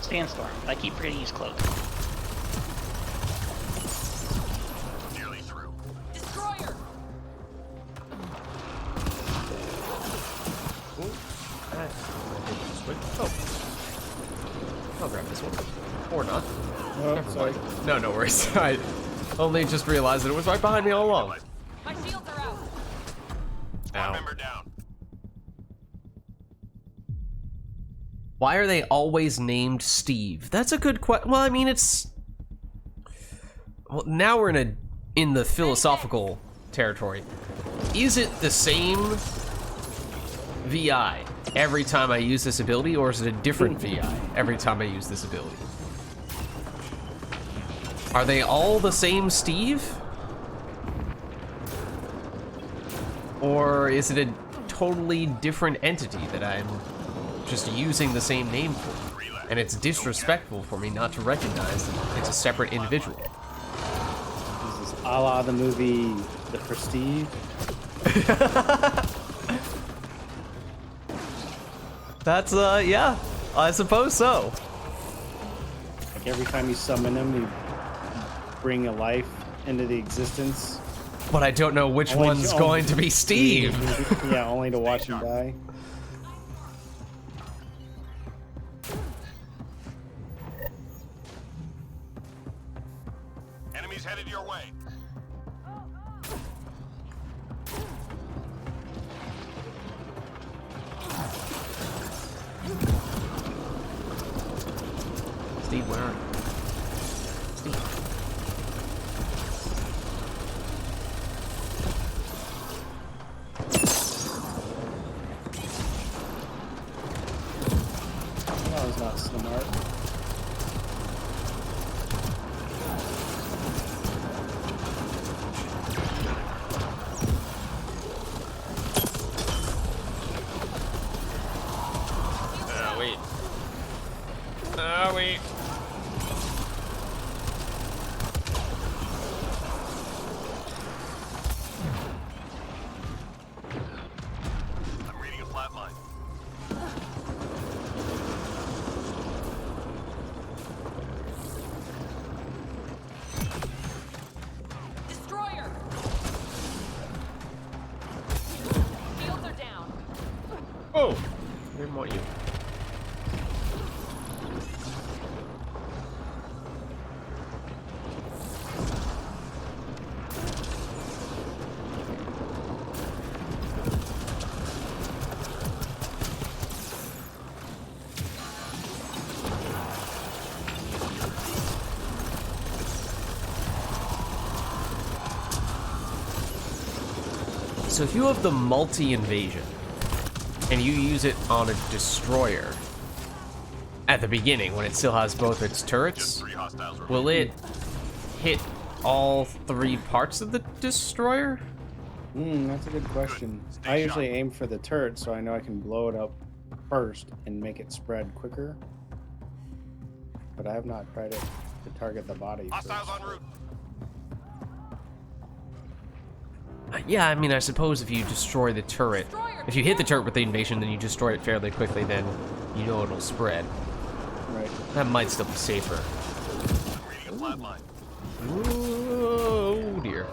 [SPEAKER 5] Sandstorm, but I keep forgetting his cloak.
[SPEAKER 3] Nearly through.
[SPEAKER 2] Destroyer.
[SPEAKER 1] Oh. I'll grab this one. Or not.
[SPEAKER 4] Oh,
[SPEAKER 1] Never
[SPEAKER 4] sorry.
[SPEAKER 1] mind. No, no worries. I only just realized that it was right behind me all along.
[SPEAKER 2] My shields are out.
[SPEAKER 3] Squad
[SPEAKER 1] Ow.
[SPEAKER 3] member down.
[SPEAKER 1] Why are they always named Steve? That's a good question. Well, I mean, it's... Well, now we're in a in the philosophical territory, is it the same VI every time I use this ability, or is it a different VI every time I use this ability? Are they all the same Steve? Or is it a totally different entity that I'm just using the same name for? And it's disrespectful for me not to recognize that it's a separate individual.
[SPEAKER 4] This is a la the movie The Prestige.
[SPEAKER 1] That's, yeah, I suppose so.
[SPEAKER 4] Like every time you summon him, you bring a life into the existence.
[SPEAKER 1] But I don't know which
[SPEAKER 4] Only
[SPEAKER 1] one's
[SPEAKER 4] to-
[SPEAKER 1] going to be Steve.
[SPEAKER 4] Yeah, only to watch him die.
[SPEAKER 3] Enemies headed your way.
[SPEAKER 1] Steve, where are you? Steve.
[SPEAKER 4] That was not smart.
[SPEAKER 1] Wait. Wait.
[SPEAKER 3] I'm reading a flatline.
[SPEAKER 2] Destroyer! Shields are down.
[SPEAKER 1] Oh! Where might you? So if you have the multi-invasion, and you use it on a destroyer, at the beginning, when it still has both its turrets,
[SPEAKER 3] 3 hostiles remaining.
[SPEAKER 1] will it hit all 3 parts of the destroyer?
[SPEAKER 4] That's a good question. I usually aim for the turret so I know I can blow it up first and make it spread quicker. But I have not tried it to target the body
[SPEAKER 3] Hostiles
[SPEAKER 4] first.
[SPEAKER 3] en route.
[SPEAKER 1] Yeah, I mean, I suppose if you destroy the turret, if you hit the turret with the invasion, then you destroy it fairly quickly, then you know it'll spread.
[SPEAKER 4] Right.
[SPEAKER 1] That might still be safer.
[SPEAKER 3] I'm reading a flatline.
[SPEAKER 1] Oh dear.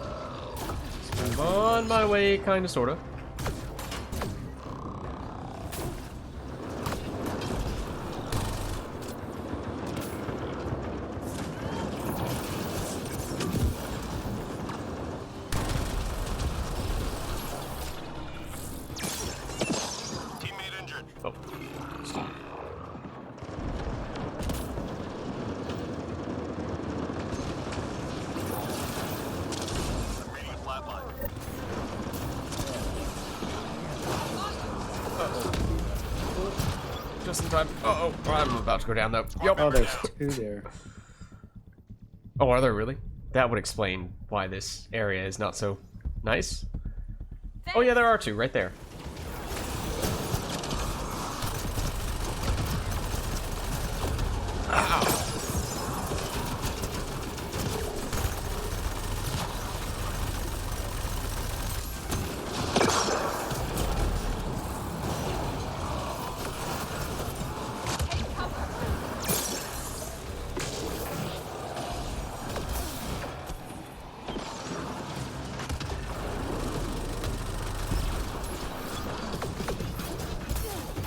[SPEAKER 1] I'm on my way, kinda, sorta.
[SPEAKER 3] Teammate injured.
[SPEAKER 1] Oh.
[SPEAKER 3] I'm reading a flatline.
[SPEAKER 1] Just in time. Uh-oh, I'm about to go down though. Yep.
[SPEAKER 4] Oh, there's 2 there.
[SPEAKER 1] Oh, are there really? That would explain why this area is not so nice. Oh yeah, there are 2 right there.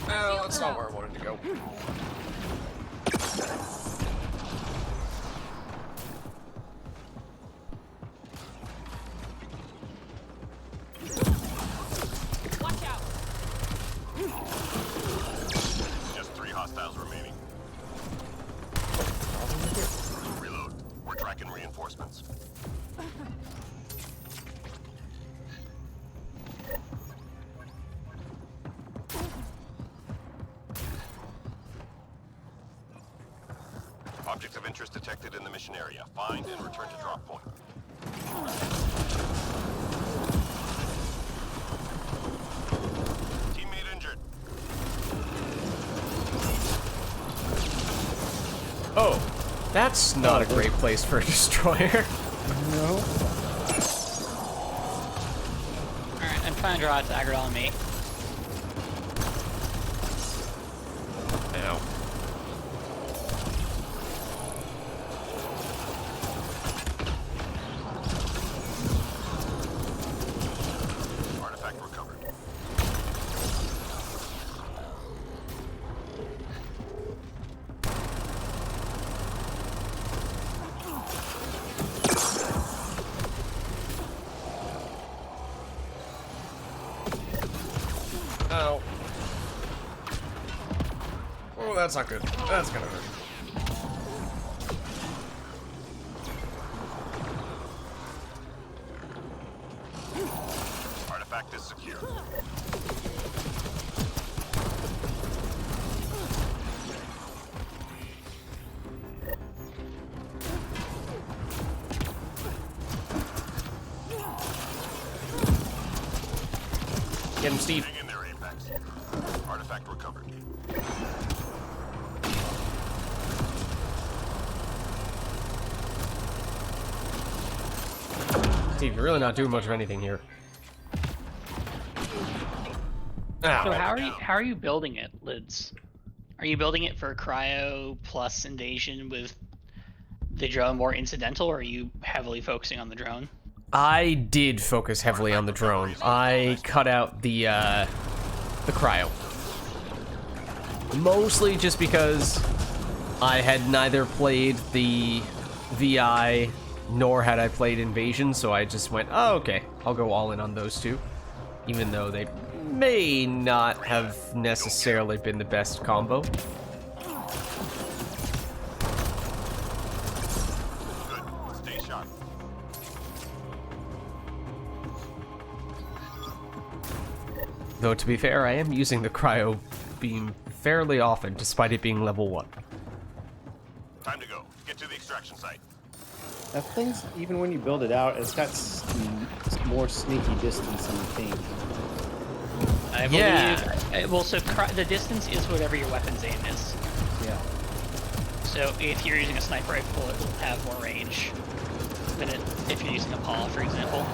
[SPEAKER 1] Oh, that's not where I wanted to go.
[SPEAKER 2] Watch out!
[SPEAKER 3] Just 3 hostiles remaining. Reload. We're tracking reinforcements. Objects of interest detected in the mission area. Find and return to drop point. Teammate injured.
[SPEAKER 1] Oh, that's not a great place for a destroyer.
[SPEAKER 4] No.
[SPEAKER 5] Alright, I'm trying to draw a dagger on me.
[SPEAKER 1] Ow.
[SPEAKER 3] Artifact recovered.
[SPEAKER 1] Ow. Oh, that's not good. That's gonna hurt.
[SPEAKER 3] Artifact is secure.
[SPEAKER 1] Get him, Steve.
[SPEAKER 3] Hang in there, Apex. Artifact recovered.
[SPEAKER 1] Steve, you're really not doing much of anything here. Ow.
[SPEAKER 5] So how are you building it, Lids? Are you building it for cryo plus invasion with the drone more incidental, or are you heavily focusing on the drone?
[SPEAKER 1] I did focus heavily on the drone. I cut out the cryo. Mostly just because I had neither played the VI nor had I played Invasion, so I just went, oh, okay, I'll go all in on those two. Even though they may not have necessarily been the best combo.
[SPEAKER 3] Good. Stay sharp.
[SPEAKER 1] Though to be fair, I am using the cryo beam fairly often, despite it being level 1.
[SPEAKER 3] Time to go. Get to the extraction site.
[SPEAKER 4] That thing's, even when you build it out, it's got more sneaky distance than you think.
[SPEAKER 5] I believe.
[SPEAKER 1] Yeah.
[SPEAKER 5] Well, so the distance is whatever your weapon's aim is.
[SPEAKER 4] Yeah.
[SPEAKER 5] So if you're using a sniper rifle, it will have more range than if you're using a PAW, for example.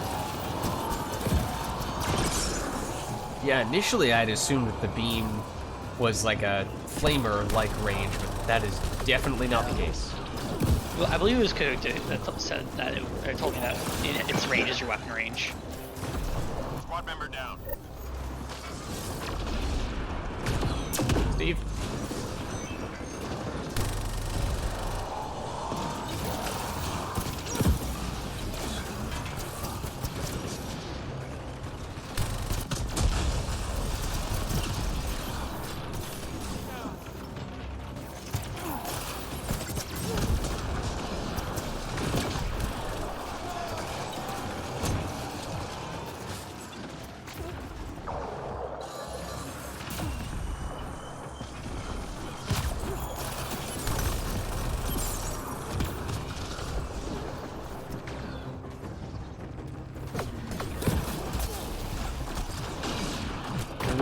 [SPEAKER 1] Yeah, initially I'd assumed that the beam was like a flamer-like range, but that is definitely not the case.
[SPEAKER 5] Well, I believe it was Code that said that it told me that its range is your weapon range.
[SPEAKER 3] Squad member down.
[SPEAKER 1] Steve?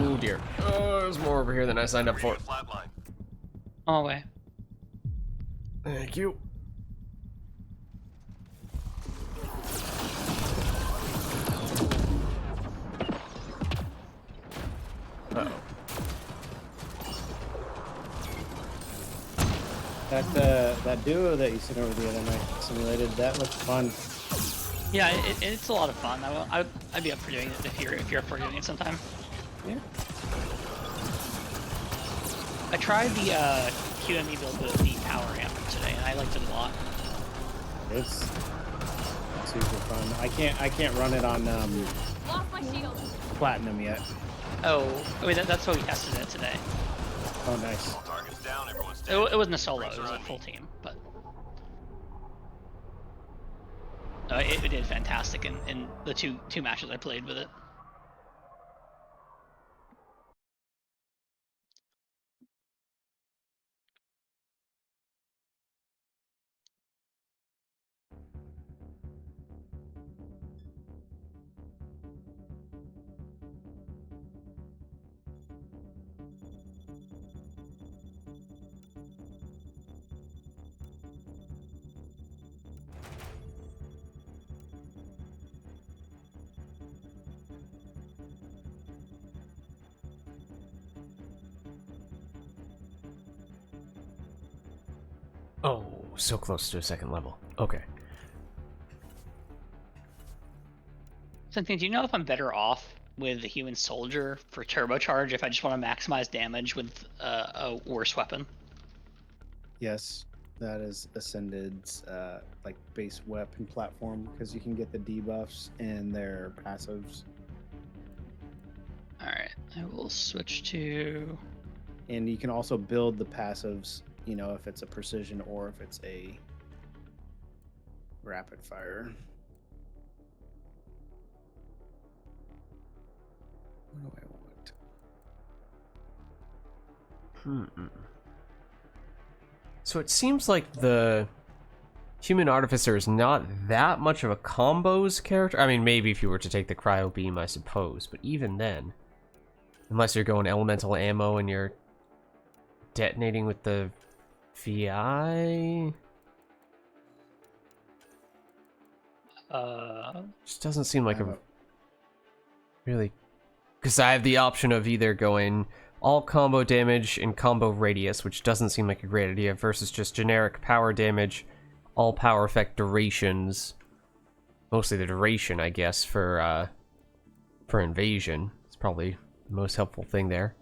[SPEAKER 1] Oh dear. Oh, there's more over here than I signed up for.
[SPEAKER 3] Flatline.
[SPEAKER 5] On my way.
[SPEAKER 1] Thank you. Uh-oh.
[SPEAKER 4] That duo that you sent over the other night simulated, that looked fun.
[SPEAKER 5] Yeah, it's a lot of fun. I'd be up for doing it if you're up for doing it sometime.
[SPEAKER 4] Yeah.
[SPEAKER 5] I tried the QME build with the power amp today, and I liked it a lot.
[SPEAKER 4] It's super fun. I can't run it on
[SPEAKER 2] Lost my shield.
[SPEAKER 4] platinum yet.
[SPEAKER 5] Oh, I mean that's why we tested it today.
[SPEAKER 4] Oh, nice.
[SPEAKER 3] All targets down. Everyone stay.
[SPEAKER 5] It wasn't a solo; it was a full team. But It did fantastic in the two matches I played with it.
[SPEAKER 1] Oh, so close to a second level. Okay.
[SPEAKER 5] Cynthia, do you know if I'm better off with the human soldier for turbocharge if I just want to maximize damage with a worse weapon?
[SPEAKER 4] Yes, that is Ascended's like base weapon platform because you can get the debuffs and their passives,
[SPEAKER 5] Alright, I will switch to...
[SPEAKER 4] and you can also build the passives. You know, if it's a precision or if it's a rapid fire. What do I want?
[SPEAKER 1] So it seems like the human artificer is not that much of a combos character. I mean, maybe if you were to take the cryo beam, I suppose, but even then, unless you're going elemental ammo and you're detonating with the VI, just doesn't seem like a really, because I have the option of either going all combo damage and combo radius, which doesn't seem like a great idea, versus just generic power damage, all power effect durations, mostly the duration, I guess, for invasion. It's probably the most helpful thing there.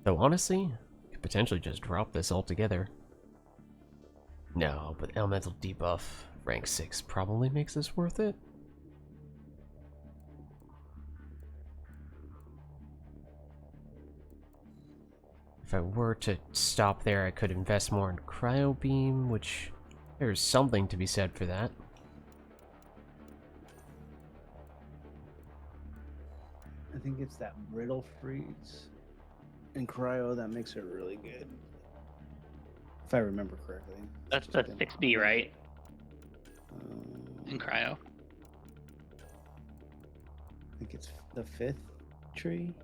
[SPEAKER 1] Though honestly, I could potentially just drop this altogether. No, but elemental debuff rank 6 probably makes this worth it. If I were to stop there, I could invest more in cryo beam, which there's something to be said for that.
[SPEAKER 4] I think it's that brittle freeze in cryo that makes it really good. If I remember correctly.
[SPEAKER 5] That's the 6B, right? In cryo.
[SPEAKER 4] I think it's the 5th tree.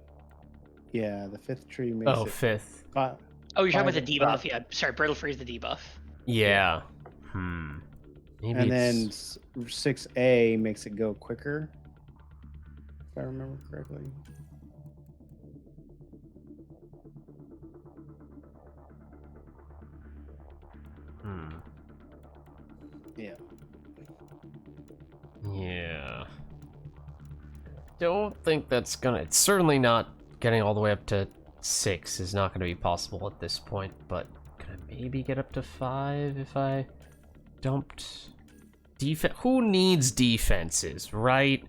[SPEAKER 4] Yeah, the 5th tree makes
[SPEAKER 1] Oh,
[SPEAKER 4] it.
[SPEAKER 1] 5th.
[SPEAKER 5] Oh, you're talking about the debuff,
[SPEAKER 4] five-
[SPEAKER 5] yeah. Sorry, brittle freeze the debuff.
[SPEAKER 1] Yeah. Maybe
[SPEAKER 4] And then
[SPEAKER 1] it's...
[SPEAKER 4] 6A makes it go quicker. If I remember correctly. Yeah.
[SPEAKER 1] Yeah. Don't think that's gonna... It's certainly not getting all the way up to 6 is not gonna be possible at this point, but can I maybe get up to 5 if I dumped... Defense? Who needs defenses, right?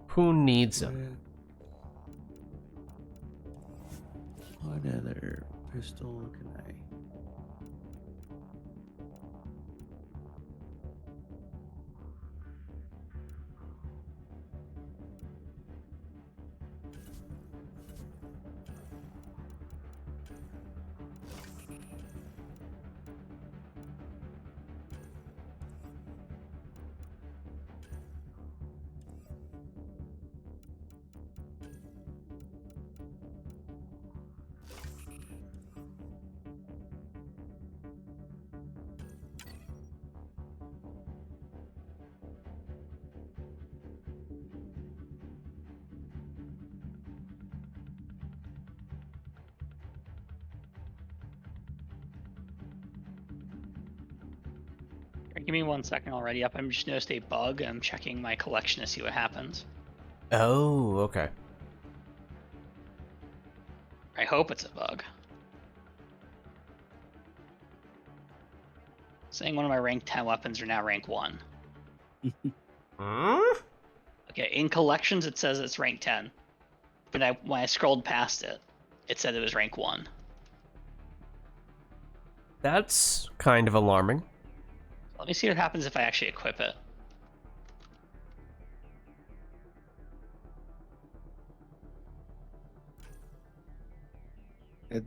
[SPEAKER 1] Who needs them?
[SPEAKER 4] What other pistol can I...
[SPEAKER 5] Give me 1 second already up. I'm just noticed a bug. I'm checking my collection to see what happens.
[SPEAKER 1] Oh, okay.
[SPEAKER 5] I hope it's a bug. Saying one of my rank 10 weapons are now rank 1. Okay, in collections it says it's rank 10. But when I scrolled past it, it said it was rank 1.
[SPEAKER 1] That's kind of alarming.
[SPEAKER 5] Let me see what happens if I actually equip it.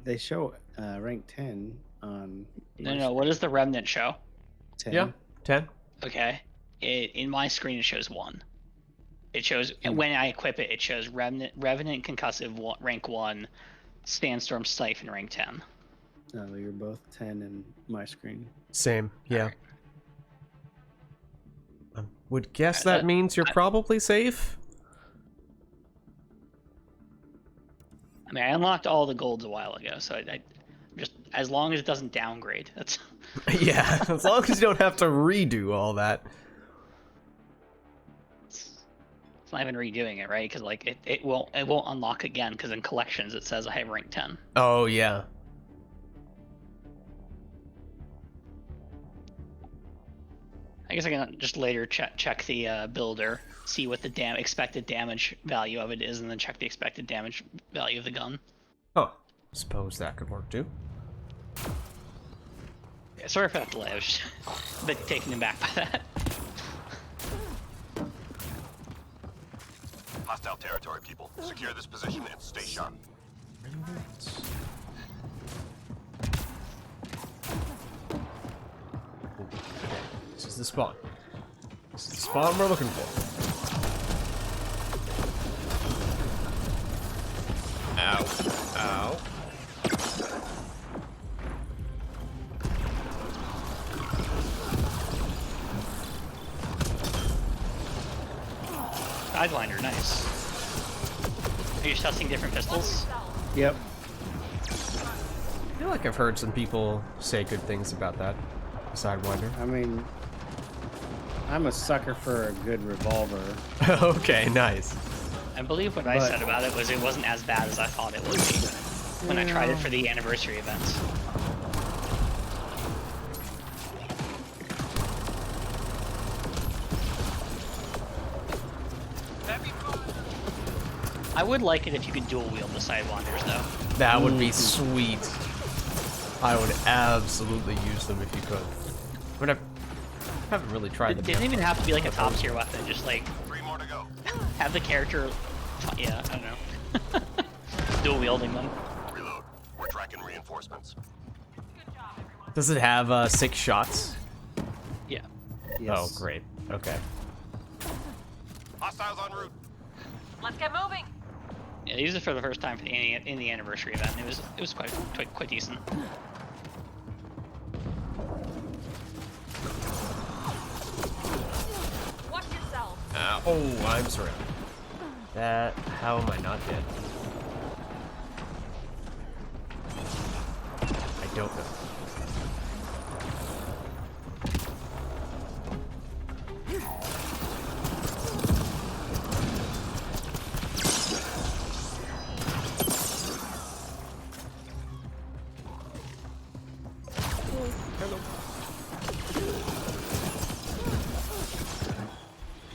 [SPEAKER 4] They show rank 10 on.
[SPEAKER 5] No. What does the remnant show?
[SPEAKER 4] 10.
[SPEAKER 1] Yeah, 10.
[SPEAKER 5] Okay. In my screen, it shows 1. It shows when I equip it. It shows revenant concussive rank 1, sandstorm siphon rank 10.
[SPEAKER 4] Oh, you're both 10 in my screen.
[SPEAKER 1] Same, yeah.
[SPEAKER 5] Alright.
[SPEAKER 1] I would guess that means you're probably safe.
[SPEAKER 5] I mean, I unlocked all the golds a while ago, so I just as long as it doesn't downgrade. That's
[SPEAKER 1] Yeah, as long as you don't have to redo all that.
[SPEAKER 5] it's not even redoing it, right? Because like it won't unlock again because in collections it says I have rank 10.
[SPEAKER 1] Oh, yeah.
[SPEAKER 5] I guess I can just later check the builder, see what the expected damage value of it is, and then check the expected damage value of the gun.
[SPEAKER 1] Oh, suppose that could work too.
[SPEAKER 5] Yeah, sorry for that delay. I was just a bit taken aback by that.
[SPEAKER 3] Hostile territory, people. Secure this position and stay sharp.
[SPEAKER 1] This is the spawn. This is the spawn we're looking for. Ow. Ow.
[SPEAKER 5] Sidewinder, nice. Are you testing different pistols?
[SPEAKER 4] Yep.
[SPEAKER 1] I feel like I've heard some people say good things about that. Sidewinder.
[SPEAKER 4] I mean, I'm a sucker for a good revolver.
[SPEAKER 1] Okay, nice.
[SPEAKER 5] I believe what I said about it was it wasn't as bad as I thought it would be when I tried it for the anniversary event. I would like it if you could dual wield the Sidewinders, though.
[SPEAKER 1] That would be sweet. I would absolutely use them if you could. But I haven't really tried them.
[SPEAKER 5] It didn't even have to be like a top tier weapon, just like
[SPEAKER 3] 3 more to go.
[SPEAKER 5] have the character. Yeah, I don't know. Dual wielding them.
[SPEAKER 3] Reload. We're tracking reinforcements.
[SPEAKER 1] Does it have 6 shots?
[SPEAKER 5] Yeah.
[SPEAKER 4] Yes.
[SPEAKER 1] Oh, great. Okay.
[SPEAKER 3] Hostiles en route.
[SPEAKER 2] Let's get moving.
[SPEAKER 5] Yeah, I used it for the first time for in the anniversary event. It was quite decent.
[SPEAKER 2] Watch yourself.
[SPEAKER 1] Oh, I'm surrounded. That. How am I not dead? I don't know.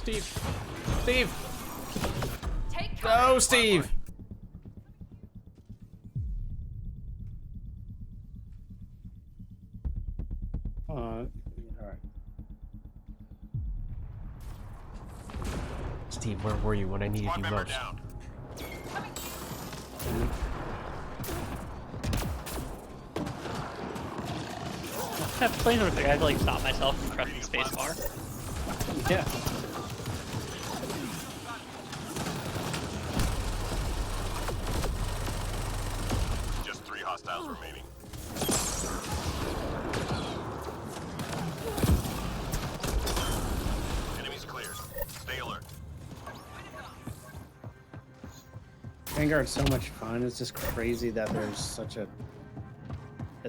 [SPEAKER 1] Steve! Steve!
[SPEAKER 2] Take cover.
[SPEAKER 1] Go, Steve!
[SPEAKER 4] All right.
[SPEAKER 1] Steve, where were you when I needed
[SPEAKER 3] Squad
[SPEAKER 1] you
[SPEAKER 3] member
[SPEAKER 1] most?
[SPEAKER 3] down.
[SPEAKER 5] I played with it. I had to like stop myself from pressing space bar.
[SPEAKER 4] Yeah.
[SPEAKER 3] Just 3 hostiles remaining. Enemies clear. Stay alert.
[SPEAKER 4] Vanguard's so much fun. It's just crazy that there's such a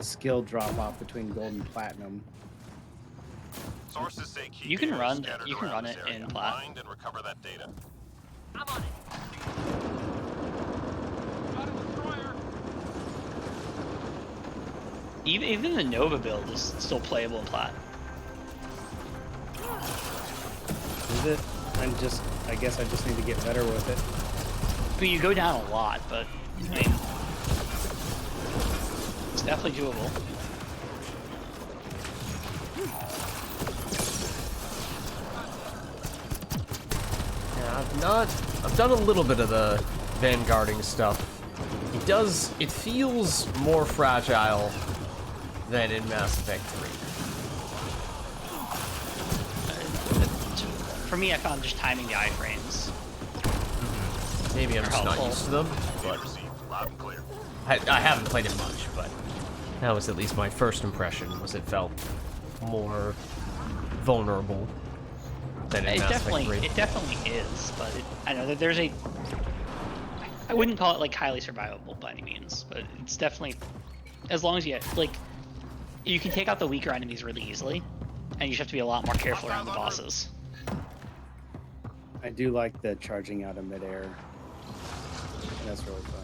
[SPEAKER 4] skill drop off between gold and platinum.
[SPEAKER 3] Sources say key
[SPEAKER 5] You can
[SPEAKER 3] data is
[SPEAKER 5] run-
[SPEAKER 3] scattered
[SPEAKER 5] you can
[SPEAKER 3] around
[SPEAKER 5] run
[SPEAKER 3] this
[SPEAKER 5] it
[SPEAKER 3] area.
[SPEAKER 5] in plat.
[SPEAKER 3] Find and recover that data.
[SPEAKER 2] I'm on it. Got a destroyer.
[SPEAKER 5] Even the Nova build is still playable in plat.
[SPEAKER 4] Is it? I guess I just need to get better with it.
[SPEAKER 5] I mean, you go down a lot, but I mean, it's definitely doable.
[SPEAKER 1] I've done a little bit of the vanguarding stuff. It feels more fragile than in Mass Effect 3.
[SPEAKER 5] For me, I found just timing the iframes.
[SPEAKER 1] Maybe I'm just not
[SPEAKER 5] helpful.
[SPEAKER 1] used to them,
[SPEAKER 3] Data
[SPEAKER 1] but
[SPEAKER 3] received. Loud and clear.
[SPEAKER 1] I haven't played it much, but that was at least my first impression, was it felt more vulnerable than in
[SPEAKER 5] It
[SPEAKER 1] Mass Effect 3.
[SPEAKER 5] definitely is, but I know that there's a. I wouldn't call it like highly survivable by any means, but it's definitely, as long as you you can take out the weaker enemies really easily, and you just have to be a lot more careful around the bosses.
[SPEAKER 4] I do like the charging out of midair. That's really fun.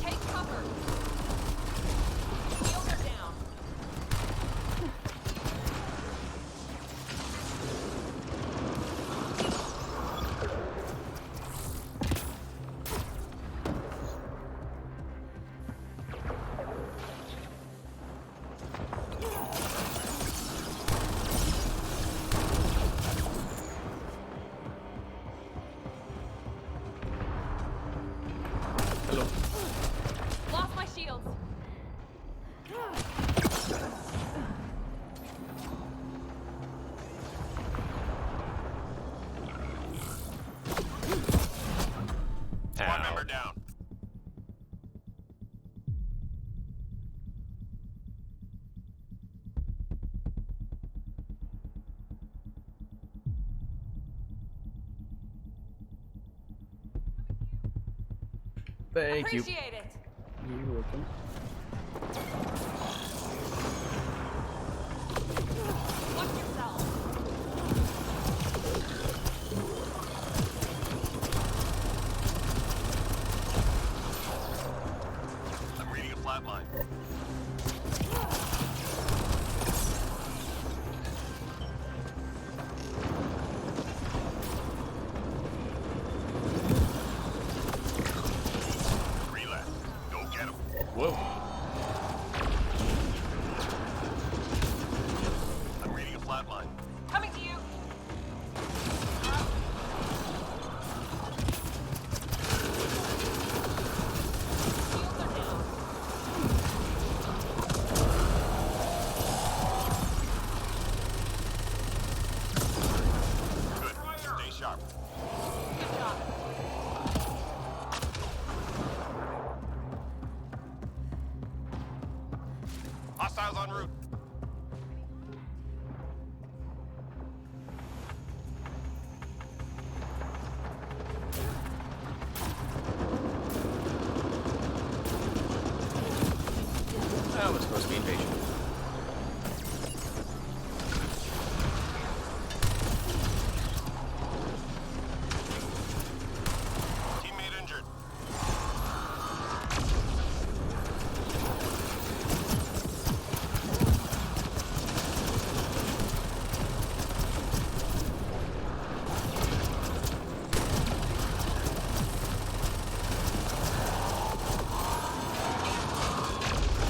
[SPEAKER 2] Take cover. Shields are down.
[SPEAKER 1] Hello.
[SPEAKER 2] Lost my shields.
[SPEAKER 3] One member down.
[SPEAKER 1] Thank you.
[SPEAKER 2] Appreciate it.
[SPEAKER 4] You're welcome.
[SPEAKER 2] Watch yourself.
[SPEAKER 3] I'm reading a flat line. Three left. Go get him.
[SPEAKER 1] Whoa.
[SPEAKER 3] I'm reading a flat line.
[SPEAKER 2] Coming to you. Shields are down.
[SPEAKER 3] Good. Stay sharp.
[SPEAKER 2] Good job.
[SPEAKER 3] Hostiles en route.
[SPEAKER 1] That was supposed to be invasion.
[SPEAKER 3] Teammate injured.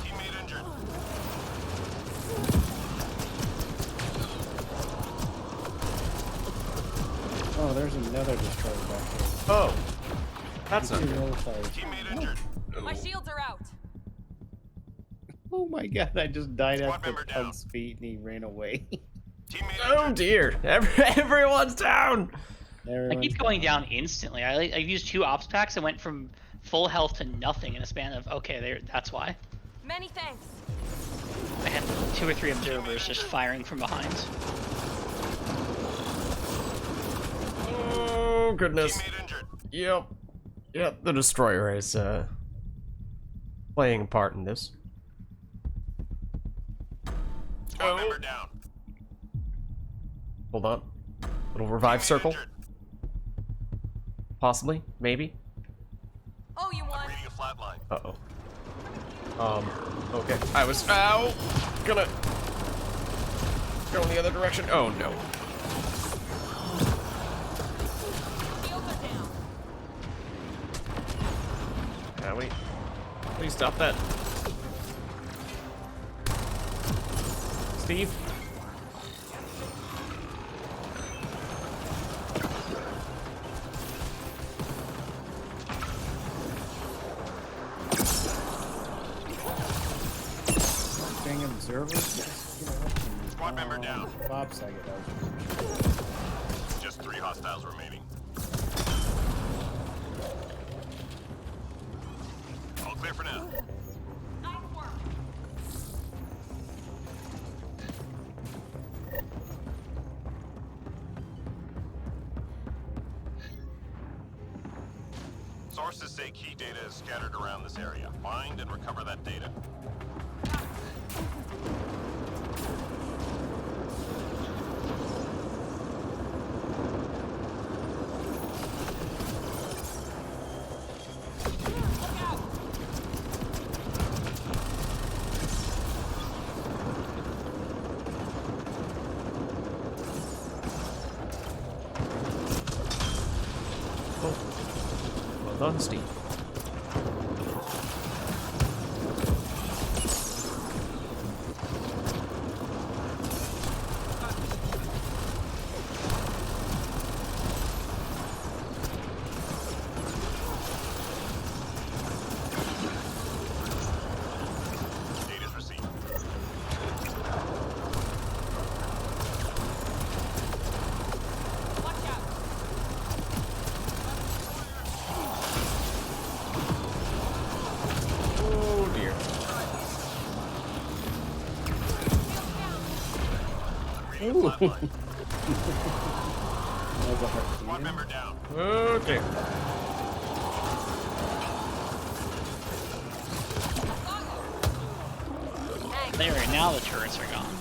[SPEAKER 3] Teammate injured.
[SPEAKER 4] Oh, there's another destroyer back here.
[SPEAKER 1] Oh. That's not
[SPEAKER 4] Two
[SPEAKER 1] good.
[SPEAKER 4] other sides.
[SPEAKER 3] Teammate injured.
[SPEAKER 2] My shields are out.
[SPEAKER 4] Oh my god, I just died
[SPEAKER 3] Squad
[SPEAKER 4] at
[SPEAKER 3] member
[SPEAKER 4] the
[SPEAKER 3] down.
[SPEAKER 4] pug's feet and he ran away.
[SPEAKER 3] Teammate
[SPEAKER 1] Oh
[SPEAKER 3] injured.
[SPEAKER 1] dear. Everyone's down.
[SPEAKER 5] I keep going down instantly. I've used 2 ops packs and went from full health to nothing in a span of that's why.
[SPEAKER 2] Many thanks.
[SPEAKER 5] I had 2 or 3 observers just firing from behind.
[SPEAKER 1] Oh goodness.
[SPEAKER 3] Teammate injured.
[SPEAKER 1] Yep. Yep, the destroyer is playing a part in this.
[SPEAKER 3] Squad member down.
[SPEAKER 1] Hold on. Little revive
[SPEAKER 3] Teammate
[SPEAKER 1] circle.
[SPEAKER 3] injured.
[SPEAKER 1] Possibly. Maybe.
[SPEAKER 2] Oh, you won.
[SPEAKER 3] Reading a flat line.
[SPEAKER 1] Uh-oh. Okay. I was gonna go in the other direction. Oh no.
[SPEAKER 2] Shields are down.
[SPEAKER 1] Can we please stop that? Steve?
[SPEAKER 4] observers just, you know,
[SPEAKER 3] Squad member down.
[SPEAKER 4] Bob Saget.
[SPEAKER 3] Just 3 hostiles remaining. All clear for now.
[SPEAKER 2] Nice work.
[SPEAKER 3] Sources say key data is scattered around this area. Find and recover that data.
[SPEAKER 1] Well done, Steve.
[SPEAKER 3] Data's received.
[SPEAKER 2] Watch out.
[SPEAKER 1] Oh dear.
[SPEAKER 3] Reading flatline.
[SPEAKER 4] That was a hard
[SPEAKER 3] Squad
[SPEAKER 4] scene.
[SPEAKER 3] member down.
[SPEAKER 1] Okay.
[SPEAKER 5] There, now the turrets are gone.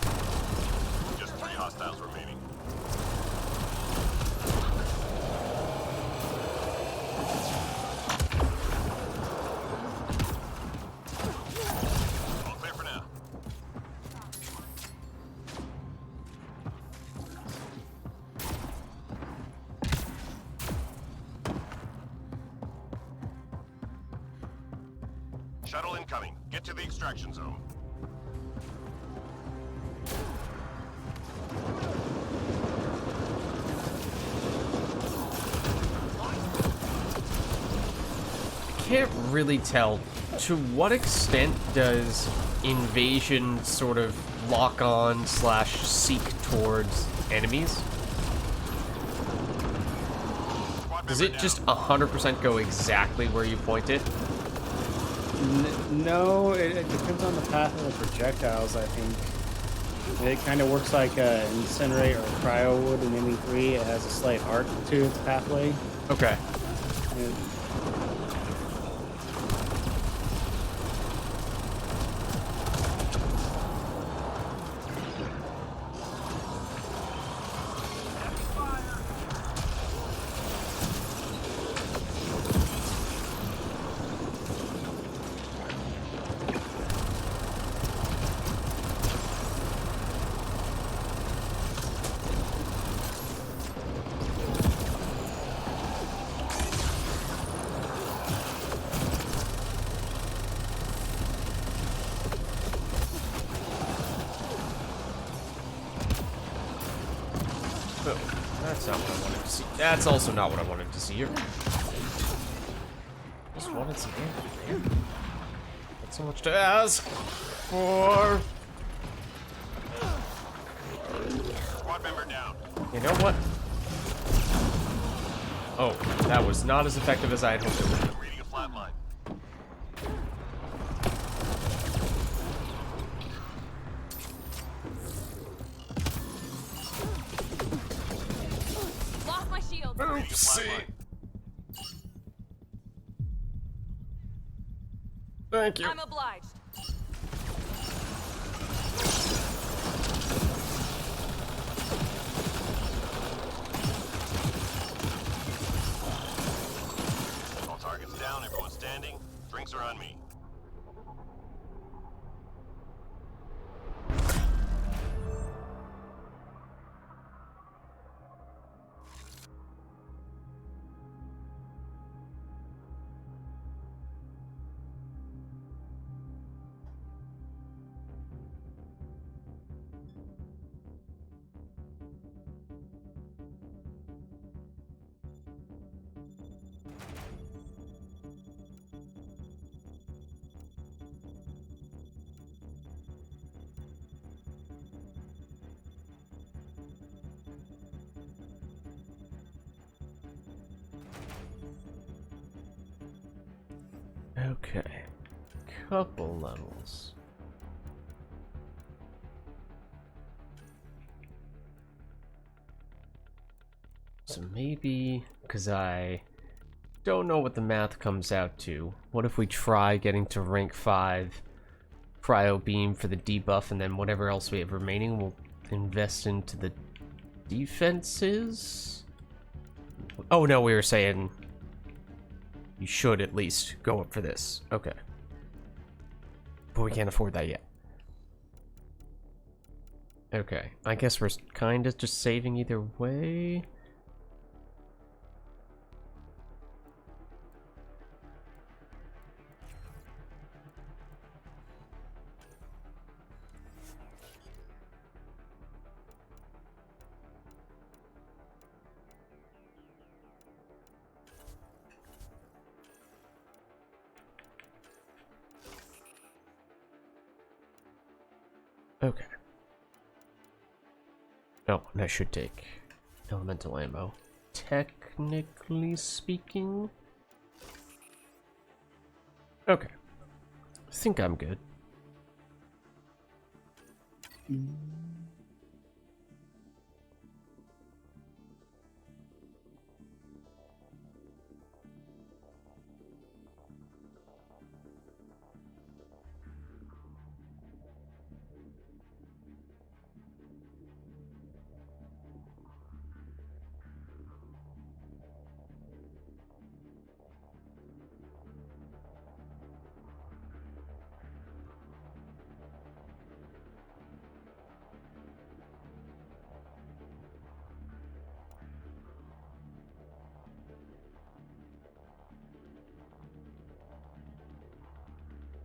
[SPEAKER 3] Just 3 hostiles remaining. All clear for now. Shuttle incoming. Get to the extraction zone.
[SPEAKER 1] Can't really tell to what extent does invasion sort of lock on / seek towards enemies.
[SPEAKER 3] Squad
[SPEAKER 1] Does
[SPEAKER 3] member
[SPEAKER 1] it
[SPEAKER 3] down.
[SPEAKER 1] just 100% go exactly where you point it?
[SPEAKER 4] No, it depends on the path of the projectiles, I think. It kind of works like Incinerate or Cryo would in ME3. It has a slight arc to its pathway.
[SPEAKER 1] Okay.
[SPEAKER 4] And
[SPEAKER 1] Oh, that's not what I wanted to see. That's also not what I wanted to see here. Just wanted some damage, man. Not so much to ask for.
[SPEAKER 3] Squad member down.
[SPEAKER 1] You know what? Oh, that was not as effective as I had hoped it would be.
[SPEAKER 3] Reading a flat line.
[SPEAKER 2] Lost my shield.
[SPEAKER 3] Reading a flat line.
[SPEAKER 1] Thank you.
[SPEAKER 2] I'm obliged.
[SPEAKER 3] All targets down, everyone standing. Drinks are on me.
[SPEAKER 1] Okay. Couple levels. So maybe, because I don't know what the math comes out to, what if we try getting to rank 5, cryo beam for the debuff, and then whatever else we have remaining we'll invest into the defenses? Oh no, we were saying you should at least go up for this. Okay. But we can't afford that yet. Okay, I guess we're kind of just saving either way. Okay. Oh, and I should take elemental ammo. Technically speaking. Okay. I think I'm good.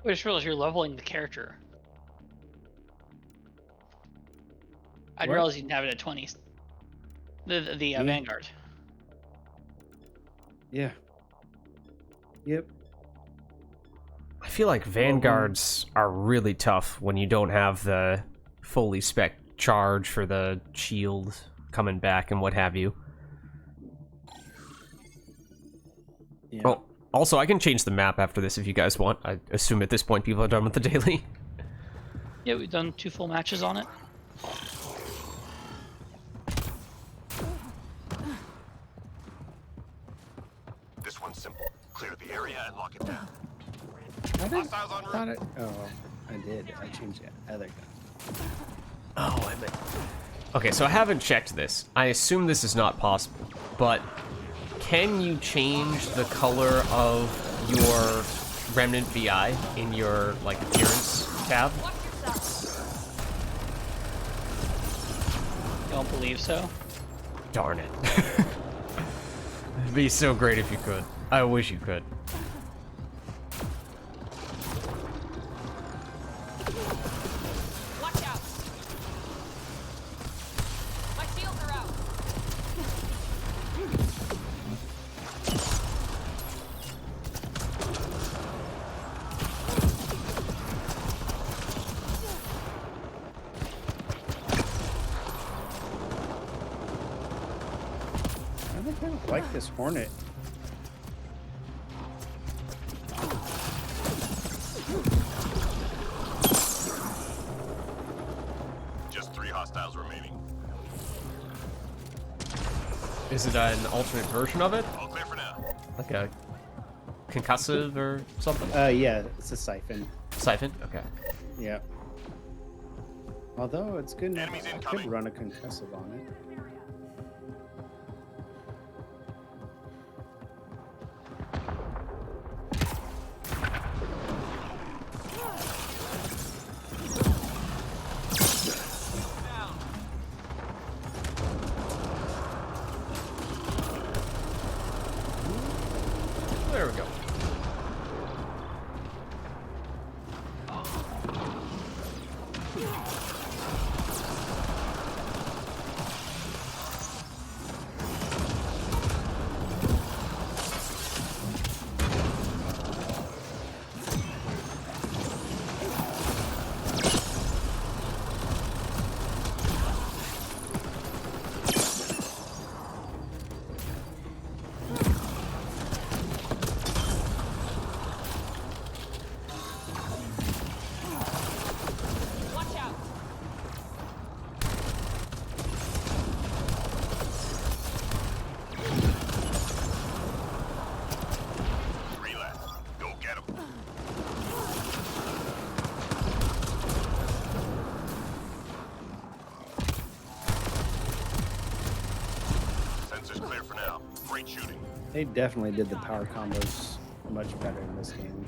[SPEAKER 5] I just realized you're leveling the character. I didn't
[SPEAKER 4] What?
[SPEAKER 5] realize you didn't have it at 20. The
[SPEAKER 4] Yeah.
[SPEAKER 5] Vanguard.
[SPEAKER 4] Yeah. Yep.
[SPEAKER 1] I feel like Vanguards are really tough when you don't have the fully spec charge for the shield coming back and what have you.
[SPEAKER 4] Yeah.
[SPEAKER 1] Oh, also, I can change the map after this if you guys want. I assume at this point people are done with the daily.
[SPEAKER 5] Yeah, we've done 2 full matches on it.
[SPEAKER 3] This one's simple. Clear the area and lock it down.
[SPEAKER 4] I didn't
[SPEAKER 3] Hostiles en route.
[SPEAKER 4] thought it. Oh, I did. I changed the other gun.
[SPEAKER 1] Oh, I meant... Okay, so I haven't checked this. I assume this is not possible, but can you change the color of your Remnant VI in your, like, appearance tab?
[SPEAKER 2] Watch yourself.
[SPEAKER 5] Don't believe so.
[SPEAKER 1] Darn it. It'd be so great if you could. I wish you could.
[SPEAKER 2] Watch out. My shields are out.
[SPEAKER 4] I think I don't like this Hornet.
[SPEAKER 3] Just 3 hostiles remaining.
[SPEAKER 1] Is it an alternate version of it?
[SPEAKER 3] All clear for now.
[SPEAKER 1] Like a concussive or something?
[SPEAKER 4] Yeah, it's a siphon.
[SPEAKER 1] Siphon? Okay.
[SPEAKER 4] Yeah. Although it's good enough,
[SPEAKER 3] Enemies
[SPEAKER 4] I could
[SPEAKER 3] incoming.
[SPEAKER 4] run a concussive on it.
[SPEAKER 1] There we go.
[SPEAKER 4] They definitely did the power combos much better in this game,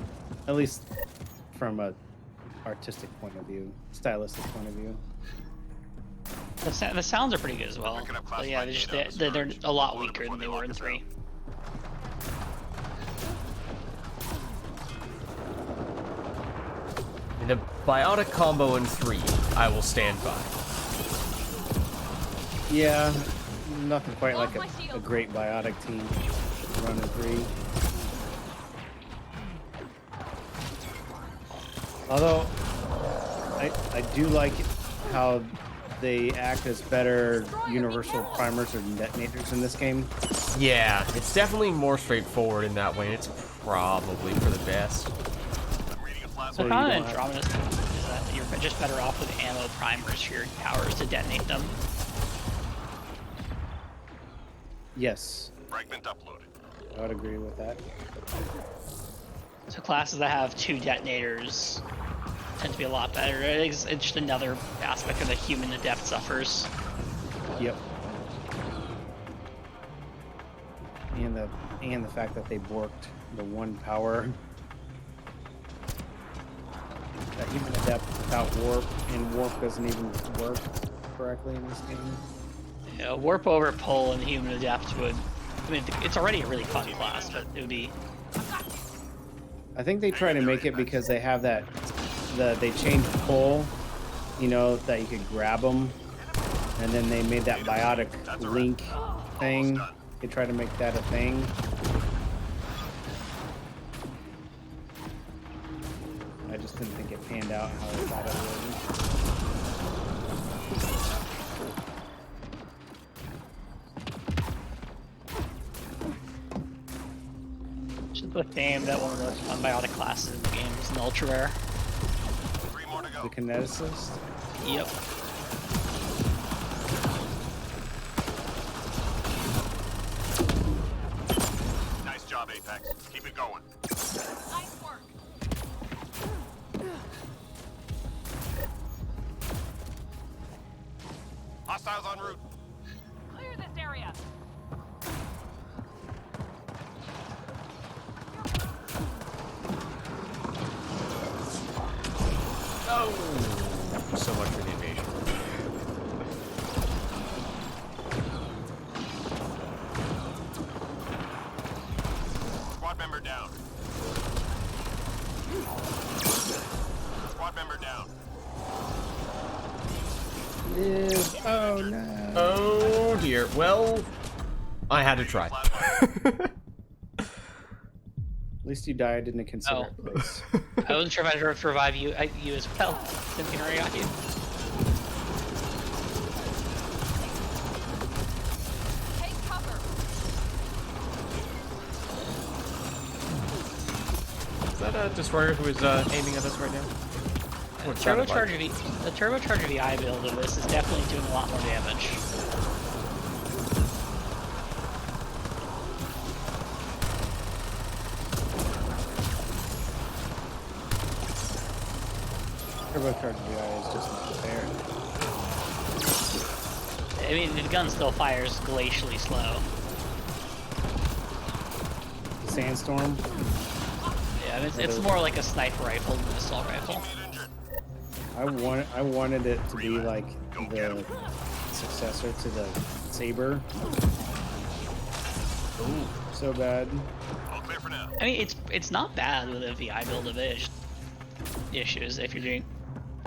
[SPEAKER 4] at least from a artistic point of view, stylistic point of view.
[SPEAKER 5] The sounds are pretty good as well. But yeah, they're a lot weaker than they were in 3.
[SPEAKER 1] In a biotic combo in 3, I will stand by.
[SPEAKER 4] Yeah, nothing quite like a great biotic team run in 3. Although I do like how they act as better universal primers or detonators in this game.
[SPEAKER 1] Yeah, it's definitely more straightforward in that way, and it's probably for the best.
[SPEAKER 3] I'm reading a plasma.
[SPEAKER 5] So
[SPEAKER 4] you
[SPEAKER 5] I found
[SPEAKER 4] don't
[SPEAKER 5] in
[SPEAKER 4] have-
[SPEAKER 5] Andromeda is that you're just better off with ammo primers for your towers to detonate them.
[SPEAKER 4] Yes,
[SPEAKER 3] Fragment uploaded.
[SPEAKER 4] I would agree with that.
[SPEAKER 5] So classes that have 2 detonators tend to be a lot better. It's just another aspect of the human adept suffers.
[SPEAKER 4] Yep. And the fact that they borked the 1 power. That human adept without warp, and warp doesn't even work correctly in this game.
[SPEAKER 5] Yeah, warp over pull and human adept would. I mean, it's already a really fun class, but it would be.
[SPEAKER 4] I think they try to make it because they have that. They changed pull, you know, that you could grab them, and then they made that biotic link thing. They try to make that a thing. I just didn't think it panned out how I thought it would.
[SPEAKER 5] Just the theme that one of the most fun biotic classes in the game is an ultra rare.
[SPEAKER 3] 3 more to go.
[SPEAKER 4] The kineticist.
[SPEAKER 5] Yep.
[SPEAKER 3] Nice job, Apex. Keep it going.
[SPEAKER 2] Nice work.
[SPEAKER 3] Hostiles en route.
[SPEAKER 2] Clear this area.
[SPEAKER 1] Oh, so much for the invasion.
[SPEAKER 3] Squad member down. Squad member down.
[SPEAKER 4] Oh no.
[SPEAKER 1] Oh dear. Well, I had to try.
[SPEAKER 4] At least you died in a considerate
[SPEAKER 5] Oh.
[SPEAKER 4] place.
[SPEAKER 5] I wasn't sure if I'd have to revive you as well. Since already got you.
[SPEAKER 2] Take cover.
[SPEAKER 1] Is that a destroyer who is aiming at us right now?
[SPEAKER 5] The
[SPEAKER 1] What sounded like?
[SPEAKER 5] turbocharger VI build of this is definitely doing a lot more damage.
[SPEAKER 4] Turbocharged VI is just not fair.
[SPEAKER 5] I mean, the gun still fires glacially slow.
[SPEAKER 4] The sandstorm.
[SPEAKER 5] Yeah, I mean, it's more like a sniper rifle than an assault rifle.
[SPEAKER 3] Teammate injured.
[SPEAKER 4] I wanted it to be like the successor to the saber.
[SPEAKER 1] Ooh.
[SPEAKER 4] So bad.
[SPEAKER 3] All clear for now.
[SPEAKER 5] I mean, it's not bad with a VI build of it. It's just the issue is if you're doing,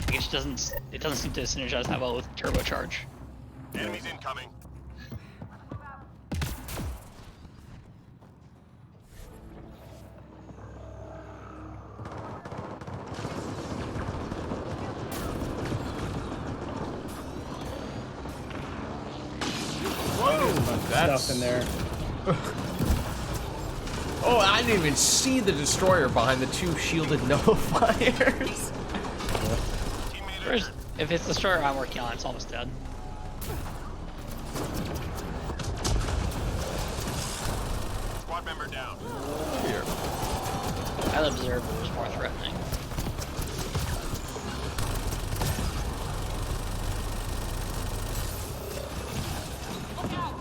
[SPEAKER 5] it just doesn't seem to synergize that well with turbocharge.
[SPEAKER 3] Enemies incoming.
[SPEAKER 1] Whoa, that's
[SPEAKER 4] Stuff in there.
[SPEAKER 1] Oh, I didn't even see the destroyer behind the 2 shielded nullifiers.
[SPEAKER 3] Teammate
[SPEAKER 5] Whereas,
[SPEAKER 3] injured.
[SPEAKER 5] if it's the destroyer I'm working on, it's almost dead.
[SPEAKER 3] Squad member down.
[SPEAKER 1] Here.
[SPEAKER 5] That observer was more threatening.
[SPEAKER 2] Look out.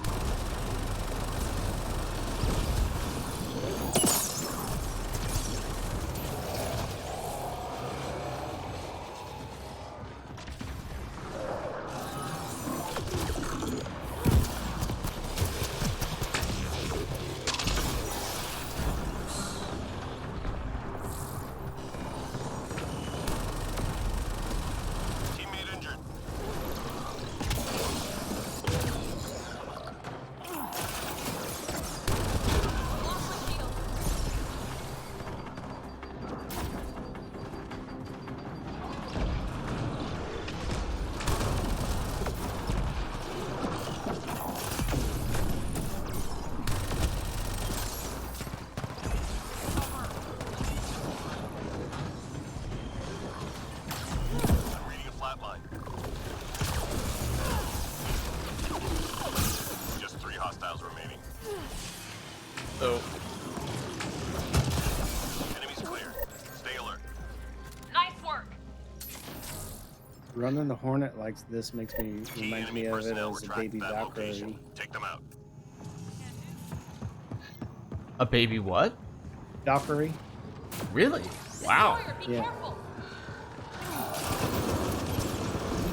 [SPEAKER 4] Running the Hornet like this makes me
[SPEAKER 3] Key
[SPEAKER 4] reminds me
[SPEAKER 3] enemy
[SPEAKER 4] of it
[SPEAKER 3] personnel
[SPEAKER 4] as
[SPEAKER 3] were
[SPEAKER 4] a
[SPEAKER 3] tracked
[SPEAKER 4] baby
[SPEAKER 3] to that
[SPEAKER 4] Valkyrie.
[SPEAKER 3] location. Take them out.
[SPEAKER 1] A baby what?
[SPEAKER 4] Valkyrie?
[SPEAKER 1] Really? Wow.
[SPEAKER 2] Destroyer, be
[SPEAKER 4] Yeah.
[SPEAKER 2] careful.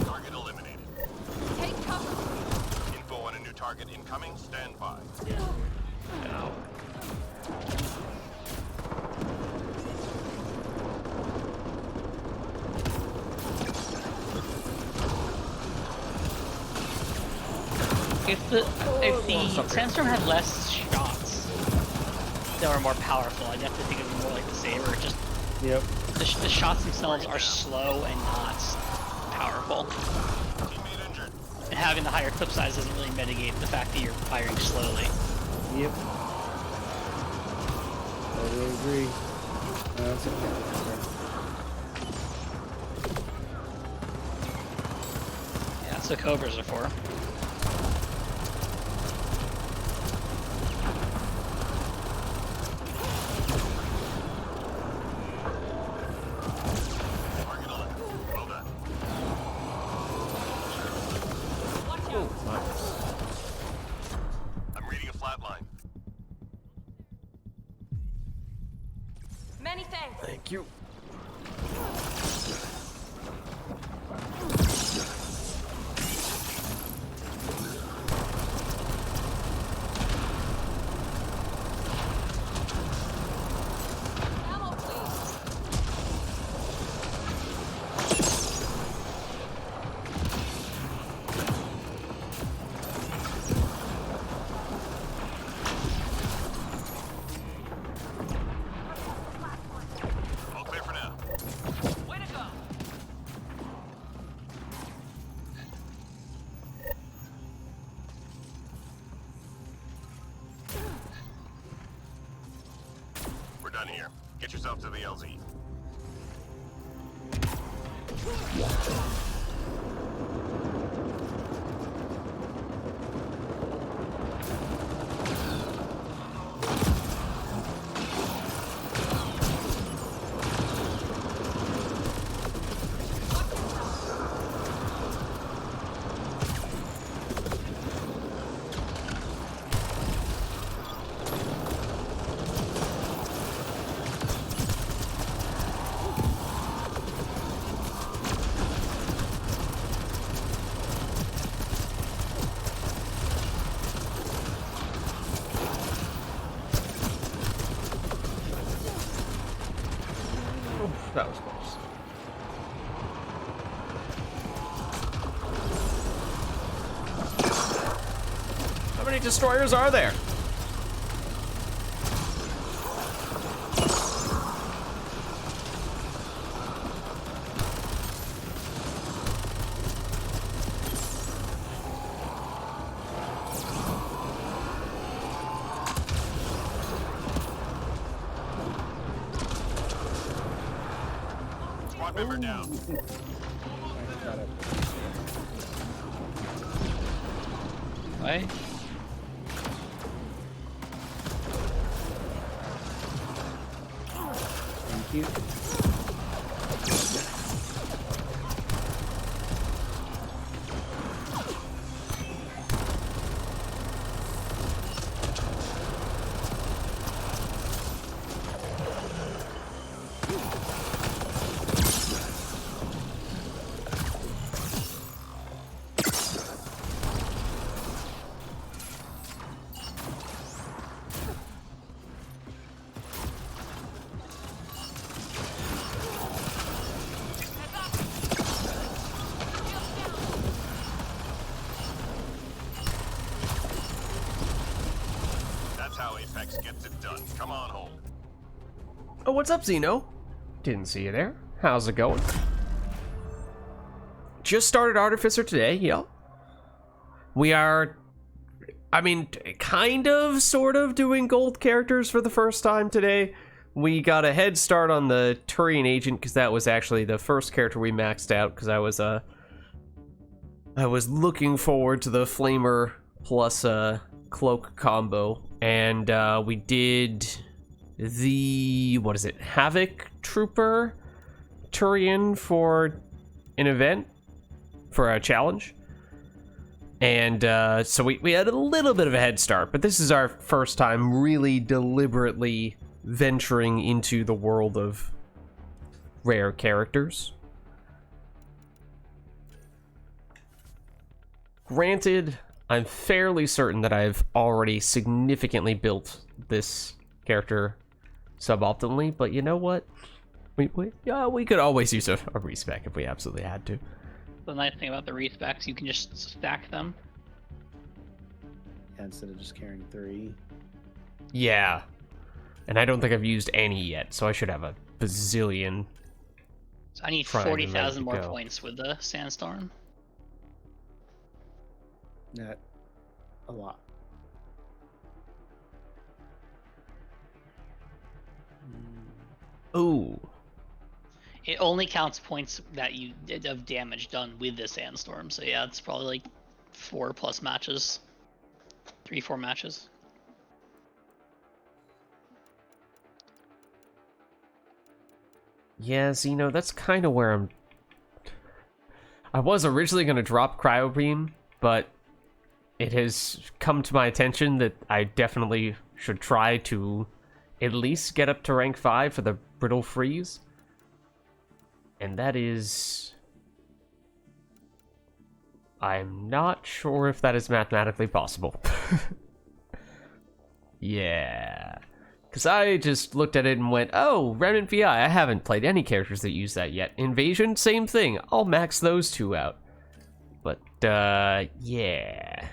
[SPEAKER 3] Target eliminated.
[SPEAKER 2] Take cover.
[SPEAKER 3] Info on a new target incoming. Stand by.
[SPEAKER 5] No. If the Sandstorm had less shots that were more powerful, I'd have to think of it more like the Saber. Just
[SPEAKER 4] Yep.
[SPEAKER 5] the shots themselves are slow and not powerful.
[SPEAKER 3] Teammate injured.
[SPEAKER 5] And having the higher clip size doesn't really mitigate the fact that you're firing slowly.
[SPEAKER 4] Yep. Totally agree. That's okay.
[SPEAKER 5] Yeah, that's what Cobras are for.
[SPEAKER 3] Target eliminated. Well done.
[SPEAKER 2] Watch out.
[SPEAKER 3] I'm reading a flat line.
[SPEAKER 2] Many thanks.
[SPEAKER 1] Thank you.
[SPEAKER 2] Ammo, please.
[SPEAKER 3] All clear for now.
[SPEAKER 2] Way to go.
[SPEAKER 3] We're done here. Get yourself to the LZ.
[SPEAKER 1] That was close. How many destroyers are there?
[SPEAKER 3] Squad member down.
[SPEAKER 4] Got it.
[SPEAKER 5] Right?
[SPEAKER 4] Thank you.
[SPEAKER 3] That's how Apex gets it done. Come on home.
[SPEAKER 1] Oh, what's up, Xeno? Didn't see you there. How's it going? Just started Artificer today, yep. We are, I mean, kind of, sort of doing gold characters for the first time today. We got a head start on the Turian Agent because that was actually the first character we maxed out because I was looking forward to the Flamer plus Cloak combo, and we did the, what is it, Havoc Trooper Turian for an event for a challenge. And so we had a little bit of a head start, but this is our first time really deliberately venturing into the world of rare characters. Granted, I'm fairly certain that I've already significantly built this character suboptimally, but you know what? We could always use a respec if we absolutely had to.
[SPEAKER 5] The nice thing about the respecs, you can just stack them.
[SPEAKER 4] Yeah, instead of just carrying 3.
[SPEAKER 1] Yeah. And I don't think I've used any yet, so I should have a bazillion.
[SPEAKER 5] So I need
[SPEAKER 1] Primed and ready
[SPEAKER 5] 40,000
[SPEAKER 1] to
[SPEAKER 5] more
[SPEAKER 1] go.
[SPEAKER 5] points with the Sandstorm.
[SPEAKER 4] Not a lot.
[SPEAKER 1] Ooh.
[SPEAKER 5] It only counts points that you did of damage done with the Sandstorm. So yeah, it's probably like 4+ matches. 3-4 matches.
[SPEAKER 1] Yeah, Zeno, that's kind of where I was originally going to drop Cryo Beam, but it has come to my attention that I definitely should try to at least get up to rank 5 for the Brittle Freeze. And that is... I'm not sure if that is mathematically possible. Yeah. Because I just looked at it and went, oh, Remnant VI, I haven't played any characters that use that yet. Invasion, same thing. I'll max those 2 out. But, yeah.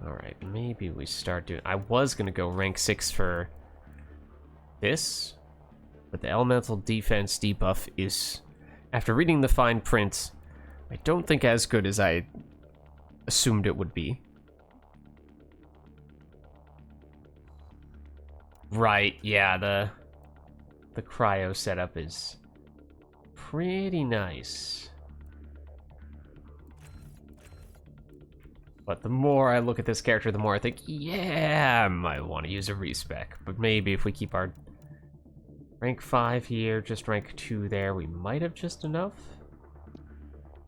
[SPEAKER 1] Alright, maybe we start doing... I was going to go rank 6 for this, but the elemental defense debuff is, after reading the fine print, I don't think as good as I assumed it would be. Right, yeah, the cryo setup is pretty nice. But the more I look at this character, the more I think, yeah, I might want to use a respec. But maybe if we keep our rank 5 here, just rank 2 there, we might have just enough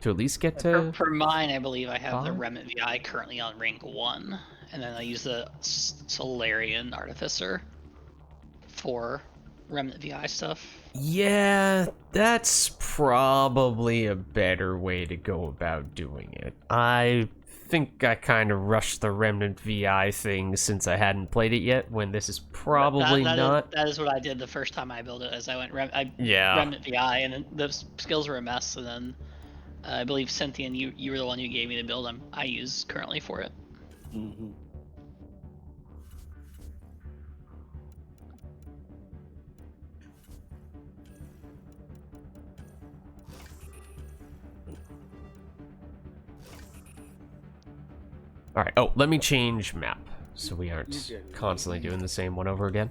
[SPEAKER 1] to at least get to...
[SPEAKER 5] For mine, I believe I have the
[SPEAKER 1] 5?
[SPEAKER 5] Remnant VI currently on rank 1. And then I use the Solarian Artificer for Remnant VI stuff.
[SPEAKER 1] Yeah, that's probably a better way to go about doing it. I think I kind of rushed the Remnant VI thing since I hadn't played it yet, when this is probably not.
[SPEAKER 5] That is what I did the first time I built it, as I went
[SPEAKER 1] Yeah.
[SPEAKER 5] Remnant VI, and then the skills were a mess, and then I believe Cynthian, you were the one who gave me the build I use currently for it.
[SPEAKER 4] Mm-hmm.
[SPEAKER 1] Alright, oh, let me change map, so we aren't
[SPEAKER 4] You're good.
[SPEAKER 1] constantly doing the same one over again.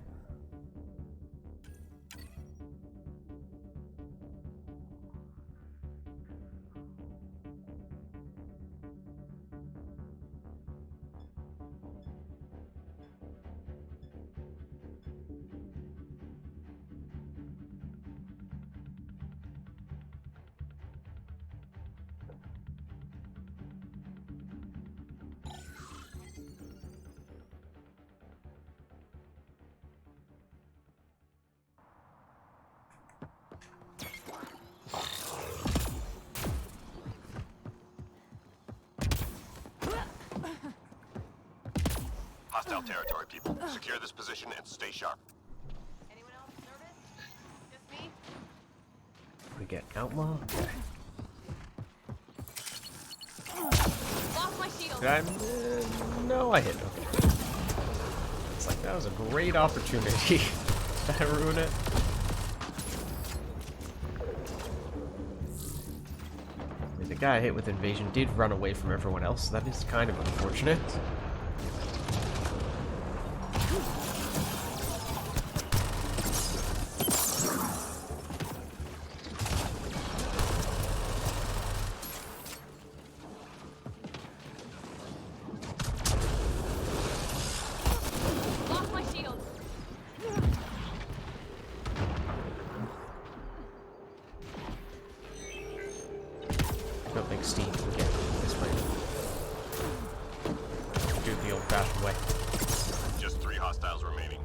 [SPEAKER 3] Hostile territory, people. Secure this position and stay sharp.
[SPEAKER 2] Anyone else nervous? Just me?
[SPEAKER 1] We get outlaw? Okay.
[SPEAKER 2] Lost my shield.
[SPEAKER 1] Did I? No, I hit. Okay. It's like, that was a great opportunity. Did I ruin it? I mean, the guy I hit with invasion did run away from everyone else. That is kind of unfortunate. 16 again this way. Do it the old-fashioned way.
[SPEAKER 3] Just 3 hostiles remaining.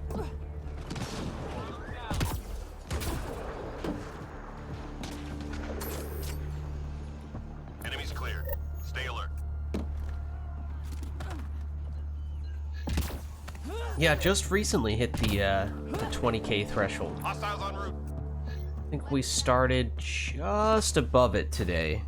[SPEAKER 3] Enemies clear. Stay alert.
[SPEAKER 1] Yeah, just recently hit the 20k threshold.
[SPEAKER 3] Hostiles en route.
[SPEAKER 1] I think we started just above it today.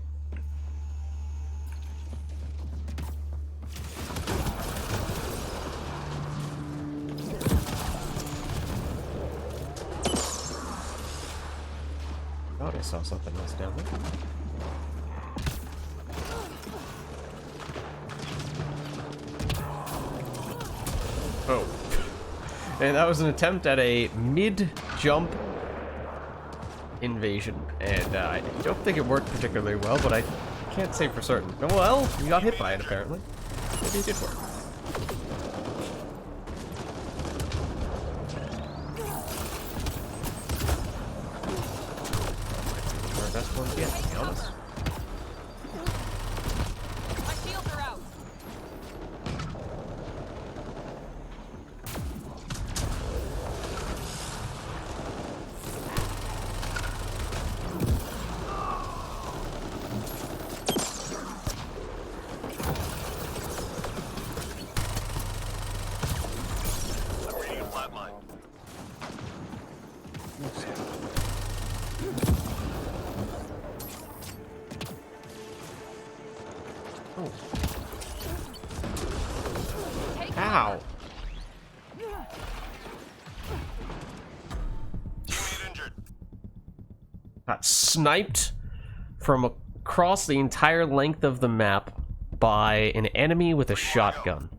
[SPEAKER 1] I thought I saw something else down there. Oh. And that was an attempt at a mid-jump invasion, and I don't think it worked particularly well, but I can't say for certain. Well, you got hit by it, apparently. Maybe it did work. Our best ones yet, to be honest.
[SPEAKER 2] My shields are out.
[SPEAKER 3] I'm reading a flat mine.
[SPEAKER 2] Take
[SPEAKER 1] Ow!
[SPEAKER 3] Teammate injured.
[SPEAKER 1] Got sniped from across the entire length of the map by an enemy with a shotgun.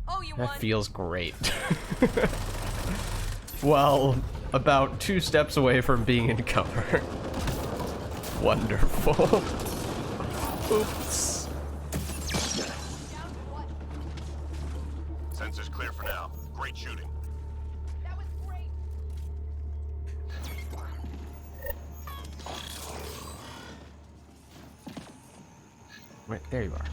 [SPEAKER 2] Oh, you
[SPEAKER 1] That
[SPEAKER 2] won.
[SPEAKER 1] feels great. Well, about 2 steps away from being in cover. Wonderful. Oops.
[SPEAKER 3] Sensors clear for now. Great shooting.
[SPEAKER 2] That was great.
[SPEAKER 1] Wait, there you are.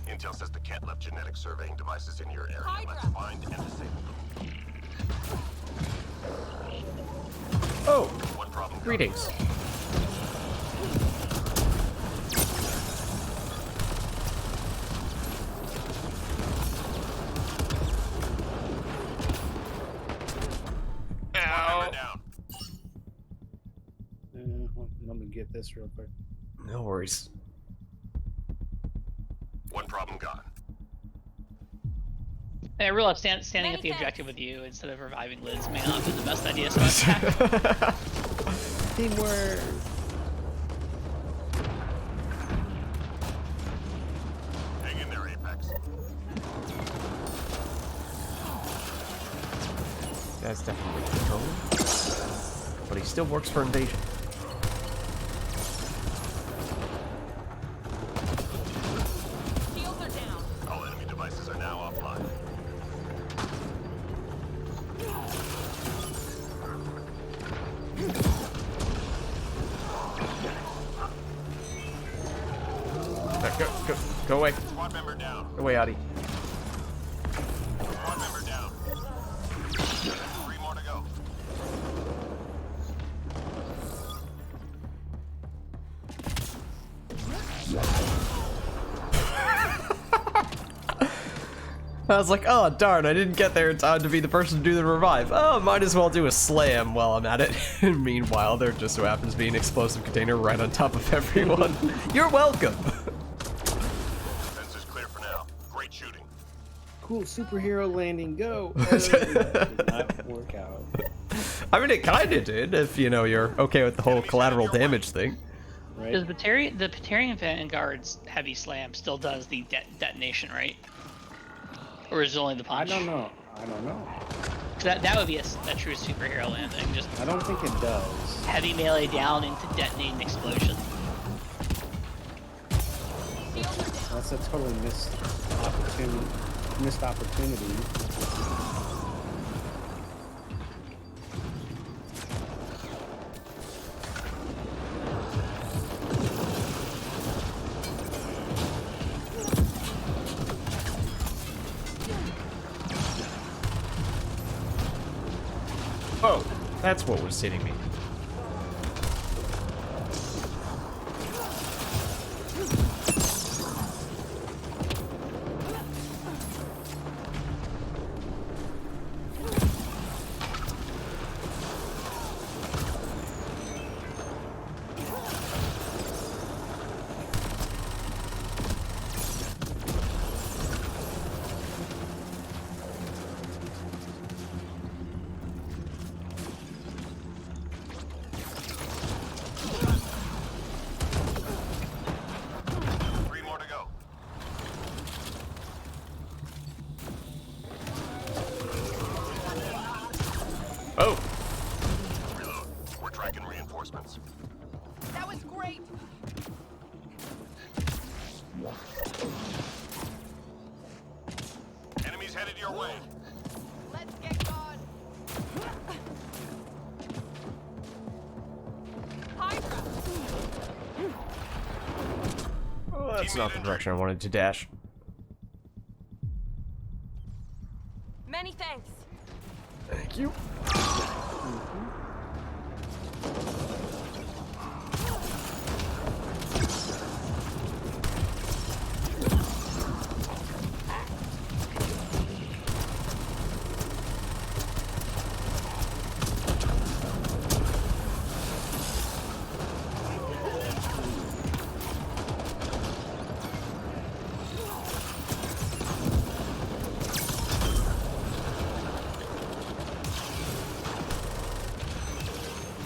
[SPEAKER 3] Intel says the cat left genetic surveying devices in your area.
[SPEAKER 2] Hydra.
[SPEAKER 3] Let's find and disable them.
[SPEAKER 1] Oh,
[SPEAKER 3] One problem.
[SPEAKER 1] greetings.
[SPEAKER 3] Member down.
[SPEAKER 4] Let me get this real quick.
[SPEAKER 1] No worries.
[SPEAKER 3] One problem gone.
[SPEAKER 5] I realize standing
[SPEAKER 2] Many
[SPEAKER 5] at the
[SPEAKER 2] thanks.
[SPEAKER 5] objective with you instead of reviving Liz may not be the best idea, so attack.
[SPEAKER 4] Teamwork.
[SPEAKER 3] Hang in there, Apex.
[SPEAKER 1] That's definitely controlling. But he still works for invasion.
[SPEAKER 2] Shields are down.
[SPEAKER 3] All enemy devices are now offline.
[SPEAKER 1] Go away.
[SPEAKER 3] Squad member down.
[SPEAKER 1] Go away, Adi.
[SPEAKER 3] Squad member down. 3 more to go.
[SPEAKER 1] I was like, oh darn, I didn't get there in time to be the person to do the revive. Oh, might as well do a slam while I'm at it. And meanwhile, there just so happens to be an explosive container right on top of everyone. You're welcome.
[SPEAKER 3] Sensors clear for now. Great shooting.
[SPEAKER 4] Cool superhero landing. Go. Oh, that did not work out.
[SPEAKER 1] I mean, it kind of did, if you know you're okay with the whole collateral damage thing.
[SPEAKER 4] Right.
[SPEAKER 5] Does the Batarian Vanguard's heavy slam still does the detonation, right? Or is it only the
[SPEAKER 4] I
[SPEAKER 5] punch?
[SPEAKER 4] don't know. I don't know.
[SPEAKER 5] 'Cause that would be a true superhero landing. Just
[SPEAKER 4] I don't think it does.
[SPEAKER 5] heavy melee down into detonating explosion.
[SPEAKER 2] Shields are down.
[SPEAKER 4] That's a totally missed opportunity.
[SPEAKER 1] That's what was hitting me. Oh!
[SPEAKER 3] Reload. We're tracking reinforcements.
[SPEAKER 2] That was great.
[SPEAKER 3] Enemies headed your way.
[SPEAKER 2] Let's get gone. Hydra.
[SPEAKER 1] Oh, that's not the direction I wanted to dash.
[SPEAKER 2] Many thanks.
[SPEAKER 1] Thank you.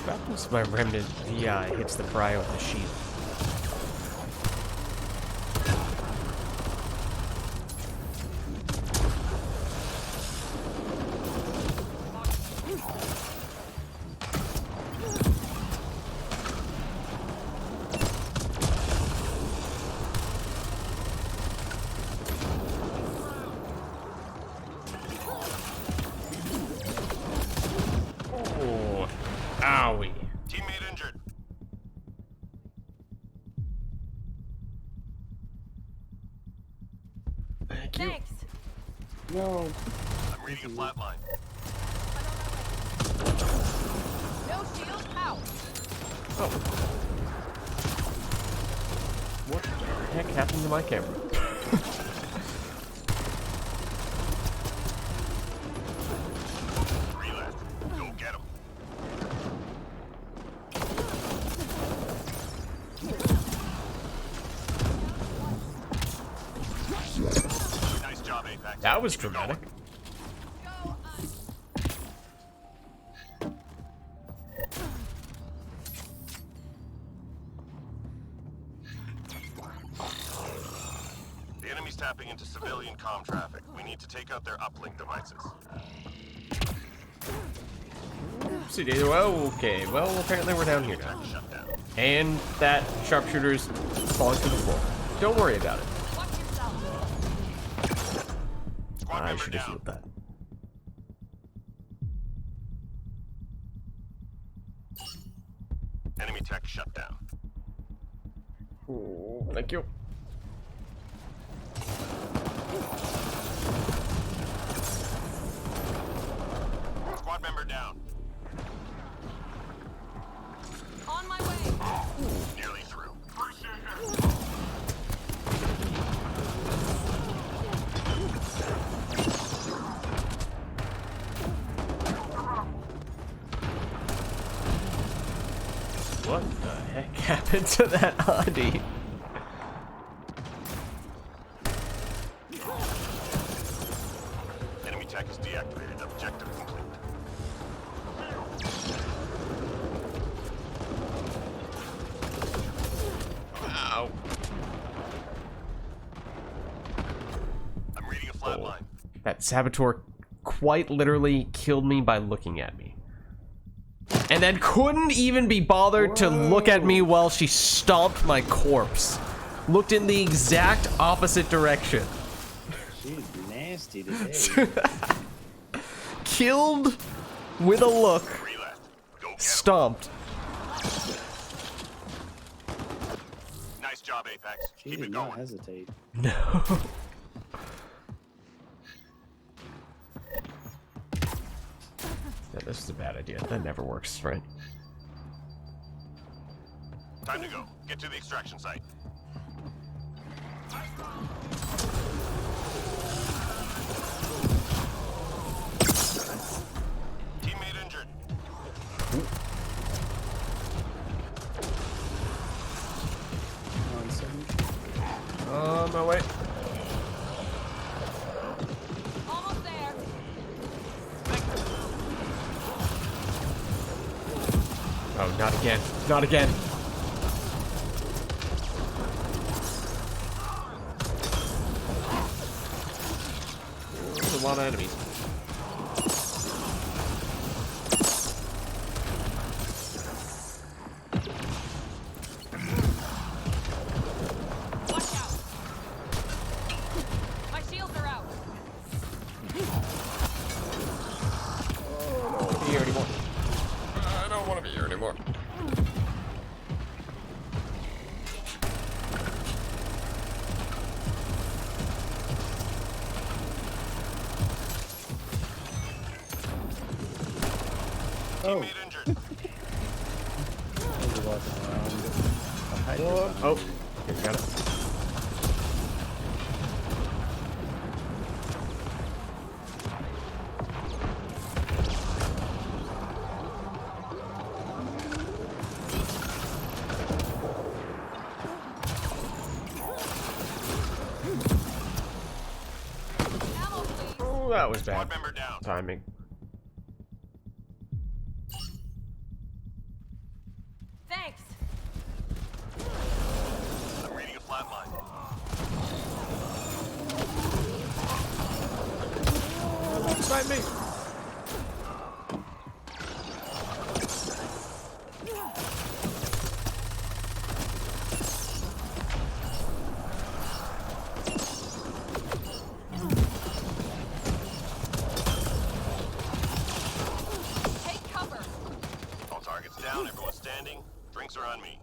[SPEAKER 1] What happens if my remnant VI hits the cryo with the shield? Oh, owie.
[SPEAKER 3] Teammate injured.
[SPEAKER 1] Thank you.
[SPEAKER 2] Thanks.
[SPEAKER 4] No.
[SPEAKER 3] I'm reading a flatline.
[SPEAKER 2] No shield out.
[SPEAKER 1] Oh. What the heck happened to my camera?
[SPEAKER 3] Three left. Go get them. Nice job, Apex.
[SPEAKER 1] That was
[SPEAKER 3] Keep it
[SPEAKER 1] dramatic.
[SPEAKER 3] going.
[SPEAKER 2] Go
[SPEAKER 3] The enemy's tapping into civilian comm traffic. We need to take out their uplink devices.
[SPEAKER 1] Oopsie-daisy. Well, okay. Well, apparently we're down here now.
[SPEAKER 3] Shut down.
[SPEAKER 1] And that sharpshooter's falling to the floor. Don't worry about it.
[SPEAKER 2] watch yourself.
[SPEAKER 3] Squad
[SPEAKER 1] I
[SPEAKER 3] member
[SPEAKER 1] should have
[SPEAKER 3] down.
[SPEAKER 1] healed that.
[SPEAKER 3] Enemy tech shut down.
[SPEAKER 1] Ooh, thank you.
[SPEAKER 3] Squad member down.
[SPEAKER 2] On my way.
[SPEAKER 3] Nearly through.
[SPEAKER 1] What the heck happened to that Audi?
[SPEAKER 3] Enemy tech is deactivated. Objective complete.
[SPEAKER 1] Ow.
[SPEAKER 3] I'm reading a flat line.
[SPEAKER 1] That saboteur quite literally killed me by looking at me. And then couldn't even be bothered to look at me while she stomped my corpse. Looked in the exact opposite direction.
[SPEAKER 4] She's nasty today.
[SPEAKER 1] Killed with a look.
[SPEAKER 3] Three left. Go get 'em.
[SPEAKER 1] Stomped.
[SPEAKER 3] Nice job, Apex.
[SPEAKER 4] She
[SPEAKER 3] Keep
[SPEAKER 4] did
[SPEAKER 3] it
[SPEAKER 4] not
[SPEAKER 3] going.
[SPEAKER 4] hesitate.
[SPEAKER 1] No. That this is a bad idea. That never works, right?
[SPEAKER 3] Time to go. Get to the extraction site. Teammate injured.
[SPEAKER 4] On 7.
[SPEAKER 1] On my way.
[SPEAKER 2] Almost there.
[SPEAKER 1] Oh, not again. Not again. There's a lot of enemies.
[SPEAKER 2] Watch out. My shields are out.
[SPEAKER 1] Here anymore. I don't want to be here anymore.
[SPEAKER 4] Oh,
[SPEAKER 3] Teammate injured.
[SPEAKER 4] we're walking around.
[SPEAKER 1] Oh, here, got it.
[SPEAKER 2] Ammo, please.
[SPEAKER 1] Oh, that was
[SPEAKER 3] Squad
[SPEAKER 1] bad
[SPEAKER 3] member down.
[SPEAKER 1] timing.
[SPEAKER 2] Thanks.
[SPEAKER 3] I'm reading a flat line.
[SPEAKER 1] Alongside me.
[SPEAKER 2] Take cover.
[SPEAKER 3] All targets down. Everyone standing. Drinks are on me.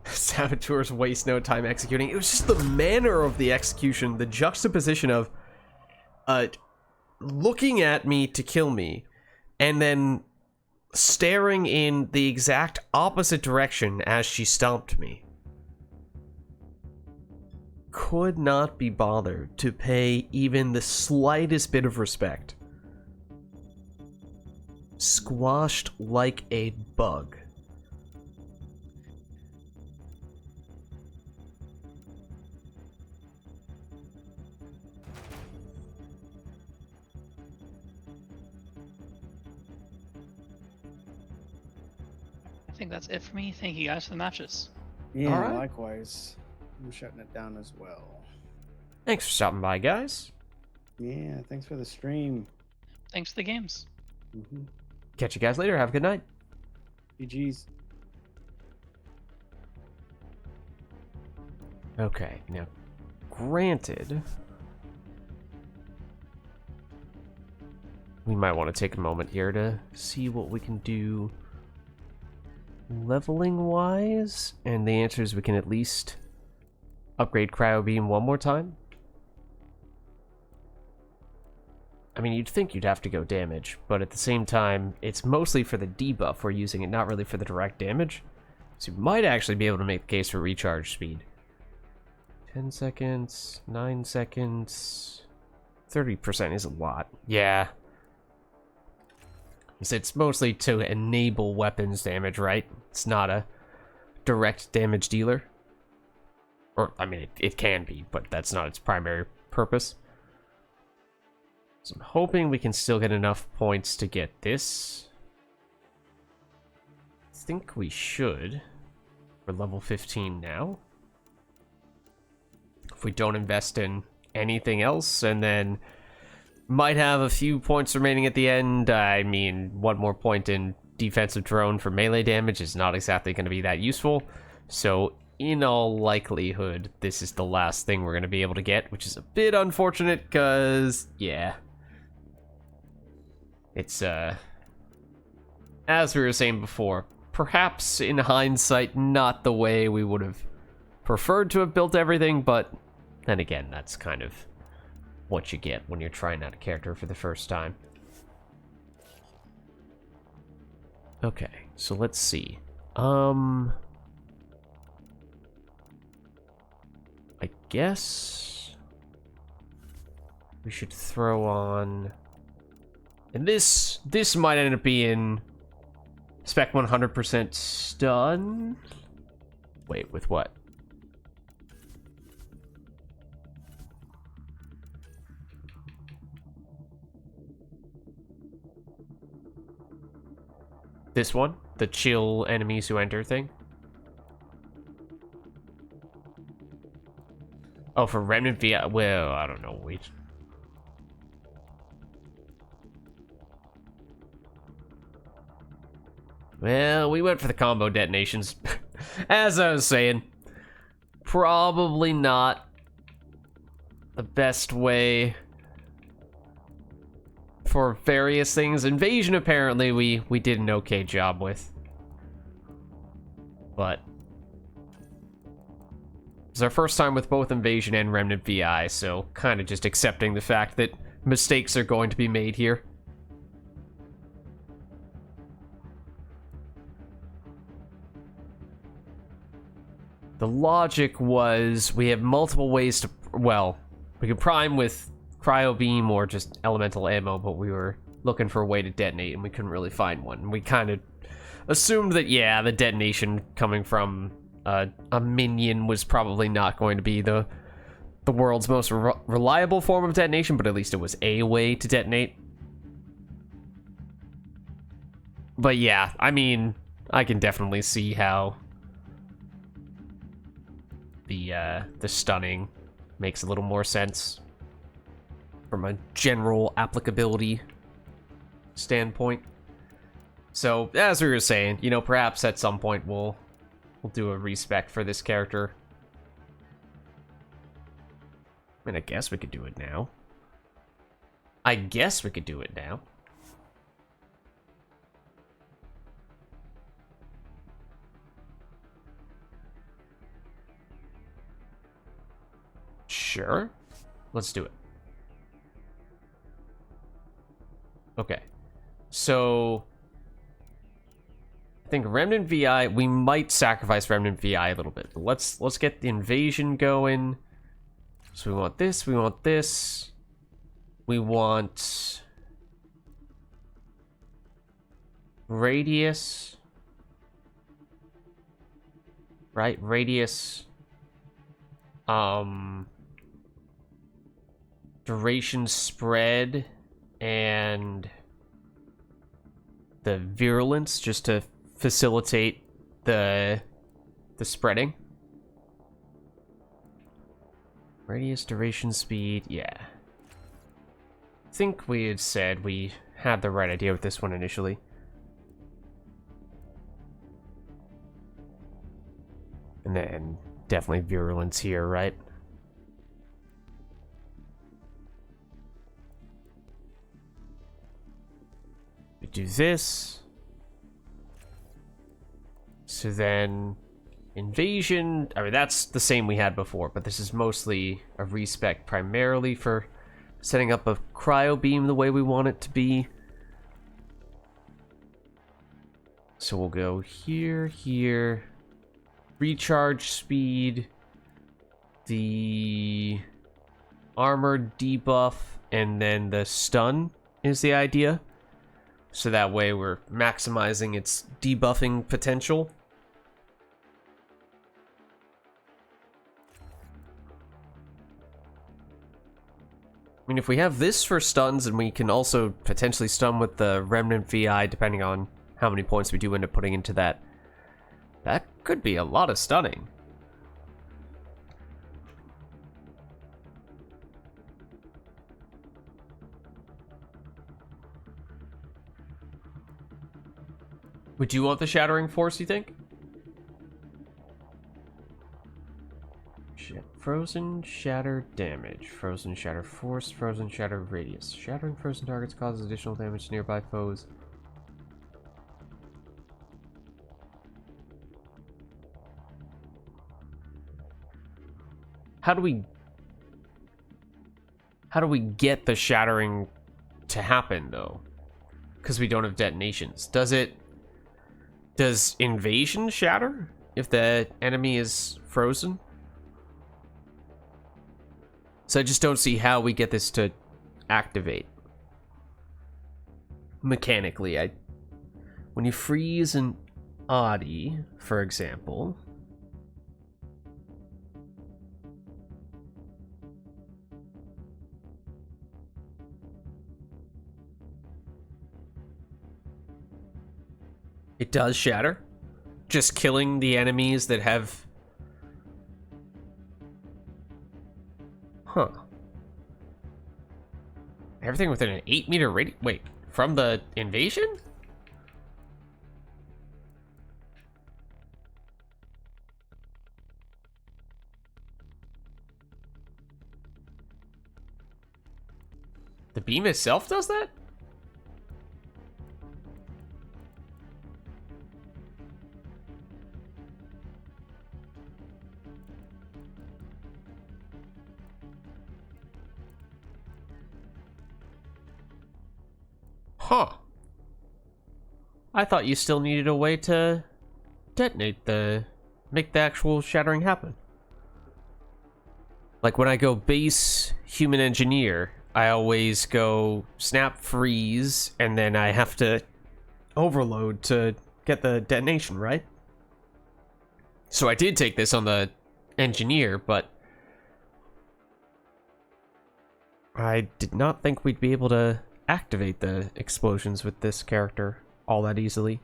[SPEAKER 1] Saboteurs waste no time executing. It was just the manner of the execution, the juxtaposition of looking at me to kill me, and then staring in the exact opposite direction as she stomped me. Could not be bothered to pay even the slightest bit of respect. Squashed like a bug.
[SPEAKER 5] I think that's it for me. Thank you guys for the matches.
[SPEAKER 4] Yeah,
[SPEAKER 1] All right.
[SPEAKER 4] likewise. I'm shutting it down as well.
[SPEAKER 1] Thanks for stopping by, guys.
[SPEAKER 4] Yeah, thanks for the stream.
[SPEAKER 5] Thanks for the games.
[SPEAKER 4] Mm-hmm.
[SPEAKER 1] Catch you guys later. Have a good night.
[SPEAKER 4] GG's.
[SPEAKER 1] Okay, now, granted, we might want to take a moment here to see what we can do leveling-wise, and the answer is we can at least upgrade Cryo Beam one more time. I mean, you'd think you'd have to go damage, but at the same time, it's mostly for the debuff we're using it, not really for the direct damage. So you might actually be able to make the case for recharge speed. 10 seconds, 9 seconds, 30% is a lot. Yeah. It's mostly to enable weapons damage, right? It's not a direct damage dealer. Or, I mean, it can be, but that's not its primary purpose. So I'm hoping we can still get enough points to get this. I think we should. We're level 15 now. If we don't invest in anything else, and then might have a few points remaining at the end. I mean, one more point in defensive drone for melee damage is not exactly going to be that useful. So in all likelihood, this is the last thing we're going to be able to get, which is a bit unfortunate because, yeah. It's, as we were saying before, perhaps in hindsight, not the way we would have preferred to have built everything, but then again, that's kind of what you get when you're trying out a character for the first time. Okay, so let's see. I guess we should throw on, and this might end up being spec 100% stun. Wait, with what? This one? The chill enemies who enter thing? Oh, for Remnant VI? Well, I don't know. Wait. Well, we went for the combo detonations. As I was saying, probably not the best way for various things. Invasion, apparently, we did an okay job with. But it's our first time with both Invasion and Remnant VI, so kind of just accepting the fact that mistakes are going to be made here. The logic was we have multiple ways to, well, we could prime with cryo beam or just elemental ammo, but we were looking for a way to detonate and we couldn't really find one. And we kind of assumed that, yeah, the detonation coming from a minion was probably not going to be the world's most reliable form of detonation, but at least it was a way to detonate. But yeah, I mean, I can definitely see how the stunning makes a little more sense from a general applicability standpoint. So, as we were saying, you know, perhaps at some point we'll do a respec for this character. I mean, I guess we could do it now. Sure. Let's do it. Okay. So I think Remnant VI, we might sacrifice Remnant VI a little bit. But let's get the invasion going. So we want this, we want this. We want radius. Right? Radius. Duration spread and the virulence just to facilitate the spreading. Radius, duration, speed, yeah. I think we had said we had the right idea with this one initially. And then definitely virulence here, right? We do this. So then invasion, I mean, that's the same we had before, but this is mostly a respec primarily for setting up a cryo beam the way we want it to be. So we'll go here, here. Recharge speed, the armor debuff, and then the stun is the idea. So that way we're maximizing its debuffing potential. I mean, if we have this for stuns, and we can also potentially stun with the Remnant VI, depending on how many points we do end up putting into that, that could be a lot of stunning. Would you want the Shattering Force, you think? Frozen Shatter damage. Frozen Shatter Force. Frozen Shatter radius. Shattering frozen targets causes additional damage to nearby foes. How do we get the shattering to happen, though? Because we don't have detonations. Does it Does invasion shatter if the enemy is frozen? So I just don't see how we get this to activate. Mechanically, when you freeze an Audi, for example. It does shatter. Just killing the enemies that have... Huh. Everything within an 8-meter radius... Wait, from the invasion? The beam itself does that? Huh. I thought you still needed a way to detonate make the actual shattering happen. Like when I go base human engineer, I always go snap freeze, and then I have to overload to get the detonation, right? So I did take this on the engineer, but I did not think we'd be able to activate the explosions with this character all that easily.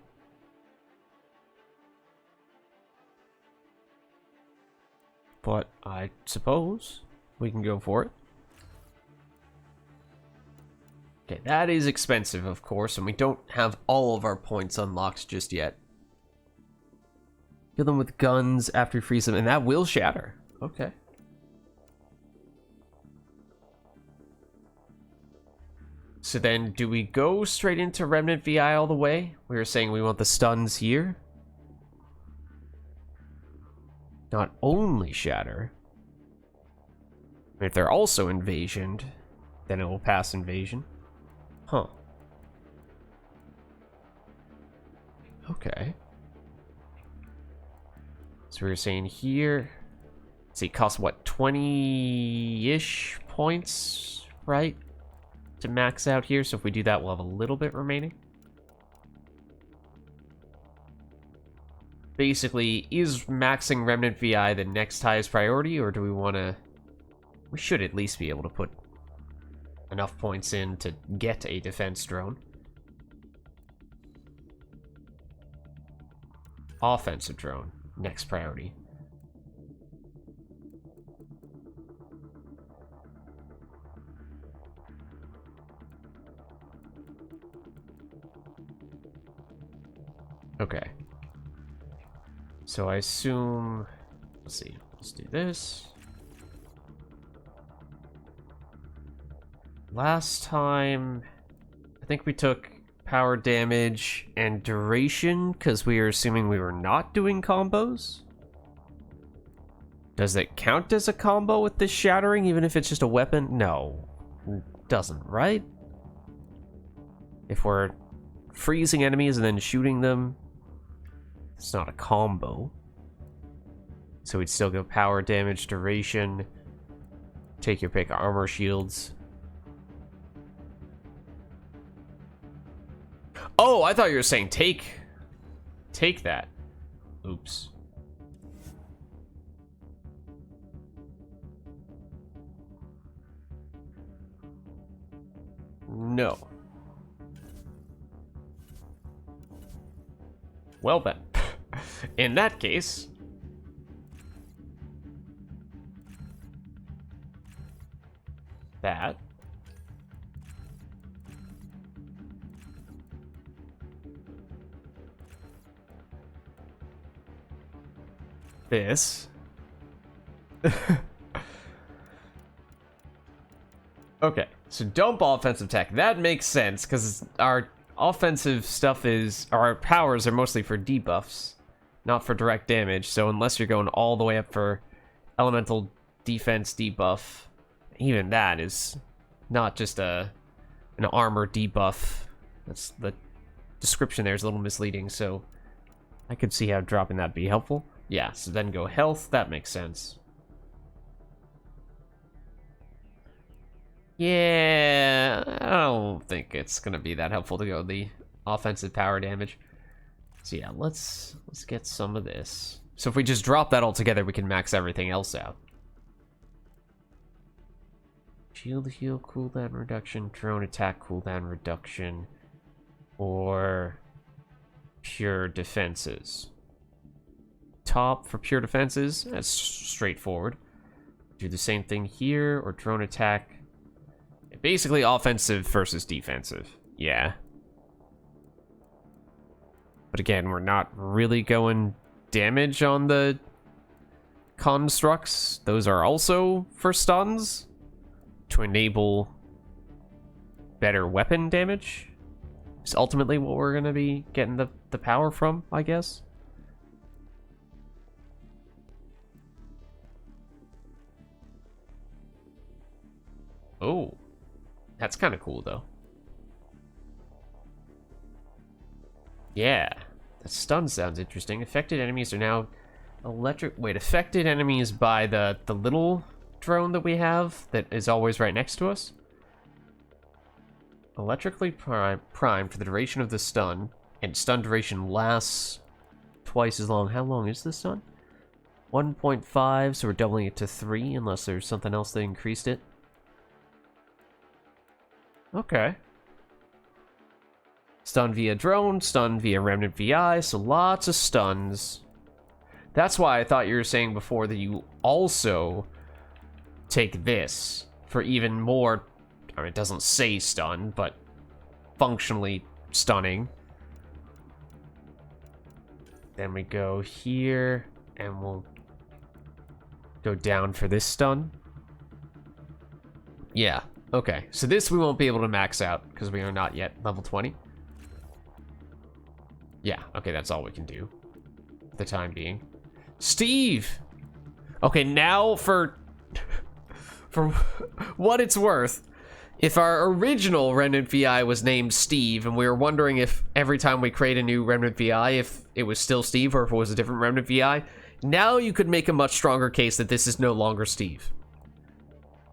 [SPEAKER 1] But I suppose we can go for it. Okay, that is expensive, of course, and we don't have all of our points unlocked just yet. Kill them with guns after you freeze them, and that will shatter. Okay. So then, do we go straight into Remnant VI all the way? We were saying we want the stuns here. Not only shatter. If they're also invasioned, then it will pass invasion. Huh. Okay. So we were saying here... Let's see, cost what, 20-ish points, right? To max out here, so if we do that, we'll have a little bit remaining. Basically, is maxing Remnant VI the next highest priority, or do we want to... We should at least be able to put enough points in to get a defense drone. Offensive drone, next priority. Okay. So I assume... Let's see. Let's do this. Last time... I think we took power damage and duration because we were assuming we were not doing combos. Does it count as a combo with this shattering even if it's just a weapon? No. It doesn't, right? If we're freezing enemies and then shooting them... It's not a combo. So we'd still go power damage, duration. Take your pick, armor shields. Oh, I thought you were saying take that. Oops. No. Well then. In that case... That. This. Okay, so dump offensive tech. That makes sense, because our offensive stuff is... Our powers are mostly for debuffs, not for direct damage, so unless you're going all the way up for elemental defense debuff, even that is not just an armor debuff. That's the description there is a little misleading, so I could see how dropping that'd be helpful. Yeah, so then go health. That makes sense. Yeah, I don't think it's gonna be that helpful to go the offensive power damage. So yeah, let's get some of this. So if we just drop that all together, we can max everything else out. Shield heal cooldown reduction, drone attack cooldown reduction, or pure defenses. Top for pure defenses, that's straightforward. Do the same thing here, or drone attack. Basically offensive versus defensive, yeah. But again, we're not really going damage on the constructs. Those are also for stuns to enable better weapon damage. Is ultimately what we're going to be getting the power from, I guess. Oh, that's kind of cool though. Yeah, the stun sounds interesting. Affected enemies are now electric. Wait, affected enemies by the little drone that we have that is always right next to us. Electrically primed for the duration of the stun, and stun duration lasts twice as long. How long is the stun? 1.5, so we're doubling it to 3 unless there's something else that increased it. Okay. Stun via drone, stun via remnant VI, so lots of stuns. That's why I thought you were saying before that you also take this for even more. I mean, it doesn't say stun, but functionally stunning. Then we go here, and we'll go down for this stun. Yeah, okay. So this we won't be able to max out, because we are not yet level 20. Yeah, okay, that's all we can do for the time being. Steve! Okay, now for what it's worth, if our original Remnant VI was named Steve, and we were wondering if every time we create a new Remnant VI, if it was still Steve or if it was a different Remnant VI, now you could make a much stronger case that this is no longer Steve.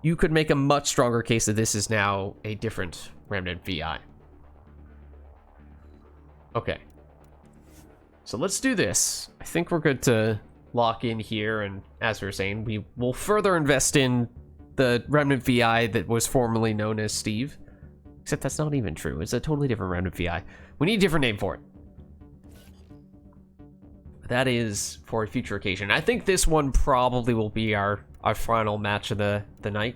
[SPEAKER 1] You could make a much stronger case that this is now a different Remnant VI. Okay. So let's do this. I think we're good to lock in here, and as we were saying, we will further invest in the Remnant VI that was formerly known as Steve. Except that's not even true. It's a totally different Remnant VI. We need a different name for it. That is for a future occasion. I think this one probably will be our final match of the night.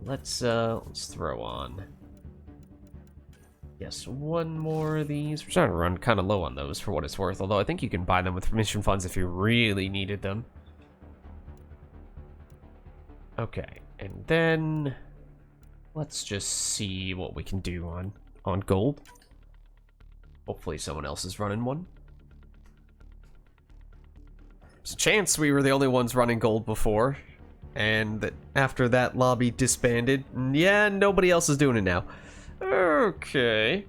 [SPEAKER 1] Let's throw on. Yes, one more of these. We're starting to run kind of low on those for what it's worth, although I think you can buy them with mission funds if you really needed them. Okay, and then let's just see what we can do on gold. Hopefully someone else is running one. There's a chance we were the only ones running gold before, and that after that lobby disbanded, yeah, nobody else is doing it now. Okay.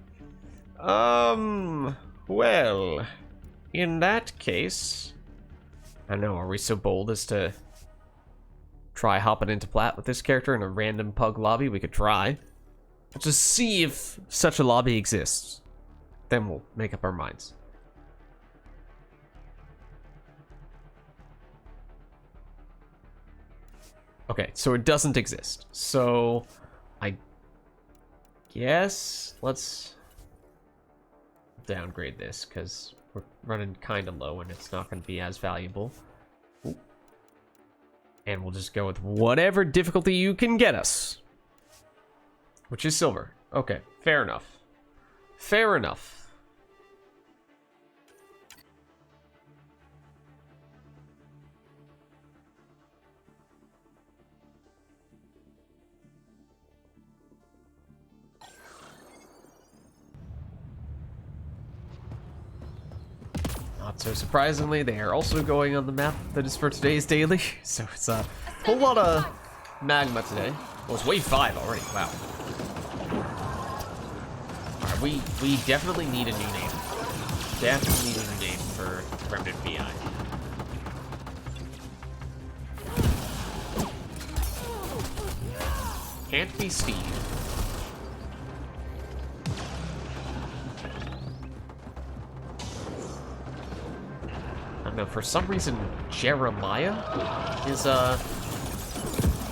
[SPEAKER 1] Well, in that case, I don't know, are we so bold as to try hopping into plat with this character in a random pug lobby? We could try. Let's just see if such a lobby exists. Then we'll make up our minds. Okay, so it doesn't exist. So I guess let's downgrade this because we're running kind of low and it's not going to be as valuable. Ooh. And we'll just go with whatever difficulty you can get us, which is silver. Okay, fair enough. Fair enough. Not so surprisingly, they are also going on the map that is for today's daily. So it's a whole lot of magma today. Well, it's wave 5 already. Wow. Alright, we definitely need a new name. Definitely need a new name. Remnant BI. Can't be Steve. I don't know, for some reason Jeremiah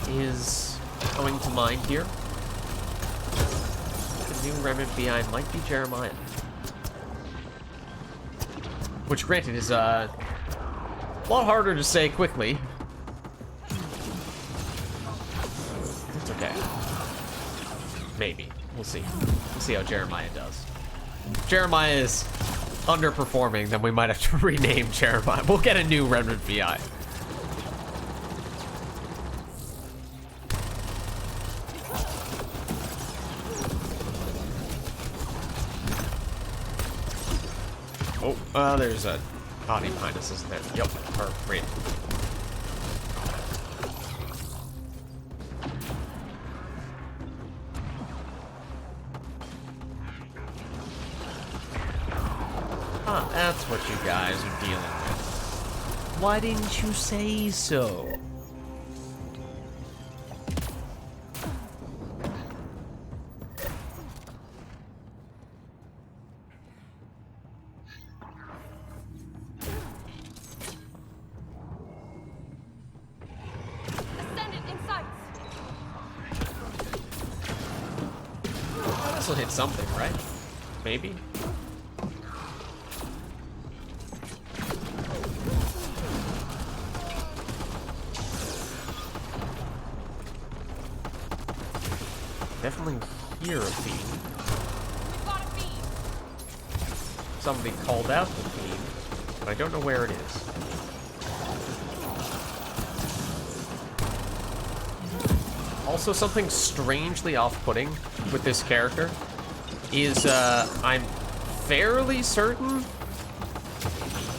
[SPEAKER 1] is coming to mind here. The new Remnant BI might be Jeremiah. Which, granted, is a lot harder to say quickly. It's okay. Maybe. We'll see. We'll see how Jeremiah does. If Jeremiah is underperforming, then we might have to rename Jeremiah. We'll get a new Remnant VI. Oh, there's a body behind us, isn't there? Yep, or right. Ah, that's what you guys are dealing with. Why didn't you say so? This will hit something, right? Maybe? Definitely hear a fiend. Somebody called out the fiend, but I don't know where it is. Also, something strangely off-putting with this character is I'm fairly certain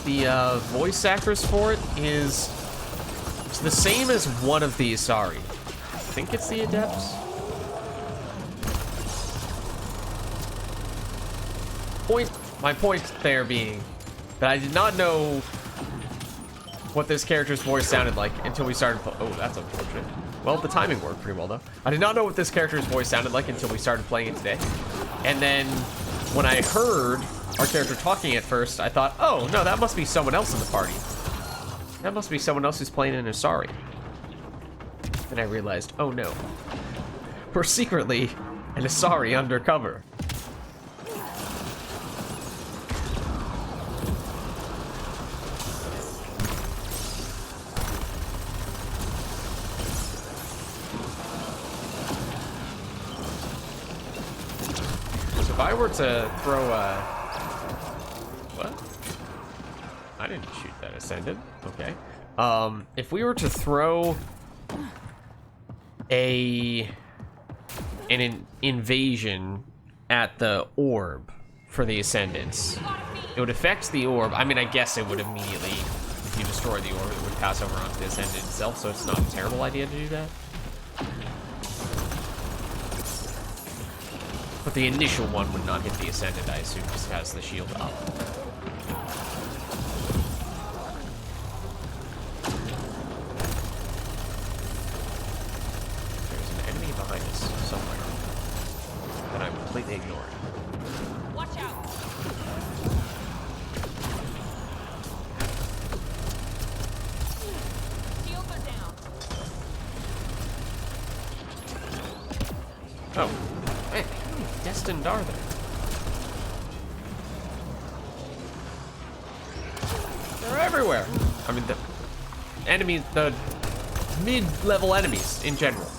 [SPEAKER 1] the voice actress for it is it's the same as one of the Asari. I think it's the Adepts. My point there being that I did not know what this character's voice sounded like until we started. Oh, that's unfortunate. Well, the timing worked pretty well, though. I did not know what this character's voice sounded like until we started playing it today. And then, when I heard our character talking at first, I thought, oh, no, that must be someone else in the party. That must be someone else who's playing an Asari. And I realized, oh, no. We're secretly an Asari undercover. If I were to throw a... What? I didn't shoot that Ascendant. Okay. If we were to throw an invasion at the orb for the Ascendants, it would affect the orb. I mean, I guess it would immediately, if you destroy the orb, it would pass over onto the Ascendant itself, so it's not a terrible idea to do that. But the initial one would not hit the Ascendant, I assume, just has the shield up. There's an enemy behind us somewhere that I'm completely ignoring.
[SPEAKER 2] Watch out. Shields are down.
[SPEAKER 1] Oh. Hey, how many destined are there? They're everywhere. I mean, the enemies, the mid-level enemies in general.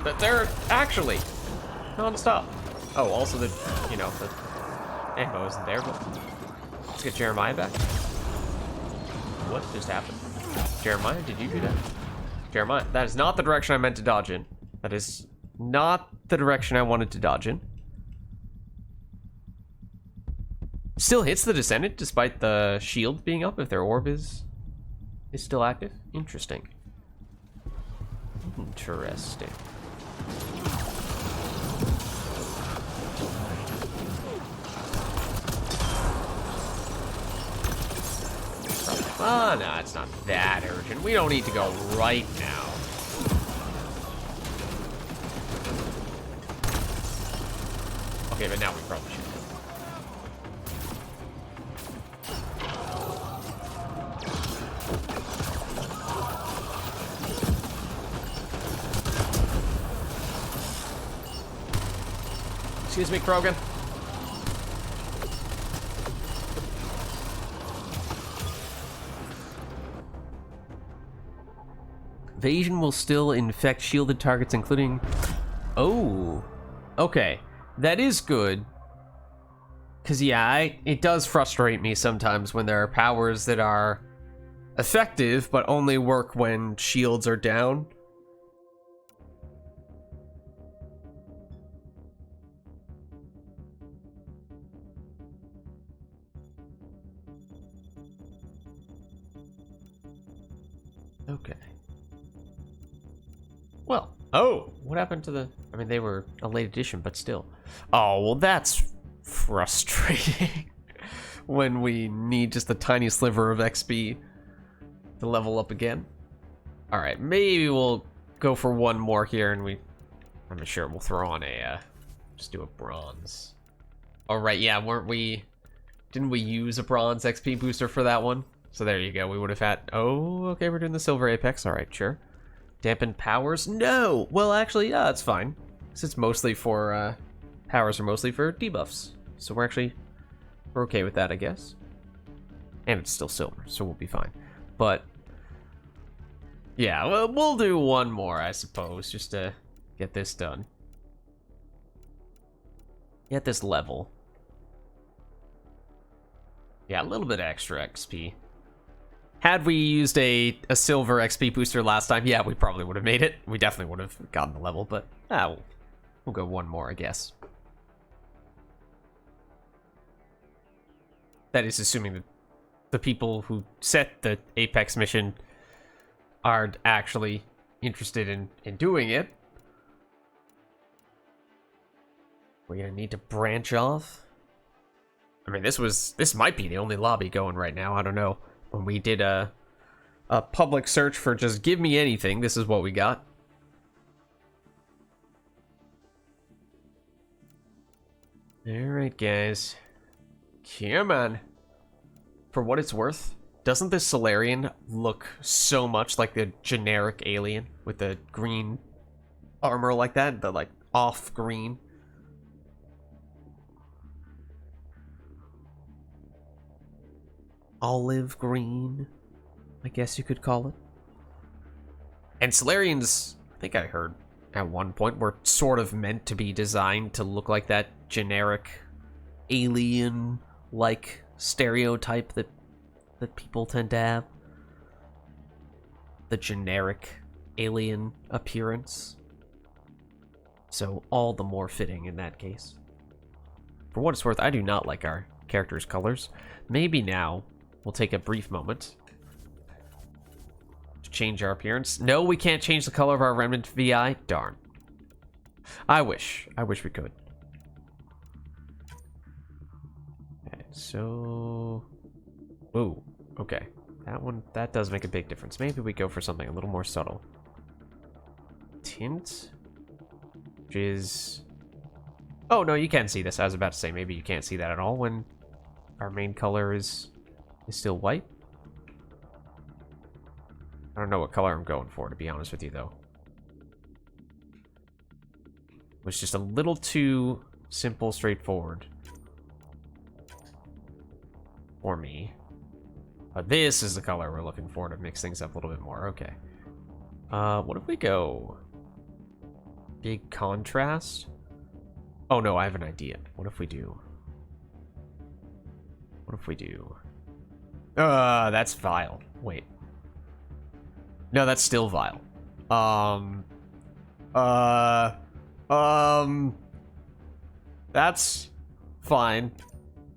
[SPEAKER 1] But they're actually non-stop. Oh, also the, you know, the ammo isn't there, but let's get Jeremiah back. What just happened? Jeremiah, did you do that? Jeremiah, that is not the direction I meant to dodge in. That is not the direction I wanted to dodge in. Still hits the Descendant despite the shield being up if their orb is still active. Interesting. Interesting. Oh, no, it's not that urgent. We don't need to go right now. Okay, but now we probably should. Excuse me, Krogan. Evasion will still infect shielded targets, including... Oh. Okay. That is good. Because, yeah, it does frustrate me sometimes when there are powers that are effective, but only work when shields are down. Okay. Well, oh, what happened to the... I mean, they were a late edition, but still. Oh, well, that's frustrating. When we need just a tiny sliver of XP to level up again. Alright, maybe we'll go for one more here, and I'm sure we'll throw on a, just do a bronze. Alright, yeah, didn't we use a bronze XP booster for that one? So there you go, we would have had... Oh, okay, we're doing the silver apex, alright, sure. Dampened powers? No! Well, actually, yeah, it's fine. Because it's mostly for, powers are mostly for debuffs. So we're okay with that, I guess. And it's still silver, so we'll be fine. But, yeah, well, we'll do one more, I suppose, just to get this done. Get this level. Yeah, a little bit extra XP. Had we used a silver XP booster last time, yeah, we probably would have made it. We definitely would have gotten the level, but we'll go one more, I guess. That is assuming that the people who set the Apex mission aren't actually interested in doing it. We're gonna need to branch off. I mean, this might be the only lobby going right now, I don't know. When we did a public search for just give me anything, this is what we got. Alright, guys. Come on. For what it's worth, doesn't this Solarian look so much like the generic alien with the green armor like that? The, like, off green? Olive green, I guess you could call it. And Solarians, I think I heard at one point, were sort of meant to be designed to look like that generic alien-like stereotype that people tend to have. The generic alien appearance. So all the more fitting in that case. For what it's worth, I do not like our characters' colors. Maybe now we'll take a brief moment to change our appearance. No, we can't change the color of our Remnant VI. Darn. I wish we could. Okay, so... Ooh, okay. That does make a big difference. Maybe we go for something a little more subtle. Tint? Which is... Oh, no, you can see this. I was about to say, maybe you can't see that at all when our main color is still white. I don't know what color I'm going for, to be honest with you, though. It was just a little too simple, straightforward for me. This is the color we're looking for to mix things up a little bit more. Okay. What if we go big contrast? Oh, no, I have an idea. What if we do... that's vile. Wait. No, that's still vile. That's fine,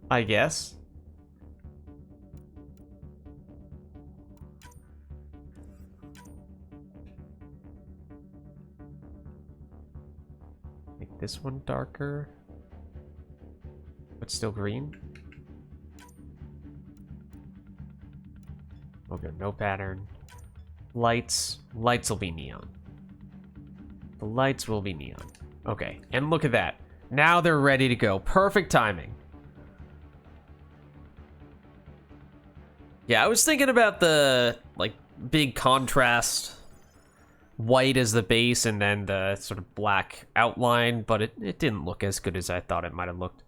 [SPEAKER 1] I guess. Make this one darker, but still green. Okay, no pattern. Lights. Lights will be neon. The lights will be neon. Okay, and look at that. Now they're ready to go. Perfect timing. Yeah, I was thinking about the, like, big contrast. White as the base and then the sort of black outline, but it didn't look as good as I thought it might have looked.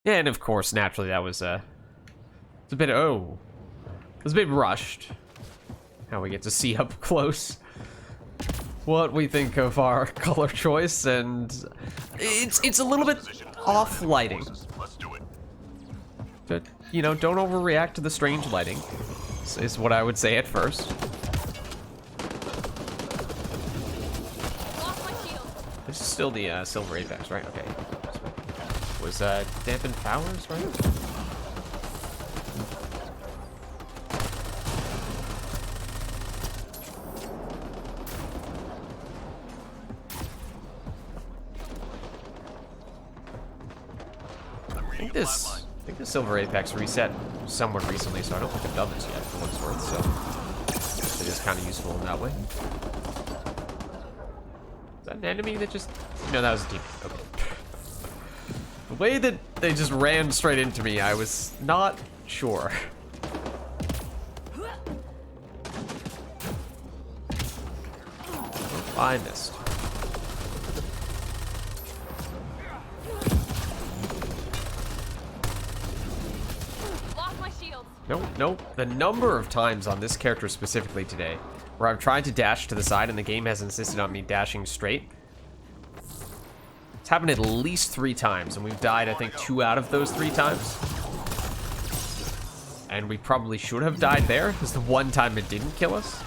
[SPEAKER 1] And of course, naturally, that was it's a bit, oh. It was a bit rushed. Now we get to see up close what we think of our color choice, and it's a little bit off lighting.
[SPEAKER 3] Let's do it.
[SPEAKER 1] But, you know, don't overreact to the strange lighting, is what I would say at first.
[SPEAKER 2] Lost my shield.
[SPEAKER 1] This is still the silver apex, right? Okay. Was dampened powers, right? I think the silver apex reset somewhat recently, so I don't think I've done this yet for what it's worth, so it is kind of useful in that way. Is that an enemy that just... No, that was a teammate. Okay. The way that they just ran straight into me, I was not sure. Oh, I missed.
[SPEAKER 2] Lost my shield.
[SPEAKER 1] Nope. The number of times on this character specifically today where I've tried to dash to the side and the game has insisted on me dashing straight. It's happened at least 3 times, and we've died, I think, 2 out of those 3 times. And we probably should have died there, because the one time it didn't kill us.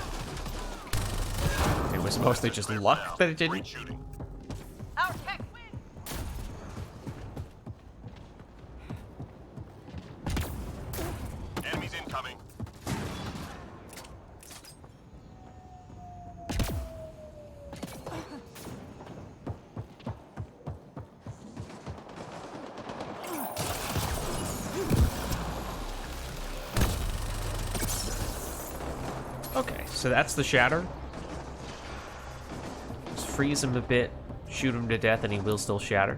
[SPEAKER 1] It was mostly just luck that it didn't.
[SPEAKER 3] Great shooting.
[SPEAKER 2] Our tech win.
[SPEAKER 3] Enemies incoming.
[SPEAKER 1] Okay, so that's the shatter. Just freeze him a bit, shoot him to death, and he will still shatter.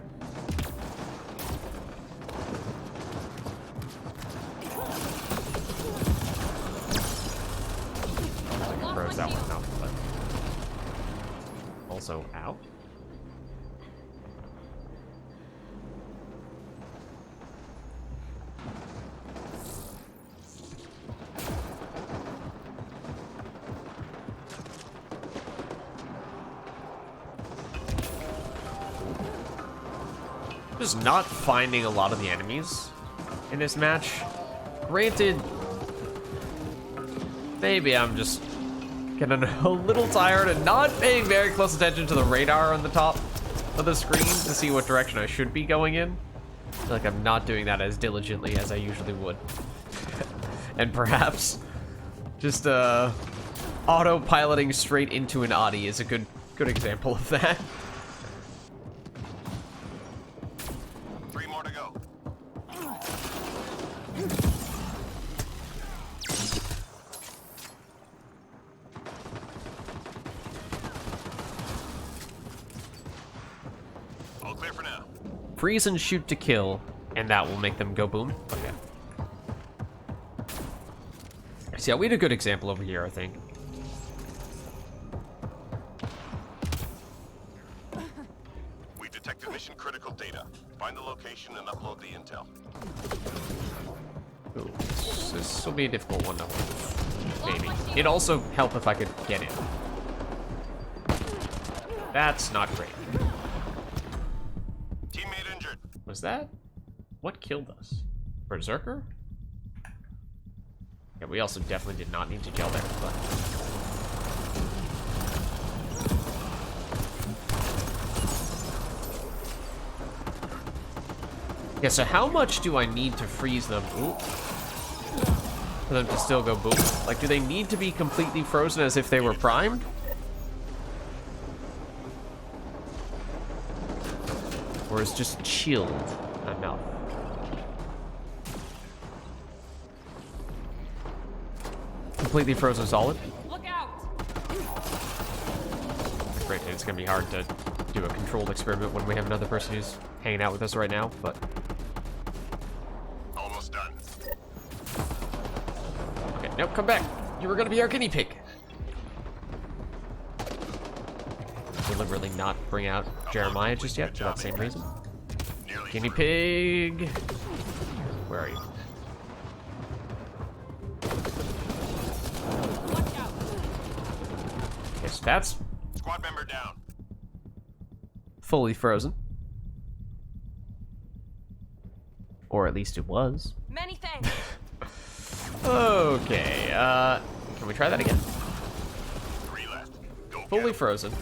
[SPEAKER 1] Throws that one out, but also out. Just not finding a lot of the enemies in this match. Granted, maybe I'm just getting a little tired and not paying very close attention to the radar on the top of the screen to see what direction I should be going in. I feel like I'm not doing that as diligently as I usually would. And perhaps just auto-piloting straight into an Audi is a good example of that.
[SPEAKER 3] 3 more to go. All clear for now.
[SPEAKER 1] Freeze and shoot to kill, and that will make them go boom. Okay. So yeah, we had a good example over here, I think.
[SPEAKER 3] We've detected mission critical data. Find the location and upload the intel.
[SPEAKER 1] Ooh, this will be a difficult one, though. Maybe. It'd also help if I could get in. That's not great.
[SPEAKER 3] Teammate injured.
[SPEAKER 1] Was that? What killed us? Berserker? Yeah, we also definitely did not need to gel there, but... Yeah, so how much do I need to freeze them? Ooh. For them to still go boom? Like, do they need to be completely frozen as if they were primed? Or is just chilled enough? completely frozen solid.
[SPEAKER 2] Look out!
[SPEAKER 1] Granted, it's gonna be hard to do a controlled experiment when we have another person who's hanging out with us right now, but
[SPEAKER 3] Almost done.
[SPEAKER 1] okay, nope, come back. You were gonna be our guinea pig. Deliberately not bring out Jeremiah just yet for that same reason.
[SPEAKER 3] Nearly
[SPEAKER 1] Guinea
[SPEAKER 3] through.
[SPEAKER 1] pig. Where are you?
[SPEAKER 2] Watch out!
[SPEAKER 1] Okay, so that's
[SPEAKER 3] Squad member down.
[SPEAKER 1] fully frozen. Or at least it was.
[SPEAKER 2] Many thanks.
[SPEAKER 1] Okay, can we try that again?
[SPEAKER 3] 3 left. Go
[SPEAKER 1] Fully
[SPEAKER 3] get 'em.
[SPEAKER 1] frozen.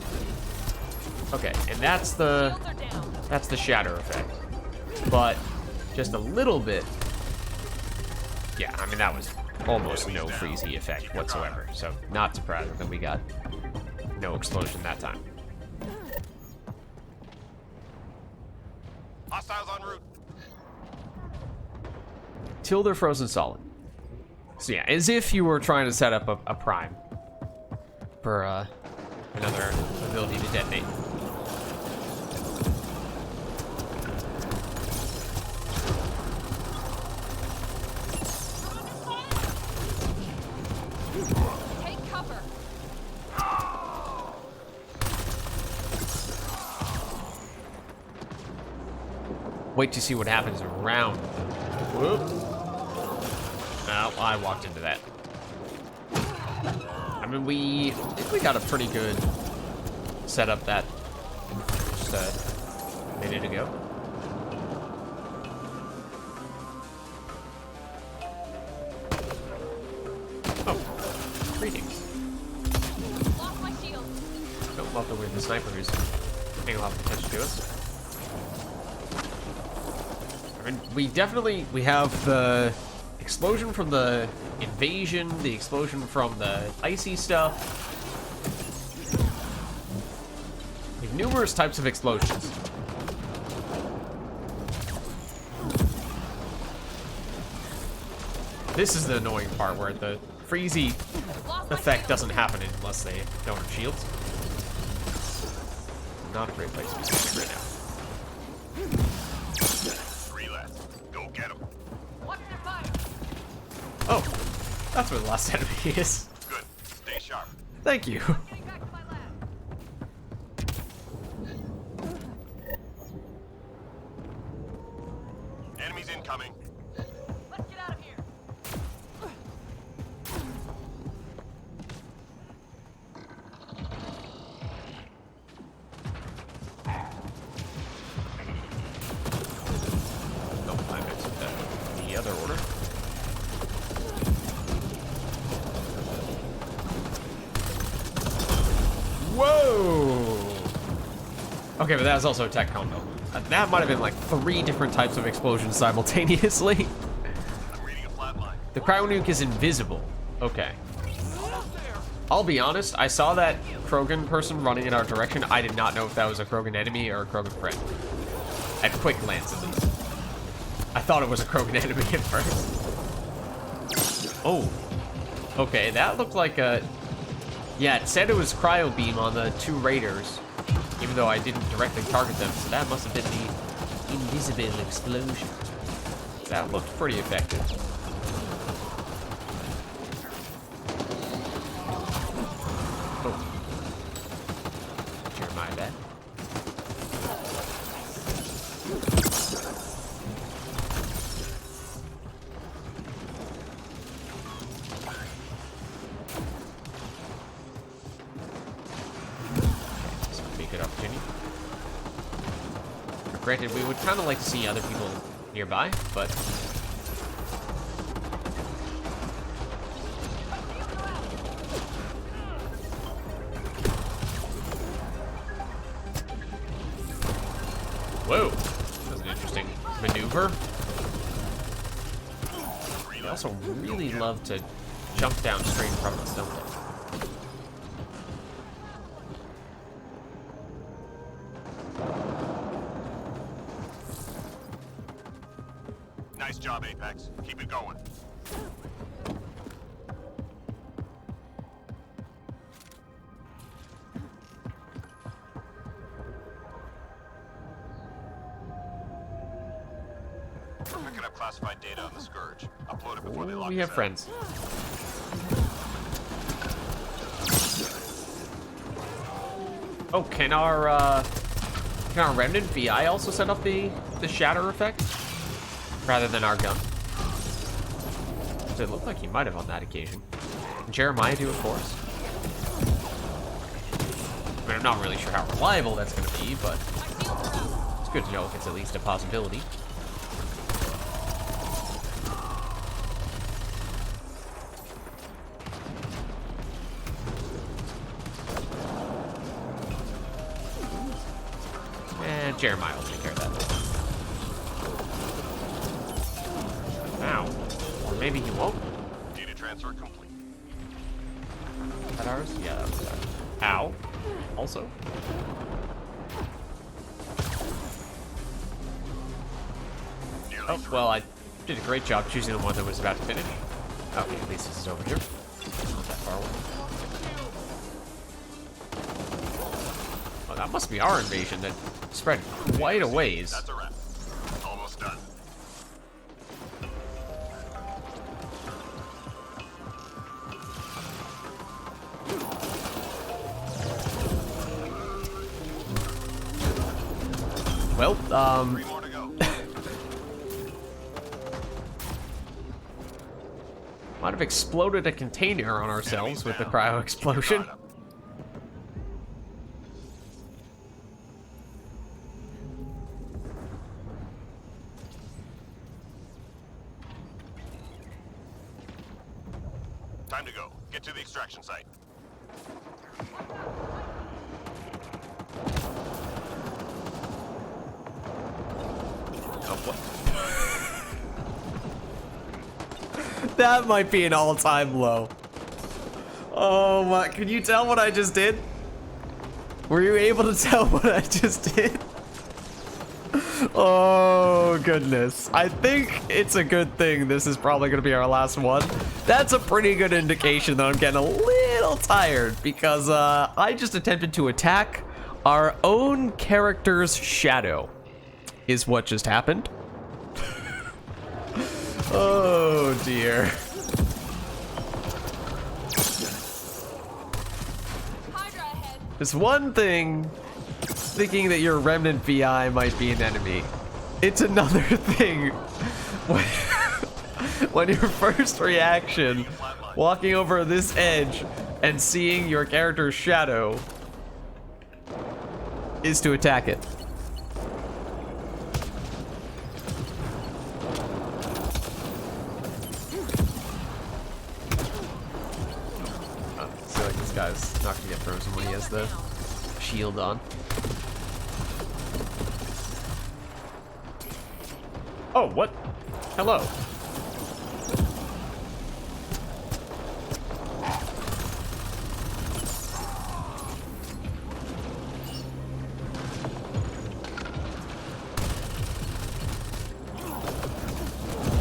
[SPEAKER 1] Okay, and that's the
[SPEAKER 2] Shields are down.
[SPEAKER 1] that's the shatter effect. But just a little bit. Yeah, I mean that was almost no freezy effect whatsoever. So not surprising that we got no explosion that time.
[SPEAKER 3] Hostiles en route.
[SPEAKER 1] Till they're frozen solid. So yeah, as if you were trying to set up a prime for another ability to detonate.
[SPEAKER 2] Take cover.
[SPEAKER 1] Wait to see what happens around. Whoop. No, I walked into that. I mean, I think we got a pretty good setup that just a minute ago. Oh, greetings.
[SPEAKER 2] Lost my shield.
[SPEAKER 1] Don't love the way the sniper who's paying a lot of attention to us. I mean, we have the explosion from the invasion, the explosion from the icy stuff. We have numerous types of explosions. This is the annoying part where the freezy
[SPEAKER 2] Lost my
[SPEAKER 1] effect
[SPEAKER 2] shield.
[SPEAKER 1] doesn't happen unless they don't have shields. Not a great place to be standing right now.
[SPEAKER 3] 3 left. Go get 'em.
[SPEAKER 2] Watch your fire.
[SPEAKER 1] Oh, that's where the last enemy is.
[SPEAKER 3] Good. Stay sharp.
[SPEAKER 1] Thank you.
[SPEAKER 2] Getting back to my lab.
[SPEAKER 3] Enemies incoming.
[SPEAKER 2] Let's get out of here.
[SPEAKER 1] Nope, I mixed the other order. Whoa! Okay, but that was also a tech combo. That might have been like 3 different types of explosions simultaneously.
[SPEAKER 3] I'm reading a flat line.
[SPEAKER 1] The cryo nuke is invisible. Okay. I'll be honest, I saw that Krogan person running in our direction. I did not know if that was a Krogan enemy or a Krogan friend. At quick glance, at least. I thought it was a Krogan enemy at first. Oh. Okay, that looked like a... Yeah, it said it was cryo beam on the 2 raiders, even though I didn't directly target them, so that must have been the invisible explosion. That looked pretty effective. Oh. Jeremiah bad. This would be a good opportunity. Granted, we would kind of like to see other people nearby, but whoa, that was an interesting maneuver. They also really love to jump down straight from us, don't they?
[SPEAKER 3] Nice job, Apex. Keep it going. classified data on the Scourge. Upload it before they lock
[SPEAKER 1] We
[SPEAKER 3] us
[SPEAKER 1] have
[SPEAKER 3] out.
[SPEAKER 1] friends. Oh, can our Remnant VI also set off the shatter effect? Rather than our gun? So it looked like he might have on that occasion. Can Jeremiah do it for us? I mean, I'm not really sure how reliable that's going to be, but it's good to know if it's at least a possibility. And Jeremiah will take care of that. Ow. Or maybe he won't.
[SPEAKER 3] Data transfer complete.
[SPEAKER 1] Is that ours? Yeah, that was ours. Ow. Also.
[SPEAKER 3] Nearly
[SPEAKER 1] Oh,
[SPEAKER 3] through.
[SPEAKER 1] well, I did a great job choosing the one that was about to finish. Okay, at least this is over here. Not that far away. Oh, that must be our invasion that spread quite a ways.
[SPEAKER 3] That's a wrap. Almost done.
[SPEAKER 1] Well,
[SPEAKER 3] 3 more to go.
[SPEAKER 1] might have exploded a container on ourselves with the cryo explosion.
[SPEAKER 3] Got 'em. Time to go. Get to the extraction site.
[SPEAKER 1] Oh, what? That might be an all-time low. Oh my, can you tell what I just did? Were you able to tell what I just did? Oh goodness. I think it's a good thing this is probably gonna be our last one. That's a pretty good indication that I'm getting a little tired because I just attempted to attack our own character's shadow is what just happened. Oh dear.
[SPEAKER 2] Hydra ahead.
[SPEAKER 1] It's one thing thinking that your Remnant VI might be an enemy. It's another thing when your first reaction walking over this edge and seeing your character's shadow is to attack it. I feel like this guy's not gonna get frozen when he has the shield on. Oh, what? Hello.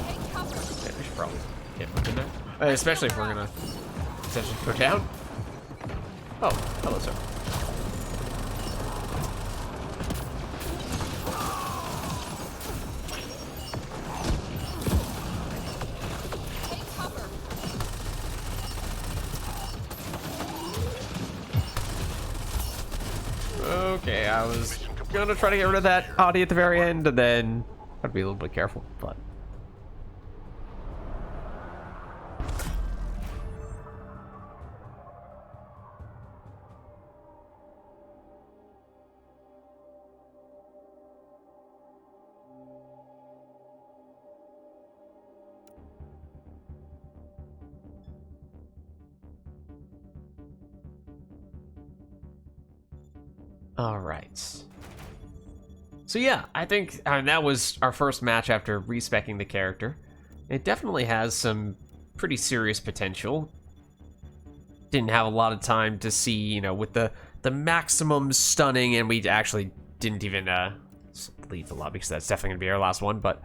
[SPEAKER 2] Take cover.
[SPEAKER 1] Yeah, we should probably get moving there. Especially if we're gonna essentially go down. Oh, hello, sir.
[SPEAKER 2] Take cover.
[SPEAKER 1] Okay, I was gonna try to get rid of that hottie at the very end, and then I'd be a little bit careful, but. All right. So yeah, I think that was our first match after respecing the character. It definitely has some pretty serious potential. Didn't have a lot of time to see, you know, with the maximum stunning, and we actually didn't even leave the lobby because that's definitely gonna be our last one. But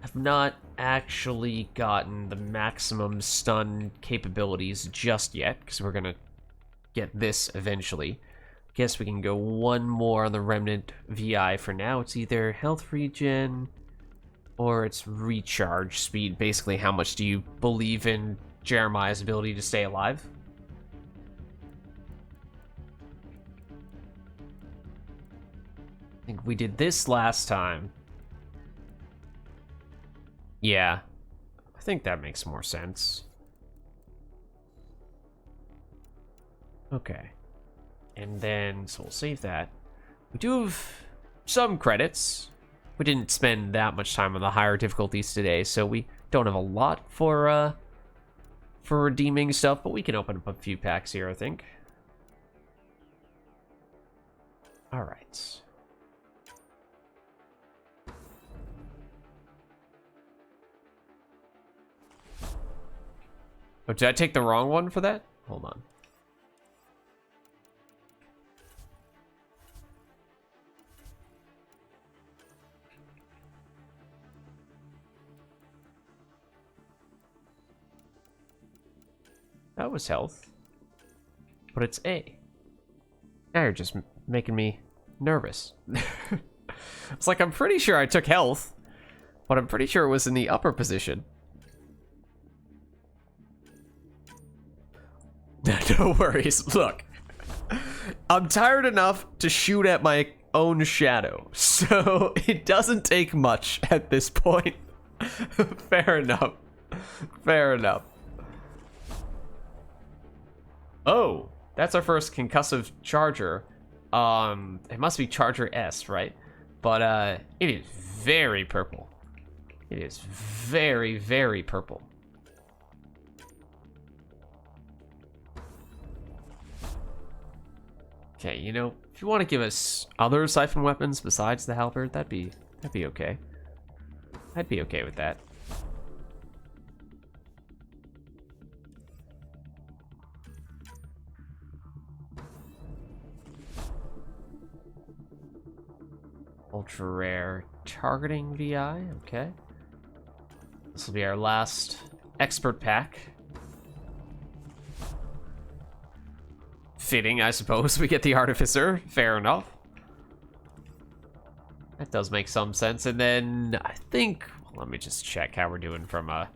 [SPEAKER 1] have not actually gotten the maximum stun capabilities just yet because we're gonna get this eventually. Guess we can go one more on the Remnant VI for now. It's either health regen Or its recharge speed. Basically, how much do you believe in Jeremiah's ability to stay alive? I think we did this last time. Yeah. I think that makes more sense. Okay. And then, so we'll save that. We do have some credits. We didn't spend that much time on the higher difficulties today, so we don't have a lot for redeeming stuff, but we can open up a few packs here, I think. Alright. Oh, did I take the wrong one for that? Hold on. That was health. But it's A. Now you're just making me nervous. It's like, I'm pretty sure I took health, but I'm pretty sure it was in the upper position. No worries. Look, I'm tired enough to shoot at my own shadow, so it doesn't take much at this point. Fair enough. Fair enough. Oh, that's our first concussive charger. It must be Charger S, right? But it is very purple. It is very, very purple. Okay, you know, if you want to give us other siphon weapons besides the halberd, that'd be okay. I'd be okay with that. Ultra rare targeting VI, okay. This will be our last expert pack. Fitting, I suppose, we get the Artificer. Fair enough. That does make some sense. And then I think, let me just check how we're doing from a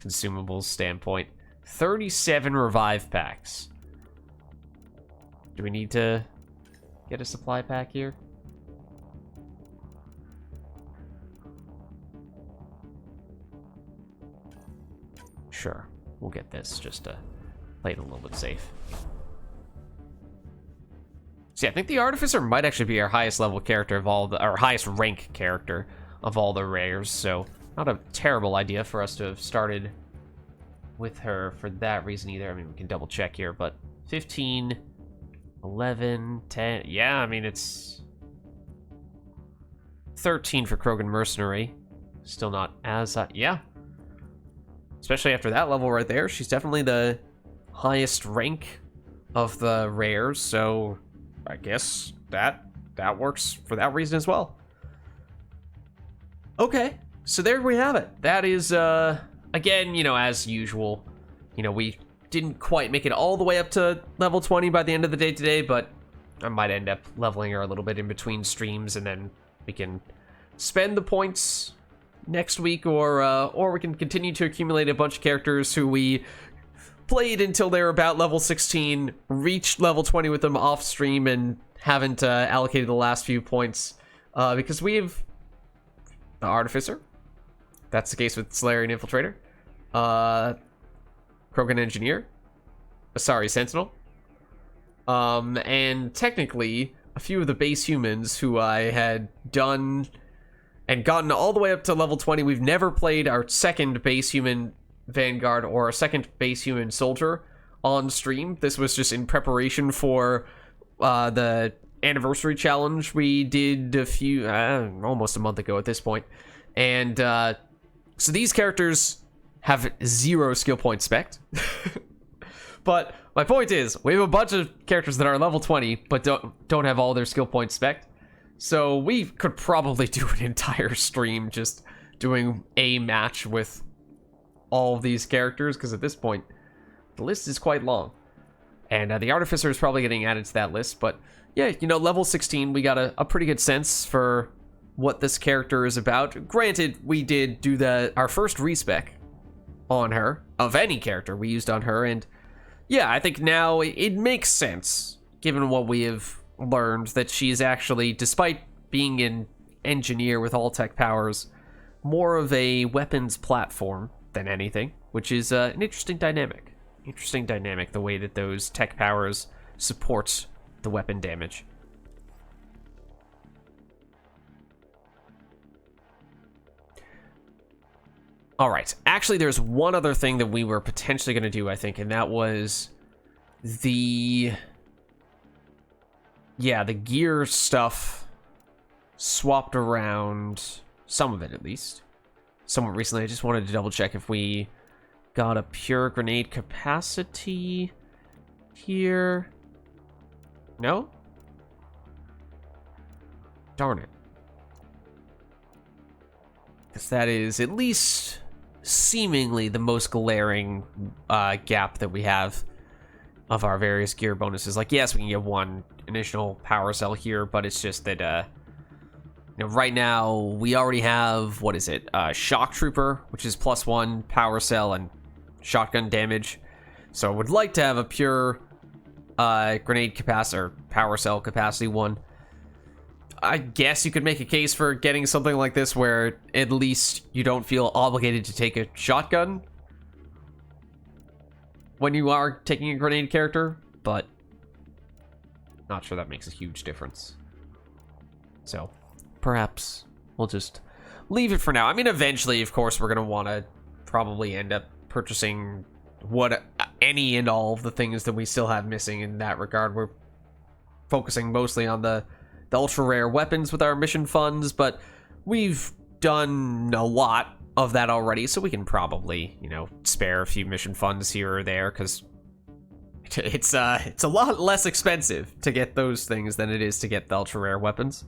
[SPEAKER 1] consumables standpoint. 37 revive packs. Do we need to get a supply pack here? Sure, we'll get this just to play it a little bit safe. So yeah, I think the Artificer might actually be our highest level character of all the, or highest rank character of all the rares, so not a terrible idea for us to have started with her for that reason either. I mean, we can double check here, but 15, 11, 10, yeah, I mean, it's 13 for Krogan Mercenary. Still not as, yeah. Especially after that level right there, she's definitely the highest rank of the rares, so I guess that works for that reason as well. Okay, so there we have it. That is, again, you know, as usual, you know, we didn't quite make it all the way up to level 20 by the end of the day today, but I might end up leveling her a little bit in between streams, and then we can spend the points next week, or we can continue to accumulate a bunch of characters who we played until they were about level 16, reached level 20 with them off stream, and haven't allocated the last few points, because we have the Artificer. That's the case with Solarian Infiltrator, Krogan Engineer, sorry, Sentinel, and technically a few of the base humans who I had done and gotten all the way up to level 20. We've never played our second base human Vanguard or a second base human soldier on stream. This was just in preparation for the anniversary challenge we did a few, almost a month ago at this point. And so these characters have 0 skill point spect. But my point is, we have a bunch of characters that are level 20, but don't have all their skill points spect. So we could probably do an entire stream just doing a match with all of these characters, because at this point, the list is quite long. And the Artificer is probably getting added to that list, but yeah, you know, level 16, we got a pretty good sense for what this character is about. Granted, we did do our first respec on her, of any character we used on her, and yeah, I think now it makes sense, given what we have learned, that she's actually, despite being an engineer with all tech powers, more of a weapons platform than anything, which is an interesting dynamic. Interesting dynamic, the way that those tech powers support the weapon damage. All right. Actually, there's one other thing that we were potentially going to do, I think, and that was the gear stuff swapped around, some of it at least, somewhat recently. I just wanted to double check if we got a pure grenade capacity here. No? Darn it. Because that is at least seemingly the most glaring gap that we have of our various gear bonuses. Like, yes, we can get one additional power cell here, but it's just that, you know, right now we already have, what is it, Shock Trooper, which is +1 power cell and shotgun damage. So I would like to have a pure grenade capacity, or power cell capacity one. I guess you could make a case for getting something like this where at least you don't feel obligated to take a shotgun when you are taking a grenade character, but not sure that makes a huge difference. So perhaps we'll just leave it for now. I mean, eventually, of course, we're going to want to probably end up purchasing any and all of the things that we still have missing in that regard. We're focusing mostly on the ultra rare weapons with our mission funds, but we've done a lot of that already, so we can probably, you know, spare a few mission funds here or there, because it's a lot less expensive to get those things than it is to get the ultra rare weapons.